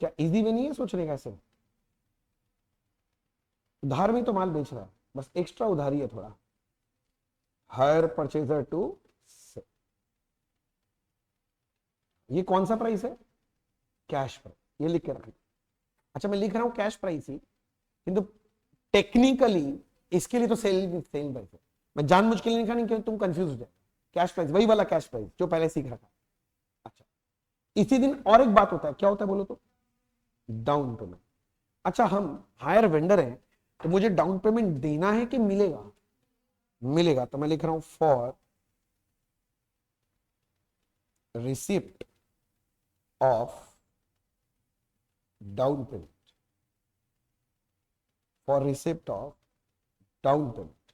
क्या इजी वे नहीं है सोचने का? ऐसे उधार में तो माल बेच रहा है, बस एक्स्ट्रा उधारी है थोड़ा, हायर परचेजर टू सेल। ये कौन सा प्राइस है, कैश प्राइस, ये लिख के रखना। अच्छा मैं लिख रहा हूं कैश प्राइस ही, किंतु टेक्निकली इसके लिए तो सेल सेल प्राइस है। मैं जानबूझ के लिए लिखा नहीं कि तुम कंफ्यूज हो जाए। कैश प्राइस वही वाला कैश प्राइस जो पहले सीख रखा। अच्छा इसी दिन और एक बात होता है, क्या होता है बोलो तो, डाउन पेमेंट। अच्छा हम हायर वेंडर हैं, तो मुझे डाउन पेमेंट देना है कि मिलेगा? मिलेगा, तो मैं लिख रहा हूं for receipt of down payment, for receipt of down payment,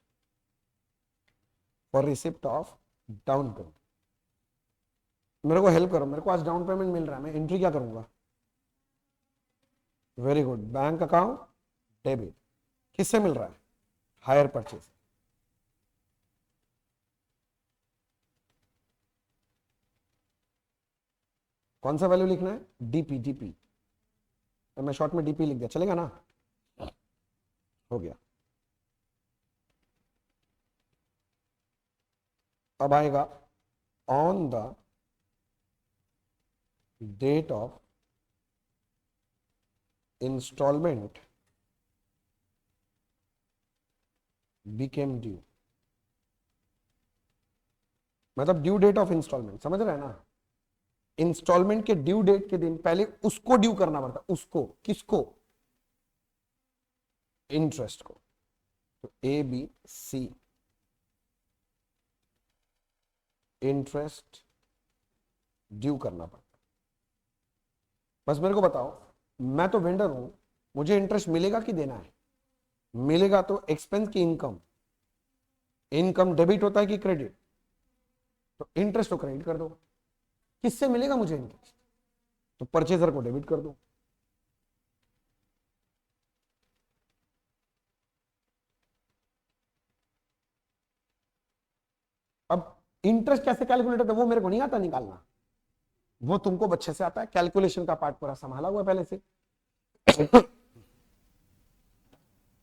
for receipt of down payment. मेरे को हेल्प करो, मेरे को आज डाउन पेमेंट मिल रहा है, मैं एंट्री क्या करूंगा? Very good, bank account debit. किससे मिल रहा है? Hire purchase. कौन सा वैल्यू लिखना है? डीपी। डीपी तो मैं शॉर्ट में डीपी लिख दिया, चलेगा ना? हो गया। अब आएगा on the date of installment became due, मतलब ड्यू डेट ऑफ इंस्टॉलमेंट, समझ रहे हैं ना? इंस्टॉलमेंट के ड्यू डेट के दिन पहले उसको ड्यू करना पड़ता, उसको, किसको? इंटरेस्ट को। तो A B C, interest due करना पड़ता। बस मेरे को बताओ, मैं तो वेंडर हूं, मुझे इंटरेस्ट मिलेगा कि देना है? मिलेगा, तो एक्सपेंस की इनकम, इनकम डेबिट होता है कि क्रेडिट? तो इंटरेस्ट को क्रेडिट कर दो। किससे मिलेगा मुझे इंटरेस्ट? तो परचेजर को डेबिट कर दो। अब इंटरेस्ट कैसे कैलकुलेट होता है वो मेरे को नहीं आता निकालना, वो तुमको अच्छे से आता है, कैलकुलेशन का पार्ट पूरा संभाला हुआ पहले से।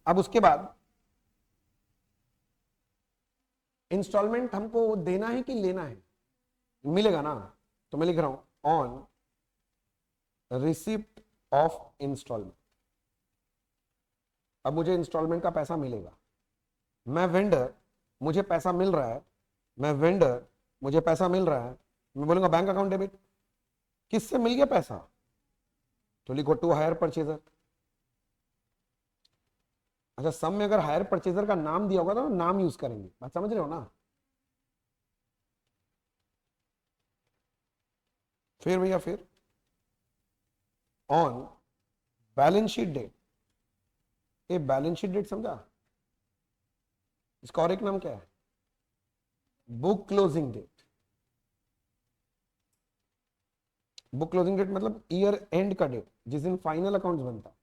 अब उसके बाद इंस्टॉलमेंट हमको देना है कि लेना है? मिलेगा ना, तो मैं लिख रहा हूं ऑन रिसिप्ट ऑफ इंस्टॉलमेंट। अब मुझे इंस्टॉलमेंट का पैसा मिलेगा, मैं वेंडर, मुझे पैसा मिल रहा है, मैं वेंडर, मुझे पैसा मिल रहा है, मैं बोलूंगा बैंक अकाउंट डेबिट। किससे मिल गया पैसा? तो लिखो टू हायर परचेजर। अच्छा, सम में अगर हायर परचेजर का नाम दिया होगा तो नाम यूज करेंगे, बात समझ रहे हो ना? फिर भैया फिर ऑन बैलेंस शीट डेट, ये बैलेंस शीट डेट समझा? इसका और एक नाम क्या है? Book closing date. Book closing date मतलब ईयर एंड का डेट, जिस दिन फाइनल अकाउंट्स बनता।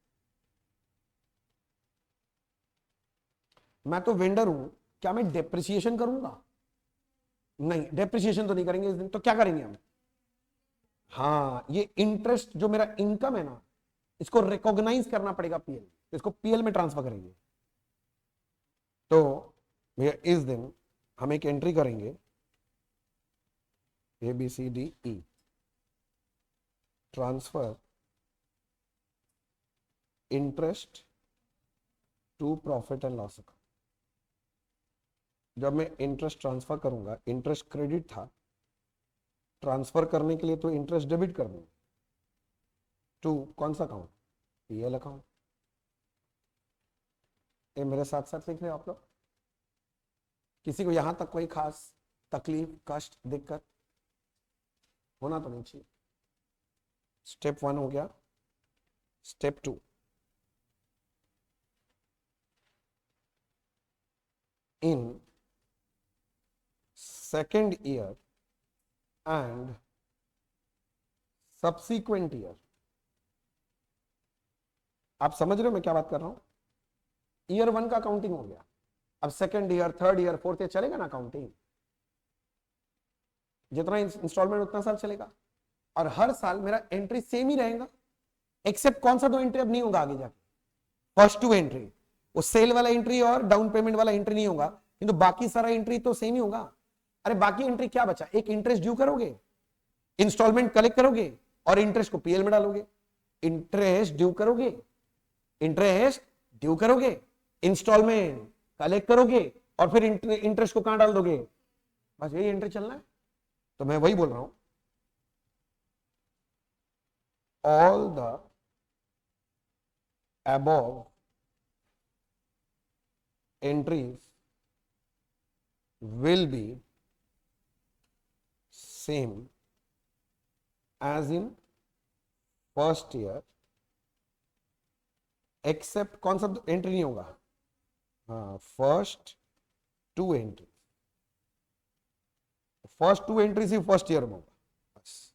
मैं तो वेंडर हूं, क्या मैं डेप्रिसिएशन करूंगा? नहीं, डेप्रिसिएशन तो नहीं करेंगे इस दिन। तो क्या करेंगे हम? हाँ, ये इंटरेस्ट जो मेरा इनकम है ना, इसको रिकॉग्नाइज करना पड़ेगा पीएल, इसको पीएल में ट्रांसफर करेंगे। तो भैया इस दिन हम एक एंट्री करेंगे, ABCDE, transfer interest to profit and loss account. जब मैं इंटरेस्ट ट्रांसफर करूंगा, इंटरेस्ट क्रेडिट था, ट्रांसफर करने के लिए तो इंटरेस्ट डेबिट कर दूंगा टू कौन सा अकाउंट? PL account. ये मेरे साथ साथ लिख रहे हो आप लोग? किसी को यहां तक कोई खास तकलीफ, कष्ट, दिक्कत होना तो नहीं चाहिए। स्टेप 1 हो गया। Step 2, in second year and subsequent year. आप समझ रहे हो मैं क्या बात कर रहा हूं? ईयर 1 का काउंटिंग हो गया, अब second year, third year, fourth year चलेगा ना काउंटिंग, जितना इंस्टॉलमेंट उतना साल चलेगा। और हर साल मेरा एंट्री सेम ही रहेगा, एक्सेप्ट कौन सा दो एंट्री अब नहीं होगा आगे जाके? फर्स्ट टू एंट्री, वो सेल वाला एंट्री और डाउन पेमेंट वाला एंट्री नहीं होगा, किंतु बाकी सारा एंट्री तो सेम ही होगा। अरे बाकी एंट्री क्या बचा? एक इंटरेस्ट ड्यू करोगे, इंस्टॉलमेंट कलेक्ट करोगे और इंटरेस्ट को पीएल में डालोगे। इंटरेस्ट ड्यू करोगे, इंटरेस्ट ड्यू करोगे, इंस्टॉलमेंट कलेक्ट करोगे और फिर इंटरेस्ट को कहां डाल दोगे? बस यही एंट्री चलना है। तो मैं वही बोल रहा हूं, all the above entries will be same as in first year, except कौन सा एंट्री नहीं होगा? हाँ, first two entry, first two entry ही फर्स्ट ईयर में होगा बस।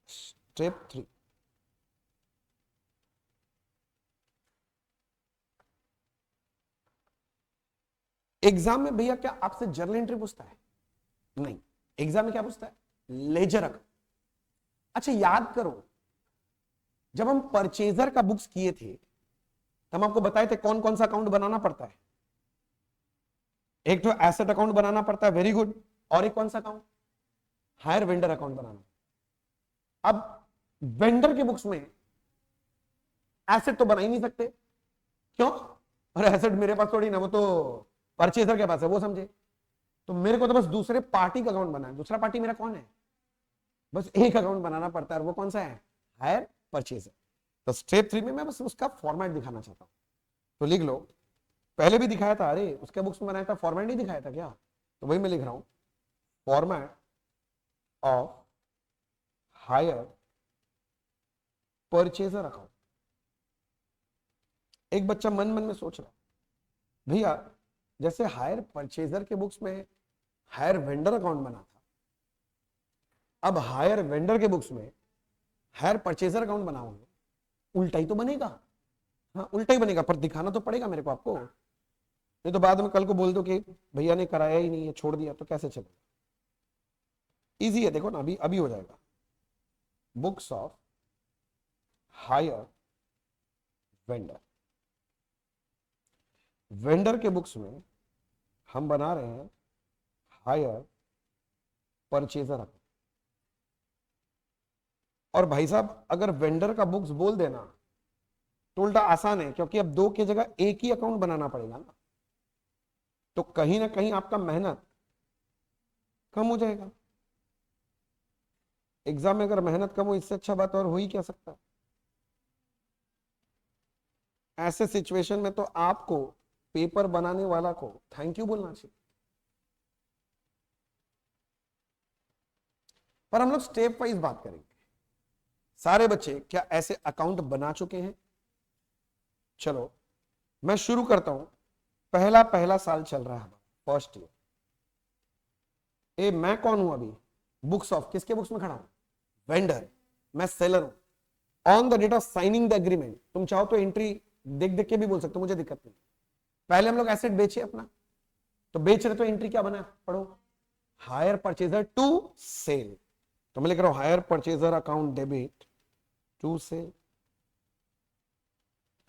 स्टेप 3, एग्जाम में भैया क्या आपसे जर्नल एंट्री पूछता है? नहीं, एग्जाम में क्या पूछता है? Ledger account. अच्छा याद करो, जब हम परचेजर का बुक्स किए थे तो हम आपको बताए थे कौन कौन सा अकाउंट बनाना पड़ता है। एक तो एसेट अकाउंट बनाना पड़ता है, वेरी गुड, और एक कौन सा अकाउंट? हायर वेंडर अकाउंट बनाना। अब वेंडर के बुक्स में एसेट तो बना ही नहीं सकते, क्यों? अरे एसेट मेरे पास थोड़ी ना, वो तो परचेजर के पास है, वो समझे। तो मेरे को तो बस दूसरे पार्टी का अकाउंट बनाना है। दूसरा पार्टी मेरा कौन है? बस एक अकाउंट बनाना पड़ता है, और वो कौन सा है? Higher purchaser. तो स्टेप 3 में मैं बस उसका फॉर्मेट दिखाना चाहता हूं। तो लिख लो, पहले भी दिखाया था, अरे उसके बुक्स में बनाया था, फॉर्मेट नहीं दिखाया था क्या? तो वही मैं लिख रहा हूं, format of hire purchaser account. एक बच्चा मन मन में सोच रहा है, भैया जैसे हायर परचेजर के बुक्स में हायर वेंडर अकाउंट बना था, अब हायर वेंडर के बुक्स में हायर परचेजर अकाउंट बनाओगे, उल्टा ही तो बनेगा। हाँ उल्टा ही बनेगा, पर दिखाना तो पड़ेगा मेरे को आपको, नहीं तो बाद में कल को बोल दो कि भैया ने कराया ही नहीं है, छोड़ दिया, तो कैसे चलेगा? इजी है, देखो ना, अभी अभी हो जाएगा। Books of higher vendor, vendor के बुक्स में हम बना रहे हैं हायर परचेजर अकाउंट। और भाई साहब अगर वेंडर का बुक्स बोल देना तो उल्टा आसान है, क्योंकि अब दो की जगह एक ही अकाउंट बनाना पड़ेगा ना, तो कहीं ना कहीं आपका मेहनत कम हो जाएगा। एग्जाम में अगर मेहनत कम हो, इससे अच्छा बात और हो ही क्या सकता है। ऐसे सिचुएशन में तो आपको पेपर बनाने वाला को थैंक यू बोलना चाहिए। पर हम लोग स्टेप वाइज बात करेंगे। सारे बच्चे क्या ऐसे अकाउंट बना चुके हैं? चलो मैं शुरू करता हूं। पहला पहला साल चल रहा है, फर्स्ट ईयर। मैं कौन हूं अभी? बुक्स ऑफ, किसके बुक्स में खड़ा हूं? वेंडर। मैं सेलर हूं। On the date of signing the agreement, तुम चाहो तो एंट्री देख देख के भी बोल सकते हो, मुझे दिक्कत नहीं। पहले हम लोग एसेट बेचे अपना, तो बेच रहे तो एंट्री क्या बना, पढ़ो। हायर परचेजर टू सेल, तो मैं लिख रहा हूं hire purchaser account debit to sale.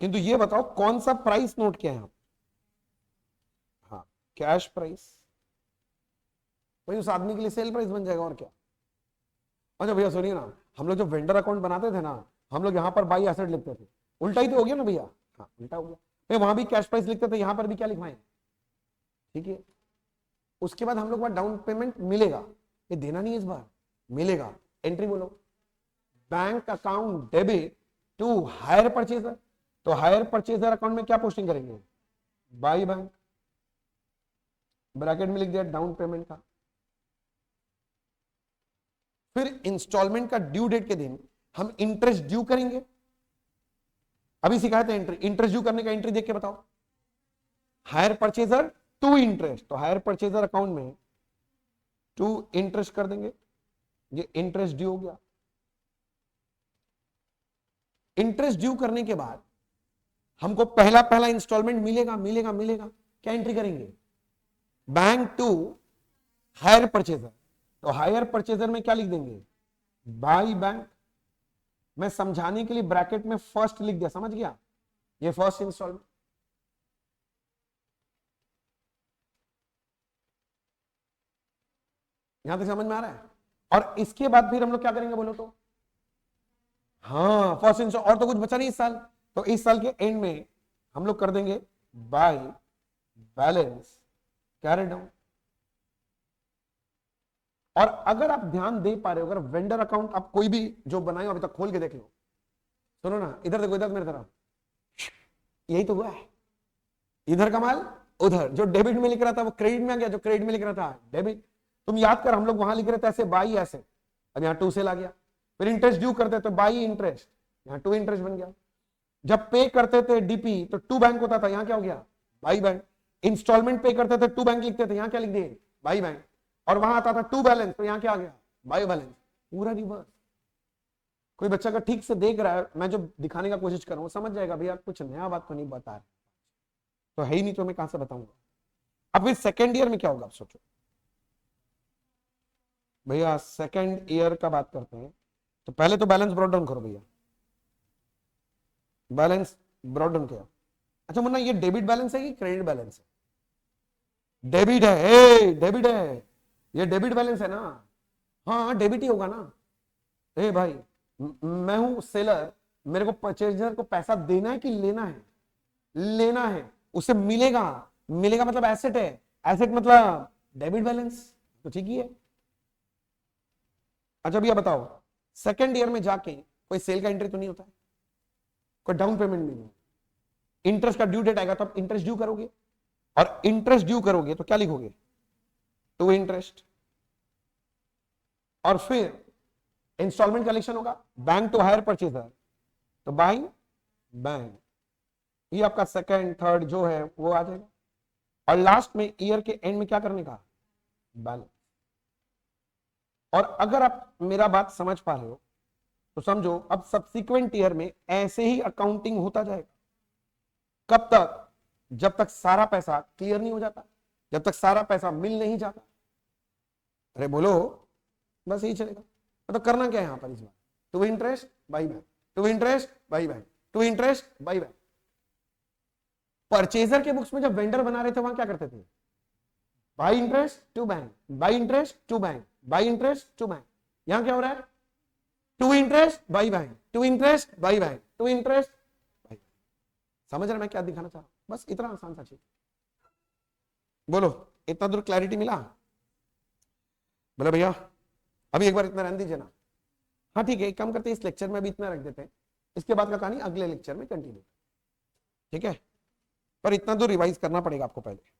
किंतु ये बताओ कौन सा प्राइस नोट किया है? हाँ, कैश प्राइस। भाई उस आदमी के लिए सेल प्राइस बन जाएगा, और क्या। अच्छा भैया सुनिए ना, हम लोग जब वेंडर अकाउंट बनाते थे ना, हम लोग यहां पर बाई एसेट लिखते थे। उल्टा ही तो हो गया ना भैया। हाँ उल्टा हो गया। भाई वहां भी कैश प्राइस लिखते थे, यहां पर भी क्या लिखवाएं? ठीक है। उसके बाद हम लोग वहां डाउन पेमेंट मिलेगा, ये देना नहीं है इस बार, मिलेगा। एंट्री बोलो, bank account debit to hire purchaser. तो हायर परचेजर अकाउंट में क्या पोस्टिंग करेंगे? By bank. ब्रैकेट में लिख दिया डाउन पेमेंट का। फिर इंस्टॉलमेंट का ड्यू डेट के दिन हम इंटरेस्ट ड्यू करेंगे। अभी सिखाया था एंट्री, इंटरेस्ट ड्यू करने का एंट्री देख के बताओ। हायर परचेजर टू इंटरेस्ट, तो हायर परचेजर अकाउंट में टू इंटरेस्ट कर देंगे, ये इंटरेस्ट ड्यू हो गया। इंटरेस्ट ड्यू करने के बाद हमको पहला पहला इंस्टॉलमेंट मिलेगा मिलेगा मिलेगा, क्या एंट्री करेंगे? बैंक टू हायर परचेजर, तो हायर परचेजर में क्या लिख देंगे? By bank. मैं समझाने के लिए ब्रैकेट में फर्स्ट लिख दिया, समझ गया? ये फर्स्ट इंस्टॉलमेंट। यहां तक समझ में आ रहा है? और इसके बाद फिर हम लोग क्या करेंगे बोलो तो? हाँ फर्स्ट इंस्टॉल, और तो कुछ बचा नहीं इस साल, तो इस साल के एंड में हम लोग कर देंगे बाय बैलेंस कैरी डाउन। और अगर आप ध्यान दे पा रहे हो, अगर वेंडर अकाउंट आप कोई भी जो बनाए अभी तक खोल के देख लो, सुनो ना, इधर देखो, इधर मेरी तरफ, यही तो हुआ है। इधर का माल उधर, जो डेबिट में लिख रहा था वो क्रेडिट में आ गया, जो क्रेडिट में लिख रहा था डेबिट। तुम याद कर, हम लोग वहां लिख रहे थे ऐसे बाई ऐसे, अब यहाँ टू सेल आ गया। फिर इंटरेस्ट ड्यू करते तो बाई इंटरेस्ट, यहाँ टू इंटरेस्ट बन गया। जब पे करते थे डीपी तो टू बैंक होता था, यहाँ क्या हो गया? By bank. इंस्टॉलमेंट पे करते थे टू बैंक लिखते थे, यहाँ क्या लिख दिए? By bank. और वहां आता था टू बैलेंस, तो यहाँ क्या आ गया? By balance. पूरा रिवर्स। कोई बच्चा अगर ठीक से देख रहा है, मैं जो दिखाने का कोशिश कर रहा हूँ, समझ जाएगा भैया कुछ नया बात तो नहीं बता रहे, तो है ही नहीं तो मैं कहां से बताऊंगा। अब फिर सेकेंड ईयर में क्या होगा, आप सोचो भैया। सेकेंड ईयर का बात करते हैं, तो पहले तो बैलेंस ब्रॉट डाउन करो भैया। बैलेंस ब्रॉट डाउन किया। अच्छा मुन्ना, ये डेबिट बैलेंस है कि क्रेडिट बैलेंस है? डेबिट है, डेबिट है, ये डेबिट बैलेंस है ना। हाँ डेबिट ही होगा ना। भाई मैं हूं सेलर, मेरे को परचेजर को पैसा देना है कि लेना है? लेना है। उसे मिलेगा, मिलेगा मतलब एसेट है, एसेट मतलब डेबिट बैलेंस, तो ठीक ही है। अच्छा भैया बताओ, सेकेंड ईयर में जाके कोई सेल का एंट्री तो नहीं होता है, कोई डाउन पेमेंट भी नहीं, इंटरेस्ट का ड्यू डेट आएगा तो आप इंटरेस्ट ड्यू करोगे, और इंटरेस्ट ड्यू करोगे तो क्या लिखोगे? To interest. और फिर इंस्टॉलमेंट कलेक्शन होगा, बैंक टू हायर परचेजर, तो बाई बैंक। ये आपका सेकंड थर्ड जो है वो आ जाएगा। और लास्ट में ईयर के एंड में क्या करने का? बैलेंस। और अगर आप मेरा बात समझ पा रहे हो तो समझो, अब सब्सिक्वेंट ईयर में ऐसे ही अकाउंटिंग होता जाएगा। कब तक? जब तक सारा पैसा क्लियर नहीं हो जाता, जब तक सारा पैसा मिल नहीं जाता। अरे बोलो, बस यही चलेगा। तो करना क्या है यहां पर इस बार? To interest by bank, to interest by bank, to interest by bank. Purchaser के बुक्स में जब वेंडर बना रहे थे वहां क्या करते थे? By interest to bank, by interest to bank, by interest to bank. यहां क्या हो रहा है? To interest by bank, to interest by bank, to interest by. समझ रहे मैं क्या दिखाना चाह रहा हूं? बस इतना आसान सा चीज। बोलो इतना दूर क्लैरिटी मिला? बोले भैया अभी एक बार इतना रहने दीजिए ना। हाँ ठीक है, एक काम करते हैं, इस लेक्चर में भी इतना रख देते हैं, इसके बाद का कहानी अगले लेक्चर में कंटिन्यू। ठीक है, पर इतना तो रिवाइज करना पड़ेगा आपको पहले।